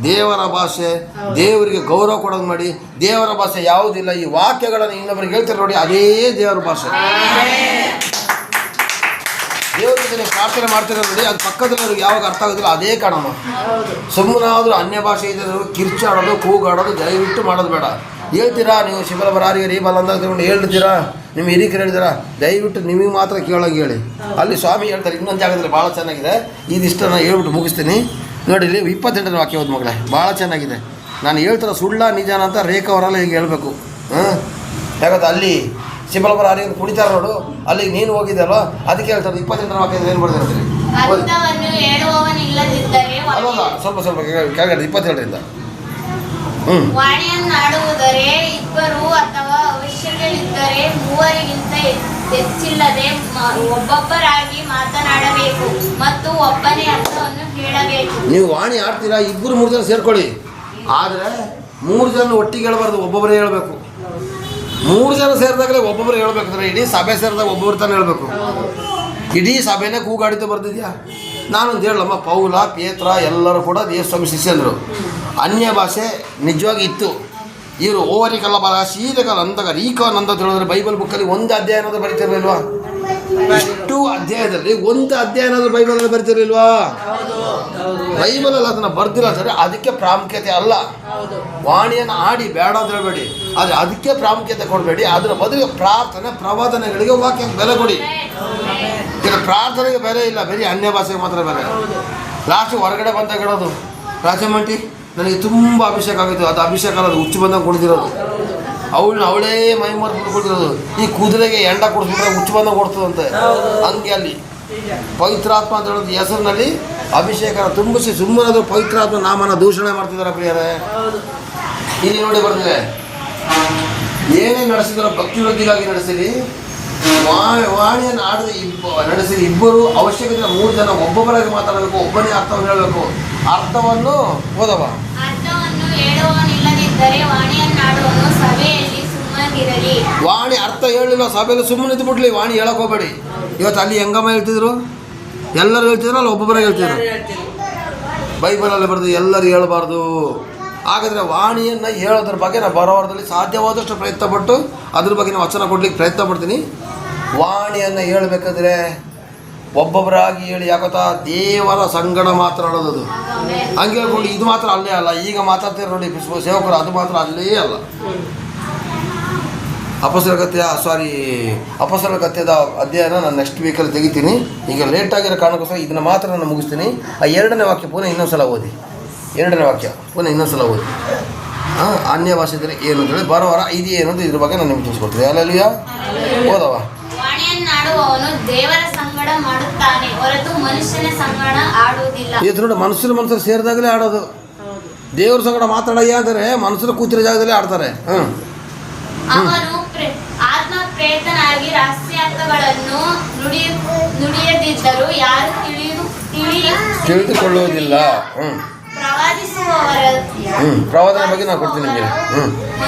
ದೇವರ ಭಾಷೆ, ದೇವರಿಗೆ ಗೌರವ ಕೊಡೋದು ಮಾಡಿ. ದೇವರ ಭಾಷೆ ಯಾವುದಿಲ್ಲ. ಈ ವಾಕ್ಯಗಳನ್ನು ಇನ್ನೊಬ್ಬರಿಗೆ ಹೇಳ್ತಾರೆ ನೋಡಿ, ಅದೇ ದೇವರ ಭಾಷೆ. ದೇವ್ರ ಜೊತೆ ಪ್ರಾರ್ಥನೆ ಮಾಡ್ತಾರೆ ನೋಡಿ, ಅದು ಪಕ್ಕದಲ್ಲಿ ಅವ್ರಿಗೆ ಯಾವಾಗ ಅರ್ಥ ಆಗೋದಿಲ್ಲ ಅದೇ ಕಾಣಮ್ಮ. ಸುಮ್ಮನಾದರೂ ಅನ್ಯ ಭಾಷೆ ಇದೆ ಕಿರ್ಚಾಡೋದು, ಕೂಗಾಡೋದು ದಯವಿಟ್ಟು ಮಾಡೋದು ಬೇಡ. ಹೇಳ್ತೀರಾ ನೀವು ಶಿಬಲ ಬರಾರಿಗೆ ರೀಬಲ್ ಅಂತ ತಗೊಂಡು ಹೇಳ್ತೀರಾ, ನಿಮ್ಮ ಹಿರಿಕರು ಹೇಳಿದ್ದೀರಾ, ದಯವಿಟ್ಟು ನಿಮಗೆ ಮಾತ್ರ ಕೇಳೋಗಿ ಹೇಳಿ. ಅಲ್ಲಿ ಸ್ವಾಮಿ ಹೇಳ್ತಾರೆ ಇನ್ನೊಂದು ಜಾಗದಲ್ಲಿ ಭಾಳ ಚೆನ್ನಾಗಿದೆ. ಇದಿಷ್ಟು ನಾನು ಹೇಳ್ಬಿಟ್ಟು ಮುಗಿಸ್ತೀನಿ ನೋಡಿ. ಇಲ್ಲಿ 28ನೇ ವಾಕ್ಯ ಹೋದ್ ಮಗಳೇ, ಭಾಳ ಚೆನ್ನಾಗಿದೆ. ನಾನು ಹೇಳ್ತಾರೆ ಸುಳ್ಳ ನಿಜಾನ ಅಂತ ರೇಖಾ ಅವರೆಲ್ಲ ಹೀಗೆ ಹೇಳಬೇಕು. ಯಾಕಂದ್ರೆ ಅಲ್ಲಿ ಶಿಬಲಬರ ಹರಿಯನ್ನು ಕುಣಿತಾರೆ ನೋಡು, ಅಲ್ಲಿಗೆ ನೀನು ಹೋಗಿದ್ದಲ್ವ, ಅದಕ್ಕೆ ಹೇಳ್ತಾರೆ 28ನೇ ವಾಕ್ಯದಲ್ಲಿ ಏನು ಬರ್ದಿರ್ತೀರಿ? ಅಲ್ಲ, ಸ್ವಲ್ಪ ಕೆಳಗಡೆ 27ರಿಂದ. ವಾಣಿಯನ್ನಾಡುವುದರೆ ಇಬ್ಬರು ಅಥವಾ ಅವಶ್ಯಕವಿದ್ದರೆ ಮೂವರಿಗಿಂತ ಹೆಚ್ಚಿಲ್ಲದೆ ಒಬ್ಬೊಬ್ಬರಾಗಿ ಮಾತನಾಡಬೇಕು ಮತ್ತು ಒಬ್ಬನೇ ಅರ್ಥವನ್ನು ಹೇಳಬೇಕು. ನೀವು ವಾಣಿ ಆಡ್ತೀರಾ, 2-3 ಜನ ಸೇರ್ಕೊಳ್ಳಿ. ಆದರೆ 3 ಜನ ಒಟ್ಟಿಗೆ ಹೇಳ್ಬಾರ್ದು, ಒಬ್ಬೊಬ್ಬರೇ ಹೇಳ್ಬೇಕು. 3 ಜನ ಸೇರಿದಾಗಲೇ ಒಬ್ಬೊಬ್ಬರು ಹೇಳ್ಬೇಕಂದ್ರೆ ಇಡೀ ಸಭೆ ಸೇರಿದಾಗ ಒಬ್ಬೊಬ್ಬರು ತಾನೇ ಹೇಳ್ಬೇಕು. ಇಡೀ ಸಭೆನೇ ಕೂಗಾಡಿತು ಬರ್ದಿದ್ಯಾ? ನಾನೊಂದು ಹೇಳಮ್ಮ, ಪೌಲ ಪೇತ್ರ ಎಲ್ಲರೂ ಕೂಡ ಯೇಸುಸ್ವಾಮಿ ಶಿಷ್ಯಂದರು. ಅನ್ಯ ಭಾಷೆ ನಿಜವಾಗಿ ಇತ್ತು. ಇವರು ಓವರಿಕಲ್ಲ ಬರ ಶೀತಕಲ್ಲ ಅಂದಾಗ ರೀಕನ್ ಅಂತ ಹೇಳಿದ್ರೆ ಬೈಬಲ್ ಬುಕ್ಕಲ್ಲಿ 1 ಅಧ್ಯಾಯ ಏನಾದರೂ ಬರೀತಿರ್ಲಿಲ್ವಾ? ಇಷ್ಟು ಅಧ್ಯಾಯದಲ್ಲಿ 1 ಅಧ್ಯಾಯ ಏನಾದರೂ ಬೈಬಲಲ್ಲಿ ಬರೀತಿರ್ಲಿಲ್ವಾ? ಬೈಬಲಲ್ಲಿ ಅದನ್ನು ಬರ್ದಿಲ್ಲ ಅಂದರೆ ಅದಕ್ಕೆ ಪ್ರಾಮುಖ್ಯತೆ ಅಲ್ಲ. ವಾಣಿಯನ್ನು ಆಡಿ ಬೇಡ ಅಂತ ಹೇಳಬೇಡಿ, ಆದರೆ ಅದಕ್ಕೆ ಪ್ರಾಮುಖ್ಯತೆ ಕೊಡಬೇಡಿ. ಅದರ ಬದಲಿಗೆ ಪ್ರಾರ್ಥನೆ ಪ್ರವಾದನೆಗಳಿಗೆ ವಾಕ್ಯಕ್ಕೆ ಬೆಲೆ ಕೊಡಿ. ಈಗ ಪ್ರಾರ್ಥನೆಗೆ ಬೆಲೆ ಇಲ್ಲ, ಬರೀ ಅನ್ಯ ಭಾಷೆಗೆ ಮಾತ್ರ ಬೆಲೆ. ಲಾಸ್ಟ್ ಹೊರಗಡೆ ಬಂದಾಗ ಹೇಳೋದು, ರಾಜಮಂಟಿ ನನಗೆ ತುಂಬ ಅಭಿಷೇಕ ಆಗಿತ್ತು, ಅದು ಅಭಿಷೇಕ ಅಲ್ಲ, ಅದು ಹುಚ್ಚು ಬಂದಾಗ ಕುಡಿದಿರೋದು. ಅವಳೇ ಮೈ ಮರೆತು ಕೊಡ್ತಿರೋದು. ಈ ಕುದುರೆಗೆ ಎಂಡ ಕೊಡಿಸ್ಬಿಟ್ರೆ ಹುಚ್ಚು ಬಂದಾಗ ಕೊಡ್ತದಂತೆ. ಹಂಗೆ ಅಲ್ಲಿ ಪವಿತ್ರಾತ್ಮ ಅಂತ ಹೇಳೋದು ಹೆಸರಿನಲ್ಲಿ ಅಭಿಷೇಕನ ತುಂಬಿಸಿ ಸುಮ್ಮನೆ ಪವಿತ್ರಾತ್ಮ ನಾಮನ ದೂಷಣೆ ಮಾಡ್ತಿದ್ದಾರೆ ಪ್ರಿಯರೇ. ಇಲ್ಲಿ ನೋಡಿ ಬರ್ತಿದೆ, ಏನೇ ನಡೆಸಿದಾರೋ ಭಕ್ತಿ ವೃದ್ಧಿಗಾಗಿ ನಡೆಸಿರಿ, ವಾಣಿಯನ್ನು ನಡೆಸಿರಿ. ಇಬ್ಬರು ಅವಶ್ಯಕತೆ 3 ಜನ ಒಬ್ಬೊಬ್ಬರಾಗಿ ಮಾತಾಡಬೇಕು, ಒಬ್ಬನೇ ಅರ್ಥವನ್ನು ಹೇಳಬೇಕು. ಅರ್ಥವನ್ನು ಓದವ. ಅರ್ಥವನ್ನು ಹೇಳುವವನಿಲ್ಲದಿದ್ದರೆ ವಾಣಿಯನ್ನಾಡುವನು ಸಭೆಯಲ್ಲಿ ಸುಮ್ಮನಿರಲಿ. ವಾಣಿ ಅರ್ಥ ಹೇಳಿಲ್ಲ ಸಭೆಯಲ್ಲಿ ಸುಮ್ಮನೆ ಇದ್ಬಿಡ್ಲಿ, ವಾಣಿ ಹೇಳಕ್ ಹೋಗಬೇಡಿ. ಇವತ್ತು ಅಲ್ಲಿ ಹೆಂಗಮ್ಮ ಹೇಳ್ತಿದ್ರು, ಎಲ್ಲರೂ ಹೇಳ್ತಿದ್ರು, ಅಲ್ಲಿ ಒಬ್ಬೊಬ್ಬರಾಗಿ ಹೇಳ್ತಿದ್ರು. ಬೈಬಲಲ್ಲಿ ಬರೆದು ಎಲ್ಲರೂ ಹೇಳಬಾರ್ದು. ಹಾಗಾದರೆ ವಾಣಿಯನ್ನು ಹೇಳೋದ್ರ ಬಗ್ಗೆ ನಾನು ಬರೋ ವಾರದಲ್ಲಿ ಸಾಧ್ಯವಾದಷ್ಟು ಪ್ರಯತ್ನ ಪಟ್ಟು ಅದ್ರ ಬಗ್ಗೆ ನಾನು ವಚನ ಕೊಡ್ಲಿಕ್ಕೆ ಪ್ರಯತ್ನ ಪಡ್ತೀನಿ. ವಾಣಿಯನ್ನು ಹೇಳಬೇಕಾದ್ರೆ ಒಬ್ಬೊಬ್ಬರಾಗಿ ಹೇಳಿ, ಯಾಕೊತ್ತಾ ದೇವರ ಸಂಗಡ ಮಾತನಾಡೋದು. ಹಂಗೆ ಹೇಳ್ಕೊಂಡು ಇದು ಮಾತ್ರ ಅಲ್ಲೇ ಅಲ್ಲ, ಈಗ ಮಾತಾಡ್ತೀರ ನೋಡಿ ಸೇವಕರು, ಅದು ಮಾತ್ರ ಅಲ್ಲೇ ಅಲ್ಲ. ಅಪೊಸ್ತಲರ ಕಥೆಯ ಅಧ್ಯಯನ ನಾನು ನೆಕ್ಸ್ಟ್ ವೀಕಲ್ಲಿ ತೆಗಿತೀನಿ. ಈಗ ಲೇಟಾಗಿರೋ ಕಾರಣಕ್ಕೋಸ್ಕರ ಇದನ್ನು ಮಾತ್ರ ನಾನು ಮುಗಿಸ್ತೀನಿ. ಆ 2ನೇ ವಾಕ್ಯ ಪುನಃ ಇನ್ನೊಂದ್ಸಲ ಓದಿ. 2ನೇ ವಾಕ್ಯ ಪುನಃ ಇನ್ನೊಂದ್ಸಲ ಓದಿ. ಅನ್ಯ ಭಾಷೆ ಇದ್ದರೆ ಏನು ಅಂತೇಳಿ ಬರೋ ವಾರ ಇದು ಏನು ಅಂತ ಇದ್ರ ಬಗ್ಗೆ ನಾನು ನಿಮ್ಗೆ ತಿಳಿಸ್ಕೊಡ್ತೀನಿ. ಅಲ್ಲಲ್ಲಿಯ ಓದವ. ವಾಣಿಯನ್ನಾಡುವವನು ದೇವರ ಸಂಗಡ ಮಾಡುತ್ತಾನೆ ಹೊರತು ಮನುಷ್ಯನ ಸಂಗಡ ಆಡುವುದಿಲ್ಲ. ಇದು ನೋಡಿ, ಮನುಷ್ಯರು ಸೇರಿದಾಗಲೇ ಆಡೋದು. ದೇವ್ರ ಸಂಗಡ ಮಾತಾಡಯ್ಯ ಅಂದರೆ ಮನುಷ್ಯರು ಕೂತಿರೋ ಜಾಗದಲ್ಲೇ ಆಡ್ತಾರೆ. ಅವನು ಆತ್ಮ ಪ್ರೇತನಾಗಿ ರಹಸ್ಯಾರ್ಥಗಳನ್ನು ನುಡಿಯದಿದ್ದರೂ ಯಾರು ತಿಳಿದುಕೊಳ್ಳುವುದಿಲ್ಲ. ಪ್ರವಾದನೆ ಬಗ್ಗೆ ನಾನು ಕೊಡ್ತೀನಿ ನಿಮಗೆ.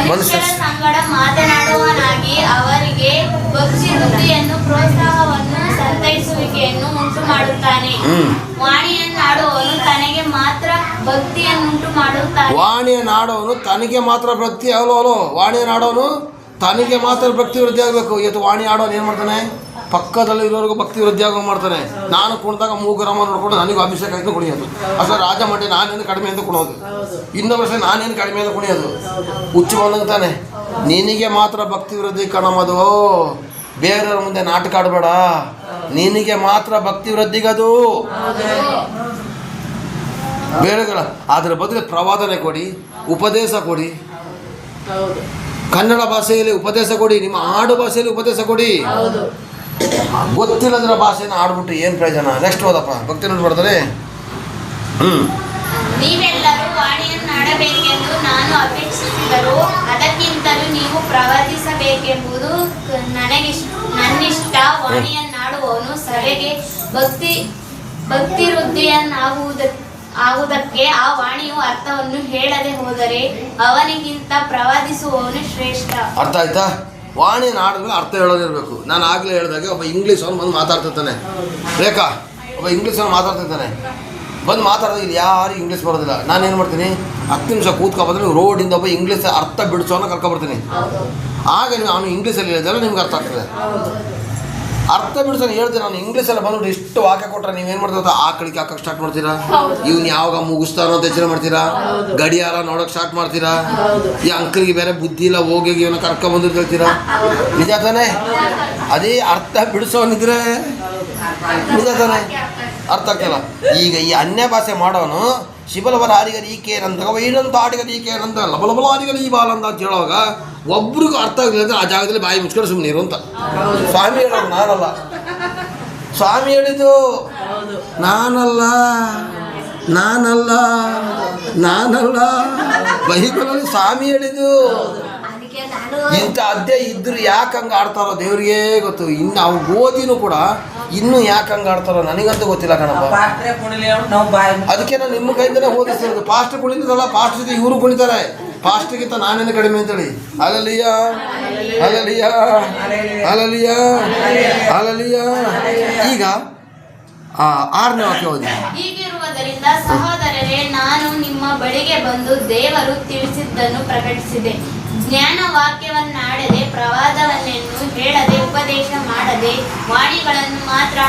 ಮನುಷ್ಯರ ಸಂಗಡ ಮಾತನಾಡುವನಾಗಿ ಅವರಿಗೆ ಭಕ್ತಿ ವೃದ್ಧಿಯನ್ನು ಪ್ರೋತ್ಸಾಹವನ್ನು ಸಂತೈಸುವಿಕೆಯನ್ನು ಉಂಟು ಮಾಡುತ್ತಾನೆ. ವಾಣಿಯನ್ನಾಡುವವನು ತನಗೆ ಮಾತ್ರ ಭಕ್ತಿಯನ್ನುಂಟು ಮಾಡುತ್ತಾನೆ. ವಾಣಿಯನ್ನಾಡುವವನು ತನಗೆ ಮಾತ್ರ ಭಕ್ತಿ ವಾಣಿಯನ್ನಾಡೋನು ತನಗೆ ಮಾತ್ರ ಭಕ್ತಿ ವೃದ್ಧಿ ಆಗಬೇಕು. ಇವತ್ತು ವಾಣಿ ಆಡೋನು ಏನು ಮಾಡ್ತಾನೆ? ಪಕ್ಕದಲ್ಲಿರೋರಿಗೂ ಭಕ್ತಿ ವೃದ್ಧಿ ಆಗೋ ಮಾಡ್ತಾನೆ. ನಾನು ಕುಣಿದಾಗ ಮೂಗರಮ್ಮ ನೋಡ್ಕೊಂಡು ನನಗೂ ಅಭಿಷೇಕ ಆಯ್ತು ಕುಣಿಯೋದು. ಅಷ್ಟೇ ರಾಜ ಮಂಡಿ ನಾನೇನು ಕಡಿಮೆ ಅಂತ ಕುಣೋದು, ಇನ್ನೊಬ್ಬರಷ್ಟೇ ನಾನೇನು ಕಡಿಮೆ ಅಂತ ಕುಣಿಯೋದು. ಹುಚ್ಚು ಬಂದಂಗೆ ತಾನೆ. ನಿನಗೆ ಮಾತ್ರ ಭಕ್ತಿ ವೃದ್ಧಿ ಕಣಮದು, ಬೇರೆಯವ್ರ ಮುಂದೆ ನಾಟಕ ಆಡಬೇಡ. ನಿನಗೆ ಮಾತ್ರ ಭಕ್ತಿ ವೃದ್ಧಿಗದು. ಬೇರೆಗಳ ಅದರ ಬದಲು ಪ್ರವಾದನೆ ಕೊಡಿ, ಉಪದೇಶ ಕೊಡಿ. ಕನ್ನಡ ಭಾಷೆಯಲ್ಲಿ ಉಪದೇಶ ಕೊಡಿ, ನಿಮ್ಮ ಆಡು ಭಾಷೆಯಲ್ಲಿ ಉಪದೇಶ ಕೊಡಿ. ಗೊತ್ತಿಲ್ಲದ್ರ ಭಾಷೆನ ಆಡ್ಬಿಟ್ಟು ಏನು ಪ್ರಯೋಜನ? ನೆಕ್ಸ್ಟ್ ಓದಪ್ಪ, ಭಕ್ತಿ ನೋಡ್ಬಾರ್ದರೆ. ನೀವೆಲ್ಲರೂ ವಾಣಿಯನ್ನಾಡಬೇಕೆಂದು ನಾನು ಅಪೇಕ್ಷಿಸಿದರೂ ಅದಕ್ಕಿಂತಲೂ ನೀವು ಪ್ರವಾದಿಸಬೇಕೆಂಬುದು ನನ್ನಿಷ್ಟ. ವಾಣಿಯನ್ನಾಡುವವನು ಸಭೆಗೆ ಭಕ್ತಿ ವೃದ್ಧಿಯನ್ನಾಗುವುದಕ್ಕೆ ಆ ವಾಣಿಯು ಅರ್ಥವನ್ನು ಹೇಳದೆ ಹೋದರೆ ಅವನಿಗಿಂತ ಪ್ರವಾದಿಸುವವನು ಶ್ರೇಷ್ಠ. ಅರ್ಥ ಆಯ್ತಾ? ವಾಣಿಯನ್ನು ಆಡಿದ್ರೆ ಅರ್ಥ ಹೇಳೋದಿರಬೇಕು. ನಾನು ಆಗಲೇ ಹೇಳಿದಾಗೆ ಒಬ್ಬ ಇಂಗ್ಲೀಷ್ ಅವನು ಬಂದು ಮಾತಾಡ್ತಿರ್ತಾನೆ. ಬೇಕಾ? ಒಬ್ಬ ಇಂಗ್ಲೀಷ್ ಅವನು ಮಾತಾಡ್ತಿರ್ತಾನೆ. ಬಂದು ಮಾತಾಡೋದು ಇಲ್ಲಿ ಯಾರು ಇಂಗ್ಲೀಷ್ ಬರೋದಿಲ್ಲ. ನಾನೇನು ಮಾಡ್ತೀನಿ, 10 ನಿಮಿಷ ಕೂತ್ಕೊಬಂದ್ರೆ ರೋಡಿಂದ ಒಬ್ಬ ಇಂಗ್ಲೀಷ್ ಅರ್ಥ ಬಿಡಿಸೋನ ಕರ್ಕೊಬರ್ತೀನಿ. ಆಗ ನೀವು ಅವನು ಇಂಗ್ಲೀಷಲ್ಲಿ ಹೇಳಿದ್ರೆ ನಿಮ್ಗೆ ಅರ್ಥ ಆಗ್ತದೆ. ಅರ್ಥ ಬಿಡಿಸೋನು ಹೇಳ್ತೀನಿ. ನಾನು ಇಂಗ್ಲೀಷಲ್ಲಿ ಬಂದ್ಬಿಟ್ಟು ಇಷ್ಟು ವಾಕ್ಯ ಕೊಟ್ಟರೆ ನೀವೇನು ಮಾಡ್ತೀರ? ಆಕಳಿಗೆ ಹಾಕಕ್ಕೆ ಸ್ಟಾರ್ಟ್ ಮಾಡ್ತೀರಾ, ಇವ್ನು ಯಾವಾಗ ಮುಗಿಸ್ತಾನೋ ಅಂತ ಯೋಚನೆ ಮಾಡ್ತೀರಾ, ಗಡಿಯಾರ ನೋಡೋಕೆ ಸ್ಟಾರ್ಟ್ ಮಾಡ್ತೀರಾ. ಈ ಅಂಕಲ್ಗೆ ಬೇರೆ ಬುದ್ಧಿ ಇಲ್ಲ, ಹೋಗಿ ಇವನ್ನ ಕರ್ಕೊಂಬಂದು ಹೇಳ್ತೀರಾ. ನಿಜ ತಾನೇ? ಅದೇ ಅರ್ಥ ಬಿಡಿಸೋನಿದ್ರೆ ನಿಜ ತಾನೇ? ಅರ್ಥ ಆಗ್ತಿಲ್ಲ. ಈಗ ಈ ಅನ್ಯ ಭಾಷೆ ಮಾಡೋನು ಶಿಬಲಬಲ ಆರಿಗಲಿ ಈಕೇನಂತ ವೈಡಂತ ಆಡಿಗಲಿ ಈಕೇನಂತ ಲಬಲಬಲ ಆರಿಗಲಿ ಈ ಬಾಲ ಅಂತ ಹೇಳುವಾಗ ಒಬ್ರಿಗೂ ಅರ್ಥ ಆಗಲಿಲ್ಲ ಅಂದರೆ ಆ ಜಾಗದಲ್ಲಿ ಬಾಯಿ ಮುಚ್ಕೊಂಡು ಸುಮ್ಮನೆ ಇರು ಅಂತ ಸ್ವಾಮಿ ಹೇಳೋದು. ನಾನಲ್ಲ, ಸ್ವಾಮಿ ಹೇಳಿದ್ದು ನಾನಲ್ಲ, ನಾನಲ್ಲ, ನಾನಲ್ಲ. ಬೈಬಲಲ್ಲಿ ಸ್ವಾಮಿ ಹೇಳಿದ್ದು. ಇಂಥ ಅಧ್ಯಾಯ ಇದ್ರು ಯಾಕೆ ಹಂಗೆ ಆಡ್ತಾರೋ ದೇವ್ರಿಗೇ ಗೊತ್ತು. ಇನ್ನು ಅವ್ರು ಓದಿನೂ ಕೂಡ ಇನ್ನು ಯಾಕೆ ಹಂಗೆ ಆಡ್ತಾರೋ ನನಗಂತೂ ಗೊತ್ತಿಲ್ಲ ಕಣಪ್ಪ. ಪಾತ್ರೆ ಕುಣಿಲಿ ಅವ್ರು ನಾವು ಬಾಯಿ ಅದಕ್ಕೆ ನಾನು ನಿಮ್ಮ ಕೈಯಿಂದಲೇ ಓದಿಸ್ತಿರೋದು. ಪಾಸ್ಟ್ ಕುಣಿತದಲ್ಲ, ಪಾಸ್ಟ್ ಜೊತೆ ಇವರು ಕುಣಿತಾರೆ. ಪಾಸ್ಟ್ಗಿಂತ ನಾನೇನು ಕಡಿಮೆ ಅಂತೇಳಿ. ಅಲಲಿಯ ಅಲಲಿಯ ಅಲಲಿಯ ಅಲಲಿಯ. ಈಗ 6ನೇ ವಾಕ್ಯ ಓದಿ. ಹೀಗಿರುವುದರಿಂದ ಸಹೋದರರೇ, ನಾನು ನಿಮ್ಮ ಬಳಿಗೆ ಬಂದು ದೇವರು ತಿಳಿಸಿದ್ದನ್ನು ಪ್ರಕಟಿಸಿದೆ. ಜ್ಞಾನ ವಾಕ್ಯವನ್ನಾಡದೆ, ಪ್ರವಾದವನ್ನೆನ್ನು ಹೇಳದೆ, ಉಪದೇಶ ಮಾಡದೆ, ವಾಣಿಗಳನ್ನು ಮಾತ್ರ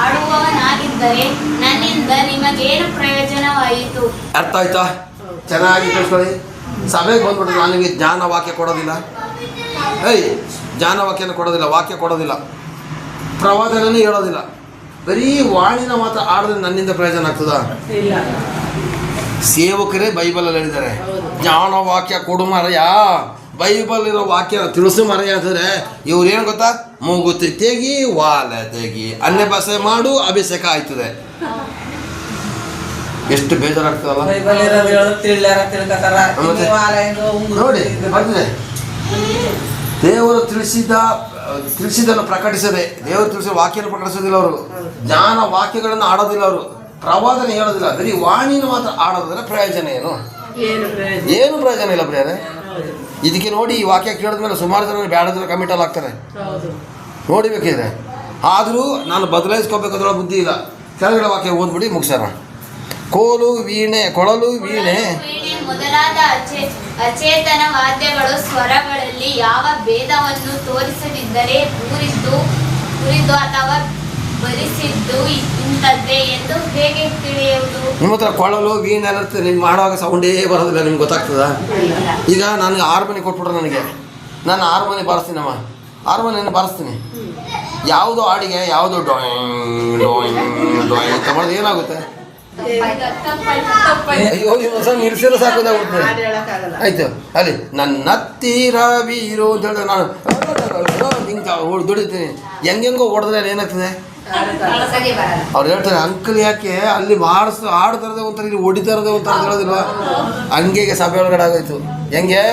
ಆಡುವವನಾಗಿದ್ದರೆ ನನ್ನಿಂದ ನಿಮಗೇನು ಪ್ರಯೋಜನವಾಯಿತು? ಅರ್ಥ ಆಯ್ತಾ? ಚೆನ್ನಾಗಿ ಕೇಳಿಸ್ಕೊಳ್ಳಿ. ಸಭೆಗೆ ಬಂದ್ಬಿಟ್ಟು ನನಗೆ ಜ್ಞಾನ ವಾಕ್ಯ ಕೊಡೋದಿಲ್ಲ, ಜ್ಞಾನ ವಾಕ್ಯನ ಕೊಡೋದಿಲ್ಲ, ವಾಕ್ಯ ಕೊಡೋದಿಲ್ಲ, ಪ್ರವಾದನೇ ಹೇಳೋದಿಲ್ಲ, ಬರೀ ವಾಣಿನ ಮಾತ್ರ ಆಡಿದ್ರೆ ನನ್ನಿಂದ ಪ್ರಯೋಜನ ಆಗ್ತದ? ಇಲ್ಲ. ಸೇವಕರೇ ಬೈಬಲಲ್ಲಿ ಹೇಳಿದ್ದಾರೆ, ಜ್ಞಾನ ವಾಕ್ಯ ಕೊಡು ಮರಯ, ಬೈಬಲ್ ಇರೋ ವಾಕ್ಯ ತಿಳಿಸು ಮರಯ ಅಂತಂದ್ರೆ ಇವ್ರೇನು ಗೊತ್ತಾ? ಮೂಗುತಿ ತೆಗಿ, ವಾಲ ತೆಗಿ, ಅನ್ಯ ಭಾಷೆ ಮಾಡು, ಅಭಿಷೇಕ ಆಯ್ತದೆ. ಎಷ್ಟು ಬೇಜಾರಾಗ್ತದಲ್ಲ. ಬೈಬಲ್ ಇರೋದು ಹೇಳೋದು ತಿಳಿಯಾರ ತಿಳ್ಕೊತಾರ. ಮತ್ತೆ? ಆಲಯಂದು ಉಂಗುರ ನೋಡಿ ಬರ್ತಿದೆ. ದೇವರು ತಿಳಿಸಿದನ್ನು ಪ್ರಕಟಿಸದೆ, ದೇವರು ತಿಳಿಸಿದ ವಾಕ್ಯನ ಪ್ರಕಟಿಸೋದಿಲ್ಲ ಅವರು. ಜ್ಞಾನ ವಾಕ್ಯಗಳನ್ನು ಆಡೋದಿಲ್ಲ ಅವರು, ಪ್ರವಾದನೆ ಹೇಳೋದಿಲ್ಲ, ಬರೀ ವಾಣಿನ ಮಾತ್ರ ಆಡೋದ್ರೆ ಪ್ರಯೋಜನ ಏನು? ಏನು ಪ್ರಯೋಜನ ಇಲ್ಲ ಪ್ರಿಯರೇ. ಇದಕ್ಕೆ ನೋಡಿ, ಈ ವಾಕ್ಯ ಕೇಳಿದ್ಮೇಲೆ ಸುಮಾರು ಜನ ಬೇಡದ್ರೆ ಕಮಿಟಲ್ಲಿ ಆಗ್ತಾರೆ, ನೋಡಿಬೇಕಿದ್ರೆ. ಆದರೂ ನಾನು ಬದಲಾಯಿಸ್ಕೋಬೇಕಾದ್ರೊಳಗೆ ಬುದ್ಧಿ ಇಲ್ಲ. ಕೆಳಗಡೆ ವಾಕ್ಯ ಓದ್ಬಿಡಿ ಮುಗಿಸೋಣ. ಕೋಲು ವೀಣೆ, ಕೊಳಲು ವೀಣೆ ಮೊದಲಾದ ಅಚೇತನ ವಾದ್ಯಗಳು ಸ್ವರಗಳಲ್ಲಿ ಯಾವ ಭೇದವನ್ನು ತೋರಿಸದಿದ್ದರೆ ಹುರಿದು ಅಥವಾ ಬರಿಸಿದ್ದು ಇಂಥದ್ದೇ ಎಂದು ಹೇಗೆ ತಿಳಿಯುವುದು? ನಿಮ್ಮ ಹತ್ರ ಕೊಳಲು ವೀಣೆ ಇರುತ್ತೆ, ನೀವು ಮಾಡುವಾಗ ಸೌಂಡೇ ಬರೋದಿಲ್ಲ, ನಿಮ್ಗೆ ಗೊತ್ತಾಗ್ತದ? ಈಗ ನನಗೆ ಹಾರ್ಮೋನಿ ಕೊಟ್ಬಿಟ್ರೆ ನಾನು ಹಾರ್ಮೋನಿ ಬಾರಿಸ್ತೀನಮ್ಮ, ಹಾರ್ಮೋನಿಯನ್ನು ಬಾರಿಸ್ತೀನಿ. ಯಾವುದೋ ಹಾಡಿಗೆ ಯಾವುದೋ ಡಾಯಿಂಗ್ ಡಾಯಿಂಗ್ ಡಾಯಿಂಗ್ ಅಂತ ಮಾಡಿದ್ರೆ ಏನಾಗುತ್ತೆ? ಅಯ್ಯೋ ಸಹ ನಿಲ್ಸಿರೋ ಸಾಕೋದಾಗುತ್ತೆ. ಆಯ್ತು, ಅಲ್ಲಿ ನನ್ನ ಹತ್ತಿರ ವೀರು ಅಂತ ಹೇಳಿದ್ರೆ ನಾನು ಹಿಂಗೆ ದುಡಿತೀನಿ. ಹೆಂಗೆಂಗೋ ಹೊಡೆದ್ರೆ ಅಲ್ಲಿ ಏನಾಗ್ತದೆ? ಅವ್ರು ಹೇಳ್ತಾರೆ, ಅಂಕಲ್ ಯಾಕೆ ಅಲ್ಲಿ ಆಡ್ತಾರದೆ ಒಂಥರ, ಇಲ್ಲಿ ಹೊಡಿತಾ ಇರೋದೇ ಒಂಥರ ಅಂತ ಹೇಳೋದಿಲ್ವ? ಹಂಗೆ ಸಭೆ ಒಳಗಡೆ ಆಗೋಯ್ತು. ಹೆಂಗೆ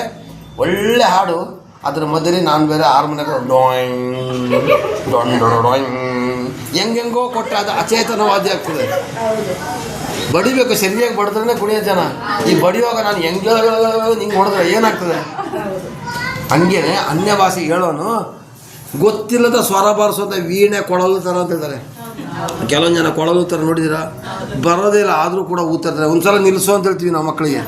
ಒಳ್ಳೆ ಹಾಡು, ಅದ್ರ ಮಧ್ಯದಲ್ಲಿ ನಾನು ಬೇರೆ ಹಾರ್ಮೋನಿಯಕ್ಕೆ ಡಾಯಿಂಗ್ ಡಾಯಿಂಗ್ ಹೆಂಗೆಂಗೋ ಕೊಟ್ಟರೆ ಅದು ಅಚೇತನವಾದಿ ಆಗ್ತದೆ. ಬಡಿಬೇಕು, ಸರಿಯಾಗಿ ಬಡಿದ್ರೆ ಕುಣಿಯೋ ಜನ. ಈ ಬಡಿಯುವಾಗ ನಾನು ಹಿಂಗೆ ಹೊಡೆದ್ರೆ ಏನಾಗ್ತದೆ? ಹಂಗೇನೆ ಅನ್ಯ ಭಾಷೆ ಹೇಳೋನು ಗೊತ್ತಿಲ್ಲದ ಸ್ವರ ಬಾರಿಸೋದ ವೀಣೆ ಕೊಳಲು ಥರ ಅಂತ ಹೇಳ್ತಾರೆ. ಕೆಲವೊಂದು ಜನ ಕೊಳಲು ಥರ ನೋಡಿದ್ದೀರಾ? ಬರೋದೇ ಇಲ್ಲ, ಆದರೂ ಕೂಡ ಊದ್ತಿರ್ತಾರೆ. ಒಂದ್ಸಲ ನಿಲ್ಲಿಸೋ ಅಂತ ಹೇಳ್ತೀವಿ ನಾವು ಮಕ್ಕಳಿಗೆ,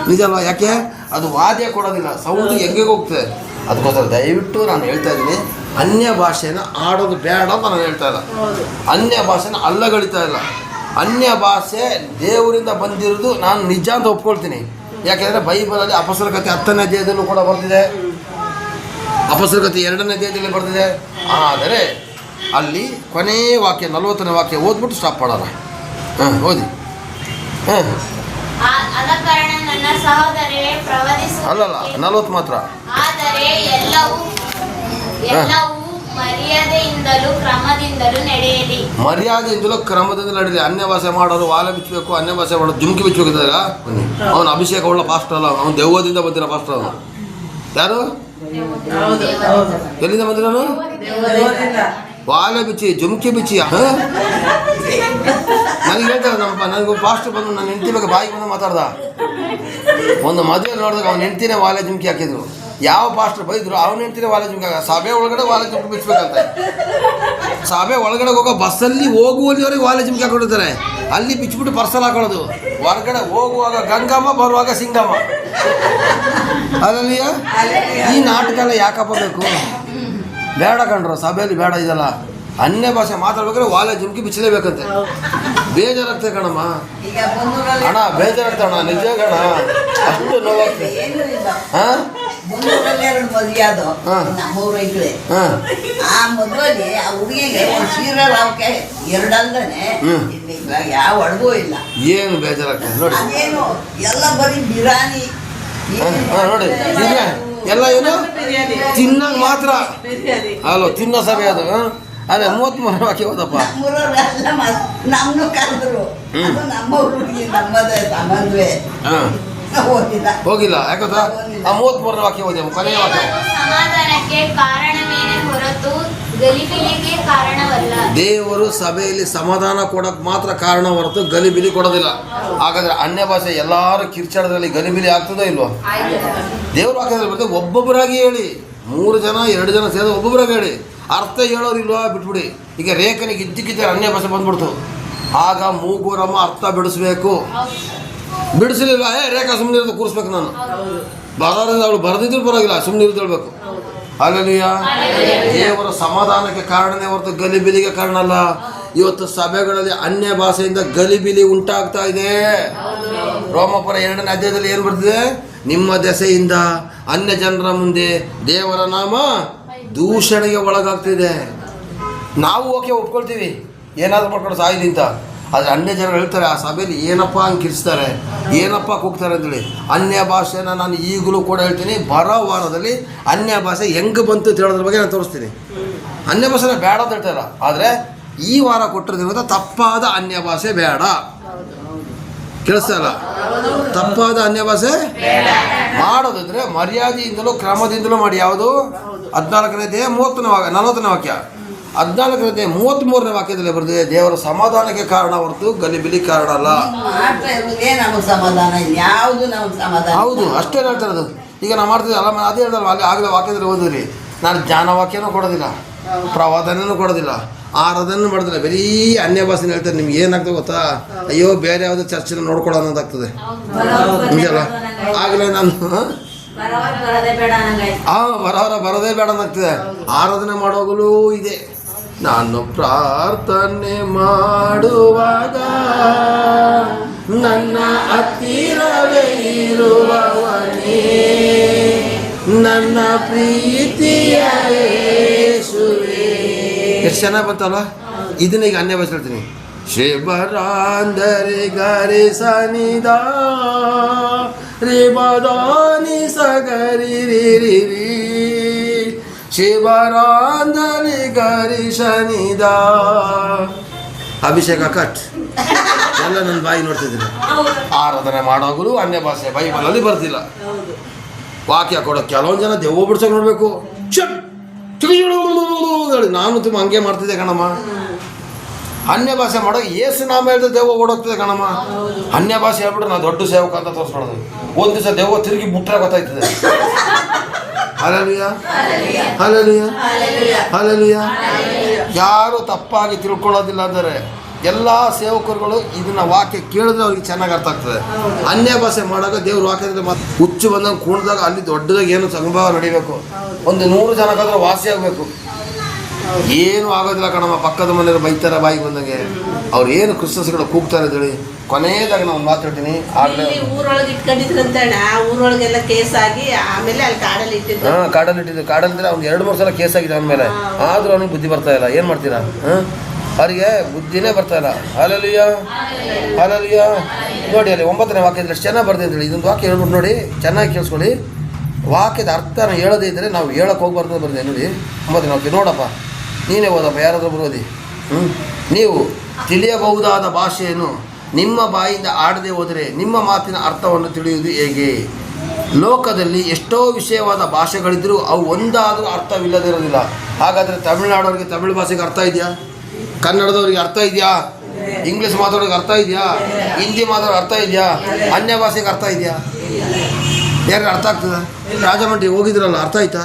ನಿಜ ಅಲ್ವಾ? ಯಾಕೆ? ಅದು ವಾದ್ಯ ಕೊಡೋದಿಲ್ಲ, ಸೌಂಡ್ ಹೆಂಗೆ ಹೋಗ್ತದೆ. ಅದಕ್ಕೋಸ್ಕರ ದಯವಿಟ್ಟು ನಾನು ಹೇಳ್ತಾ ಇದ್ದೀನಿ, ಅನ್ಯ ಭಾಷೆನ ಆಡೋದು ಬೇಡ ಅಂತ ನಾನು ಹೇಳ್ತಾ ಇಲ್ಲ. ಅನ್ಯ ಭಾಷೆನ ಅಲ್ಲಗಳಿತಾ ಇಲ್ಲ. ಅನ್ಯ ಭಾಷೆ ದೇವರಿಂದ ಬಂದಿರೋದು ನಾನು ನಿಜ ಅಂತ ಒಪ್ಕೊಳ್ತೀನಿ. ಯಾಕೆಂದರೆ ಬೈಬಲಲ್ಲಿ ಅಪೊಸ್ತಲರ ಕಥೆ 10ನೇ ಅಧ್ಯಾಯದಲ್ಲೂ ಕೂಡ ಬರ್ತಿದೆ, ಅಪೊಸ್ತಲರ ಕಥೆ 2ನೇ ಅಧ್ಯಾಯದಲ್ಲಿ ಬರ್ತಿದೆ. ಆದರೆ ಅಲ್ಲಿ ಕೊನೆ ವಾಕ್ಯ 40ನೇ ವಾಕ್ಯ ಓದ್ಬಿಟ್ಟು ಸ್ಟಾಪ್ ಮಾಡೋಣ. ಓದಿ. ಆದ ಕಾರಣ ನನ್ನ ಸಹೋದರರೇ, ಅಲ್ಲಲ್ಲ 40 ಮಾತ್ರ. ಆದರೆ ಎಲ್ಲವೂ ಮರ್ಯಾದೆಯಿಂದಲೂ ಕ್ರಮದಿಂದಲೂ ನಡೆಯಲಿ. ಮರ್ಯಾದೆಯಿಂದಲೂ ಕ್ರಮದಿಂದ ನಡೆಯಲಿ. ಅನ್ಯ ಭಾಷೆ ಮಾಡೋರು ವಾಲ ಬಿಚ್ಚಬೇಕು, ಅನ್ಯ ಭಾಷೆ ಮಾಡೋದು ಜುಮ್ಕಿ ಬಿಚ್ಚಬೇಕಿದ್ದಾಗ ಅವನು ಅಭಿಷೇಕ ಉಳ್ಳ ಪಾಸ್ಟರ್ ಅಲ್ಲ, ಅವನು ದೆವ್ವದಿಂದ ಬಂದಿರೋ ಪಾಸ್ಟರ್. ಅವನು ಯಾರು? ಎಲ್ಲಿಂದ ಬಂದಿರೋನು? ವಾಲ ಬಿಚ್ಚಿ ಜುಮ್ಕಿ ಬಿಚ್ಚಿ. ನನಗೆ ಹೇಳ್ತಾರೆ ನನಗೆ ಪಾಸ್ಟರ್ ಬಂದು ನನ್ನ ಹೆಂಡತಿ ಬಗ್ಗೆ ಬಾಯಿಗೆ ಬಂದು ಮಾತಾಡ್ದ. ಒಂದು ಮದುವೆ ನೋಡಿದಾಗ ಅವ್ನ ಹೆಂಡ್ತಿನೇ ವಾಲೆ ಜುಮ್ಕಿ ಹಾಕಿದ್ರು. ಯಾವ ಪಾಸ್ಟರ್ ಬೈದ್ರು ಅವನ ಹೆಂಡ್ತಿನೇ ವಾಲೆ ಜುಮ್ಕಿ ಹಾಕ. ಸಭೆ ಒಳಗಡೆ ವಾಲೆ ಜುಮ್ಕಿ ಬಿಚ್ಚಬೇಕಂತ. ಸಭೆ ಒಳಗಡೆ ಹೋಗೋ ಬಸ್ಸಲ್ಲಿ ಹೋಗುವಲ್ಲಿವರೆಗೆ ವಾಲೆ ಜುಮ್ಕಿ ಹಾಕೊಂಡಿರ್ತಾರೆ. ಅಲ್ಲಿ ಬಿಚ್ಚಿಬಿಟ್ಟು ಪರ್ಸಲ್ ಹಾಕೊಳ್ಳೋದು. ಹೊರಗಡೆ ಹೋಗುವಾಗ ಗಂಗಮ್ಮ, ಬರುವಾಗ ಸಿಂಗಮ್ಮ. ಅದರಲ್ಲಿ ಈ ನಾಟಕ ಎಲ್ಲ ಯಾಕಪ್ಪ ಬೇಕು? ಬೇಡ ಕಂಡ್ರು, ಸಭೆಯಲ್ಲಿ ಬೇಡ. ಇದಲ್ಲ ಅನ್ಯ ಭಾಷೆ ಮಾತಾಡ್ಬೇಕಾದ್ರೆ ವಾಲೆ ಜುಮ್ಕಿ ಬಿಚ್ಚಲೇಬೇಕಂತೆ. ಬೇಜಾರಾಗ್ತದೆ ಕಣಮ್ಮ ಅಣ್ಣ, ಬೇಜಾರಾಗ್ತದೆ ಅಣ್ಣ, ನಿಜ ಕಣ. ಅಷ್ಟು ನೋವಾಗ್ತದೆ. ಹಾಂ, ಮದುವೆ ಅದು ನಮ್ಮೂರು ಐಕ್ಳೆ. ಆ ಮದುವೆಲಿ ಆ ಹುಡುಗಿಗೆ ಒಂದು ಸೀರೆ ರಾವಕ್ಕೆ 2 ಅಲ್ದನೆ ಯಾವ ಅಡುಗೂ ಇಲ್ಲ. ಏನು ಬೇಜಾರಾಗ್ತದೆ ನೋಡಿ. ಅದೇನು ಎಲ್ಲ ಬರೀ ಬಿರಿಯಾನಿ ನೋಡಿ. ಎಲ್ಲ ಏನು ತಿನ್ನಂಗೆ ಮಾತ್ರ ಅಲ್ಲೋ, ತಿನ್ನೋ ಸಭೆ ಅದು. ಅದೇ 33 ವಾಕ್ಯ ಹೋದಪ್ಪ. ನಮ್ಮೂರವ್ರೆಲ್ಲ ನಮ್ಮನ್ನು ಕರೆದ್ರು. ಅದು ನಮ್ಮ ಹುಡುಗಿ, ನಮ್ಮದೇ ಮದುವೆ ಹೋಗಿಲ್ಲ. ಯಾಕಂದ್ರೆ ಆ 33 ವಾಕ್ಯ ಹೋದ ಕೊನೆಯ ವಾಕ್ಯ. ಸಮಾಧಾನಕ್ಕೆ ಕಾರಣವೇನೇ ಹೊರತು ಗಲಿಬಿಲಿಗೆ ಕಾರಣವಲ್ಲ. ದೇವರು ಸಭೆಯಲ್ಲಿ ಸಮಾಧಾನ ಕೊಡೋಕೆ ಮಾತ್ರ ಕಾರಣ ಹೊರತು ಗಲಿಬಿಲಿ ಕೊಡೋದಿಲ್ಲ. ಹಾಗಾದ್ರೆ ಅನ್ಯ ಭಾಷೆ ಎಲ್ಲರೂ ಕಿರ್ಚಾಡೋದ್ರಲ್ಲಿ ಗಲಿಬಿಲಿ ಆಗ್ತದೋ ಇಲ್ವೋ? ದೇವ್ರು ವಾಕ್ಯದಲ್ಲಿ ಬರ್ತದೆ, ಒಬ್ಬೊಬ್ಬರಾಗಿ ಹೇಳಿ. 3 ಜನ 2 ಜನ ಸೇರಿದ ಒಬ್ಬೊಬ್ಬರಾಗಿ ಹೇಳಿ. ಅರ್ಥ ಹೇಳೋರಿಲ್ವಾ ಬಿಟ್ಬಿಡಿ. ಈಗ ರೇಖನಿಗೆ ಇದ್ದಕ್ಕಿದ್ದ ಅನ್ಯ ಭಾಷೆ ಬಂದ್ಬಿಡ್ತು. ಆಗ ಮೂಗೂರಮ್ಮ ಅರ್ಥ ಬಿಡಿಸ್ಬೇಕು. ಬಿಡಿಸಲಿಲ್ಲ, ರೇಖಾ ಸುಮ್ಮನೆ ಇರೋದು ಕೂರಿಸ್ಬೇಕು. ನಾನು ಬರೋದ್ರಿಂದ ಅವಳು ಬರೆದಿದ್ರು ಪರವಾಗಿಲ್ಲ, ಸುಮ್ಮನೆ ಇರೋದು ಹೇಳ್ಬೇಕು. ಹಲ್ಲೆಲೂಯಾ. ದೇವರ ಸಮಾಧಾನಕ್ಕೆ ಕಾರಣನೇ ಹೊರತು ಗಲಿಬಿಲಿಗೆ ಕಾರಣ ಅಲ್ಲ. ಇವತ್ತು ಸಭೆಗಳಲ್ಲಿ ಅನ್ಯ ಭಾಷೆಯಿಂದ ಗಲಿಬಿಲಿ ಉಂಟಾಗ್ತಾ ಇದೆ. ರೋಮಪುರ 2ನೇ ಅಧ್ಯಾಯದಲ್ಲಿ ಏನು ಬರ್ತಿದೆ? ನಿಮ್ಮ ದೆಸೆಯಿಂದ ಅನ್ಯ ಜನರ ಮುಂದೆ ದೇವರ ನಾಮ ದೂಷಣೆಗೆ ಒಳಗಾಗ್ತಿದೆ. ನಾವು ಓಕೆ ಒಪ್ಕೊಳ್ತೀವಿ, ಏನಾದರೂ ಮಾಡ್ಕೊಂಡು ಸಾಯಿಲಿ ಅಂತ. ಆದರೆ ಅನ್ಯ ಜನರು ಹೇಳ್ತಾರೆ, ಆ ಸಭೆಯಲ್ಲಿ ಏನಪ್ಪ ಹಂಗೆ ಕಿರಿಸ್ತಾರೆ, ಏನಪ್ಪ ಕೂಗ್ತಾರೆ ಅಂತೇಳಿ. ಅನ್ಯ ಭಾಷೆನ ನಾನು ಈಗಲೂ ಕೂಡ ಹೇಳ್ತೀನಿ, ಬರೋ ವಾರದಲ್ಲಿ ಅನ್ಯ ಭಾಷೆ ಹೆಂಗೆ ಬಂತು ಅಂತ ಹೇಳೋದ್ರ ಬಗ್ಗೆ ನಾನು ತೋರಿಸ್ತೀನಿ. ಅನ್ಯ ಭಾಷೆನ ಬೇಡ ಅಂತ ಹೇಳ್ತಾಯಿಲ್ಲ, ಆದರೆ ಈ ವಾರ ಕೊಟ್ಟಿರೋದ್ರಿಂದ ತಪ್ಪಾದ ಅನ್ಯ ಭಾಷೆ ಬೇಡ. ಕೇಳಿಸ್ತಾ ಇಲ್ಲ? ತಪ್ಪಾದ ಅನ್ಯ ಭಾಷೆ ಮಾಡೋದಿದ್ರೆ ಮರ್ಯಾದೆಯಿಂದಲೂ ಕ್ರಮದಿಂದಲೂ ಮಾಡಿ. ಯಾವುದು? 14ನೇ ಅಧ್ಯಾಯ 40ನೇ ವಾಕ್ಯ. 14ನೇ ಅಧ್ಯಾಯ 33ನೇ ವಾಕ್ಯದಲ್ಲಿ ಬರ್ತದೆ, ದೇವರ ಸಮಾಧಾನಕ್ಕೆ ಕಾರಣ ಹೊರತು ಗಲಿಬಿಲಿ ಕಾರಣ ಅಲ್ಲ. ಮಾಡ್ತಾ ಇರೋದೇ ನಮಗೆ ಸಮಾಧಾನ, ಯಾವುದು ನಮಗೆ ಸಮಾಧಾನ. ಹೌದು, ಅಷ್ಟೇ ಹೇಳ್ತಾ ಇರೋದು. ಈಗ ನಾವು ಮಾಡ್ತಿದ್ದೆ ಅಲ್ಲ, ಅದೇ ಹೇಳ್ದಲ್ಲ, ಅಲ್ಲಿ ಆಗಲೇ ವಾಕ್ಯದಲ್ಲಿ ಓದಿದ್ರಿ. ನಾನು ಜ್ಞಾನ ವಾಕ್ಯನೂ ಕೊಡೋದಿಲ್ಲ, ಪ್ರವಾದನೂ ಕೊಡೋದಿಲ್ಲ, ಆರಾಧನೆ ಮಾಡೋದಿಲ್ಲ, ಬರೀ ಅನ್ಯ ಭಾಷೆನ ಹೇಳ್ತಾರೆ. ನಿಮ್ಗೆ ಏನಾಗ್ತದೆ ಗೊತ್ತಾ? ಅಯ್ಯೋ, ಬೇರೆ ಯಾವುದೋ ಚರ್ಚಿನ ನೋಡ್ಕೊಳ್ಳೋ ಅನ್ನೋದಾಗ್ತದೆ. ನಿಜಲ್ಲ? ಆಗಲೇ ನಾನು ಬರೋದೇ ಬೇಡ ಅನ್ನಾಗ್ತದೆ. ಆರಾಧನೆ ಮಾಡೋಗಲೂ ಇದೆ. ನಾನು ಪ್ರಾರ್ಥನೆ ಮಾಡುವಾಗ ನನ್ನ ಹತ್ತಿರವೇ ಇರುವವನೇ, ನನ್ನ ಪ್ರೀತಿಯ ಯೇಸುವೇ. ಎಷ್ಟು ಚೆನ್ನಾಗಿ ಬಂತಲ್ಲ? ಇದನ್ನ ಈಗ ಅನ್ಯ ಭಾಷೆ ಹೇಳ್ತೀನಿ. ಶಿವರಾಂದರೆ ಗರಿ ಸನಿದ ರೇ ಬದಾನಿ ಸಗರಿ ರಿ ರಿ ರಿ, ಶಿವರಾಂದರೆ ಗರಿ ಶನಿದ. ಅಭಿಷೇಕ ಕಟ್ ಎಲ್ಲ ನನ್ನ ಬಾಯಿ ನೋಡ್ತಿದ್ದೀನಿ. ಆರಾಧನೆ ಮಾಡೋಗಲು ಅನ್ಯ ಭಾಷೆ ಬೈಬಲಲ್ಲಿ ಬರ್ತಿಲ್ಲ. ವಾಕ್ಯ ಕೊಡೋ ಕೆಲವೊಂದು ಜನ ದೆವ್ವ ಬಿಡ್ಸೋಕೆ ನೋಡಬೇಕು. ನಾನು ತುಂಬ ಹಂಗೆ ಮಾಡ್ತಿದ್ದೆ ಕಣಮ್ಮ. ಅನ್ಯ ಭಾಷೆ ಮಾಡೋ ಏಸು ನಾಮ ಹೇಳಿದ್ರೆ ದೆವ್ವ ಓಡೋಗ್ತದೆ ಕಣಮ್ಮ. ಅನ್ಯ ಭಾಷೆ ಹೇಳ್ಬಿಟ್ರೆ ನಾನು ದೊಡ್ಡ ಸೇವಕ ಅಂತ ತೋರಿಸ್ಬಿಡೋದು. ಒಂದು ದಿವಸ ದೆವ್ವ ತಿರುಗಿ ಬಿಟ್ರೆ ಗೊತ್ತಾಯ್ತದೆ. Hallelujah, hallelujah, hallelujah. ಯಾರು ತಪ್ಪಾಗಿ ತಿಳ್ಕೊಳ್ಳೋದಿಲ್ಲ ಅಂದರೆ ಎಲ್ಲ ಸೇವಕರುಗಳು ಇದನ್ನ ವಾಕ್ಯ ಕೇಳಿದ್ರೆ ಅವ್ರಿಗೆ ಚೆನ್ನಾಗಿ ಅರ್ಥ ಆಗ್ತದೆ. ಅನ್ಯ ಭಾಷೆ ಮಾಡಾಗ ದೇವ್ರ ವಾಕ್ಯದಲ್ಲಿ ಹುಚ್ಚು ಬಂದಾಗ ಕುಣಿದಾಗ ಅಲ್ಲಿ ದೊಡ್ಡದಾಗಿ ಏನು ಸಂಭವ ನಡಿಬೇಕು. ಒಂದು 100 ಜನಕ್ಕಾದ್ರೂ ವಾಸಿ ಆಗಬೇಕು. ಏನು ಆಗೋದಿಲ್ಲ ಕಣಮ್ಮ. ಪಕ್ಕದ ಮನೆಯವರು ಬೈತಾರೆ ಬಾಯಿಗೆ ಬಂದಂಗೆ. ಅವ್ರು ಏನು ಕ್ರಿಸ್ತಸ್ಗಳು ಕೂಗ್ತಾರೆ ಅಂತೇಳಿ. ಕೊನೆಯದಾಗ ನಾವು ಮಾತಾಡ್ತೀನಿ. ಆಗಲೇ ಊರೊಳಗೆ ಇಟ್ಕೊಂಡಿದ್ರಂತ ಊರೊಳಗೆಲ್ಲ ಕೇಸ್ ಆಗಿ ಆಮೇಲೆ ಅಲ್ಲಿ ಕಾಡಲ್ಲಿ ಇಟ್ಟಿದ್ದು. ಕಾಡಲ್ಲಿಟ್ಟಿದ್ದು. ಕಾಡಲ್ಲಿದ್ರೆ ಅವ್ನಿಗೆ 2-3 ಸಲ ಕೇಸ್ ಆಗಿದೆ ಅಂದಮೇಲೆ. ಆದರೂ ಅವ್ನಿಗೆ ಬುದ್ಧಿ ಬರ್ತಾ ಇಲ್ಲ. ಏನು ಮಾಡ್ತೀರಾ? ಅವರಿಗೆ ಬುದ್ಧಿನೇ ಬರ್ತಾ ಇಲ್ಲ. Hallelujah, hallelujah. ನೋಡಿ ಅಲ್ಲಿ 9ನೇ ವಾಕ್ಯದಲ್ಲಿ ಎಷ್ಟು ಚೆನ್ನಾಗಿ ಬರ್ತಿದೆ ಅಂತೇಳಿ. ಇದೊಂದು ವಾಕ್ಯ ಹೇಳ್ಬಿಟ್ಟು ನೋಡಿ, ಚೆನ್ನಾಗಿ ಕೇಳಿಸ್ಕೊಳ್ಳಿ. ವಾಕ್ಯದ ಅರ್ಥನ ಹೇಳೋದೇ ಇದ್ದರೆ ನಾವು ಹೇಳೋಕೆ ಹೋಗ್ಬಾರ್ದು ಬರ್ದೆ. ನೋಡಿ 9ನೇ ವಾಕ್ಯ ನೋಡಪ್ಪ, ನೀನೇ ಓದಪ್ಪ, ಯಾರಾದರೂ ಬರೋದಿ. ನೀವು ತಿಳಿಯಬಹುದಾದ ಭಾಷೆಯನ್ನು ನಿಮ್ಮ ಬಾಯಿಂದ ಆಡದೆ ಹೋದರೆ ನಿಮ್ಮ ಮಾತಿನ ಅರ್ಥವನ್ನು ತಿಳಿಯುವುದು ಹೇಗೆ? ಲೋಕದಲ್ಲಿ ಎಷ್ಟೋ ವಿಷಯವಾದ ಭಾಷೆಗಳಿದ್ದರೂ ಅವು ಒಂದಾದರೂ ಅರ್ಥವಿಲ್ಲದಿರೋದಿಲ್ಲ. ಹಾಗಾದರೆ ತಮಿಳುನಾಡೋರಿಗೆ ತಮಿಳು ಭಾಷೆಗೆ ಅರ್ಥ ಇದೆಯಾ? ಕನ್ನಡದವ್ರಿಗೆ ಅರ್ಥ ಇದೆಯಾ? ಇಂಗ್ಲೀಷ್ ಮಾತಾಡೋರಿಗೆ ಅರ್ಥ ಇದೆಯಾ? ಹಿಂದಿ ಮಾತಾಡೋರಿಗೆ ಅರ್ಥ ಇದೆಯಾ? ಅನ್ಯ ಭಾಷೆಗೆ ಅರ್ಥ ಇದೆಯಾ? ಯಾರಿಗೆ ಅರ್ಥ ಆಗ್ತದ? ರಾಜಮಂಡ್ರಿ ಹೋಗಿದ್ರಲ್ಲ, ಅರ್ಥ ಆಯ್ತಾ?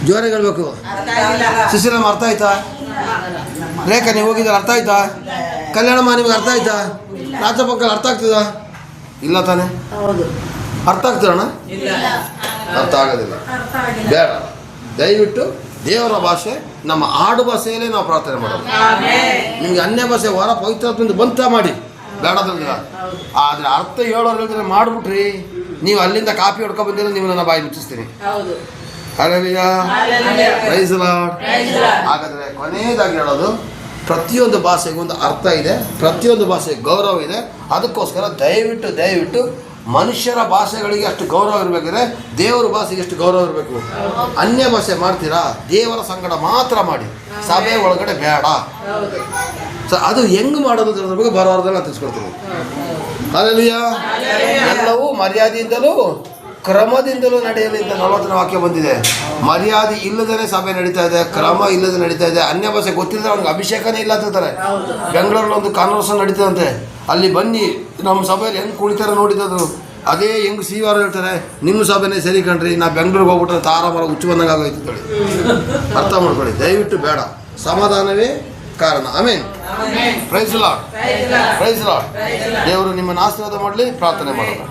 ಜೋರಾಗಿ ಹೇಳ್ಬೇಕು. ಸುಶೀಲಮ್ಮ ಅರ್ಥ ಆಯ್ತಾ? ರೇಖಾ ನೀವು ಹೋಗಿದ್ರೆ ಅರ್ಥ ಆಯ್ತಾ? ಕಲ್ಯಾಣಮ್ಮ ನಿಮ್ಗೆ ಅರ್ಥ ಆಯ್ತಾ? ರಾಜಪಕ್ಕಲ್ಲಿ ಅರ್ಥ ಆಗ್ತದ? ಇಲ್ಲ ತಾನೆ? ಅರ್ಥ ಆಗ್ತದಣ್ಣ? ಅರ್ಥ ಆಗೋದಿಲ್ಲ. ಬೇಡ, ದಯವಿಟ್ಟು ದೇವರ ಭಾಷೆ ನಮ್ಮ ಆಡು ಭಾಷೆಯಲ್ಲೇ ನಾವು ಪ್ರಾರ್ಥನೆ ಮಾಡೋದು. ನಿಮ್ಗೆ ಅನ್ಯ ಭಾಷೆ ವಾರ ಪವಿತ್ರಾತ್ಮದಿಂದ ಬಂತ ಮಾಡಿ, ಬೇಡದಿಲ್ಲ. ಆದರೆ ಅರ್ಥ ಹೇಳೋರು ಹೇಳಿದ್ರೆ ಮಾಡಿಬಿಟ್ರಿ, ನೀವು ಅಲ್ಲಿಂದ ಕಾಪಿ ಹೊಡ್ಕೊ ಬಂದಿರೋ ನೀವು ನನ್ನ ಬಾಯಿ ಮುಚ್ಚಿಸ್ತೀನಿ. Hallelujah, praise the lord. ಹಾಗಾದರೆ ಕೊನೆಯದಾಗಿ ಹೇಳೋದು, ಪ್ರತಿಯೊಂದು ಭಾಷೆಗೂ ಒಂದು ಅರ್ಥ ಇದೆ, ಪ್ರತಿಯೊಂದು ಭಾಷೆಗೆ ಗೌರವ ಇದೆ. ಅದಕ್ಕೋಸ್ಕರ ದಯವಿಟ್ಟು ಮನುಷ್ಯರ ಭಾಷೆಗಳಿಗೆ ಅಷ್ಟು ಗೌರವ ಇರಬೇಕಾದ್ರೆ ದೇವರ ಭಾಷೆಗೆ ಎಷ್ಟು ಗೌರವ ಇರಬೇಕು. ಅನ್ಯ ಭಾಷೆ ಮಾಡ್ತೀರಾ, ದೇವರ ಸಂಗಡ ಮಾತ್ರ ಮಾಡಿ, ಸಭೆ ಒಳಗಡೆ ಬೇಡ. ಸೊ ಅದು ಹೆಂಗೆ ಮಾಡೋದು ಅದ್ರ ಬಗ್ಗೆ ಬರೋರ್ದೆಲ್ಲ ತಿಳಿಸ್ಕೊಡ್ತೀನಿ. ಹಲ್ಲೆಲೂಯಾ. ಎಲ್ಲವೂ ಮರ್ಯಾದೆಯಿಂದಲೂ ಕ್ರಮದಿಂದಲೂ ನಡೆಯಲಿ ಅಂತ 40ನೇ ವಾಕ್ಯ ಬಂದಿದೆ. ಮರ್ಯಾದೆ ಇಲ್ಲದೇ ಸಭೆ ನಡೀತಾ ಇದೆ, ಕ್ರಮ ಇಲ್ಲದೆ ನಡೀತಾ ಇದೆ. ಅನ್ಯ ಭಾಷೆ ಗೊತ್ತಿಲ್ಲದೆ ಅವ್ನಿಗೆ ಅಭಿಷೇಕನೇ ಇಲ್ಲ ಅಂತಾರೆ. ಬೆಂಗಳೂರಲ್ಲಿ ಒಂದು ಕಾನ್ವರ್ಸೇಷನ್ ನಡೀತದಂತೆ, ಅಲ್ಲಿ ಬನ್ನಿ ನಮ್ಮ ಸಭೆಯಲ್ಲಿ ಹೆಂಗೆ ಕುಳಿತಾರೆ ನೋಡಿದ್ರು. ಅದೇ ಹೆಂಗೆ ಶ್ರೀವಾರ ಹೇಳ್ತಾರೆ, ನಿಮ್ಮ ಸಭೆನೇ ಸರಿ ಕಣ್ರಿ, ನಾ ಬೆಂಗಳೂರಿಗೆ ಹೋಗ್ಬಿಟ್ರೆ ತಾರ ಮರ ಹುಚ್ಚು ಬಂದಂಗೆ ಆಗೋಯ್ತು. ಅರ್ಥ ಮಾಡ್ಕೊಳ್ಳಿ, ದಯವಿಟ್ಟು ಬೇಡ. ಸಮಾಧಾನವೇ ಕಾರಣ. Amen. Praise lord. Praise lord. ದೇವರು ನಿಮ್ಮನ್ನು ಆಶೀರ್ವಾದ ಮಾಡಲಿ. ಪ್ರಾರ್ಥನೆ ಮಾಡೋಣ.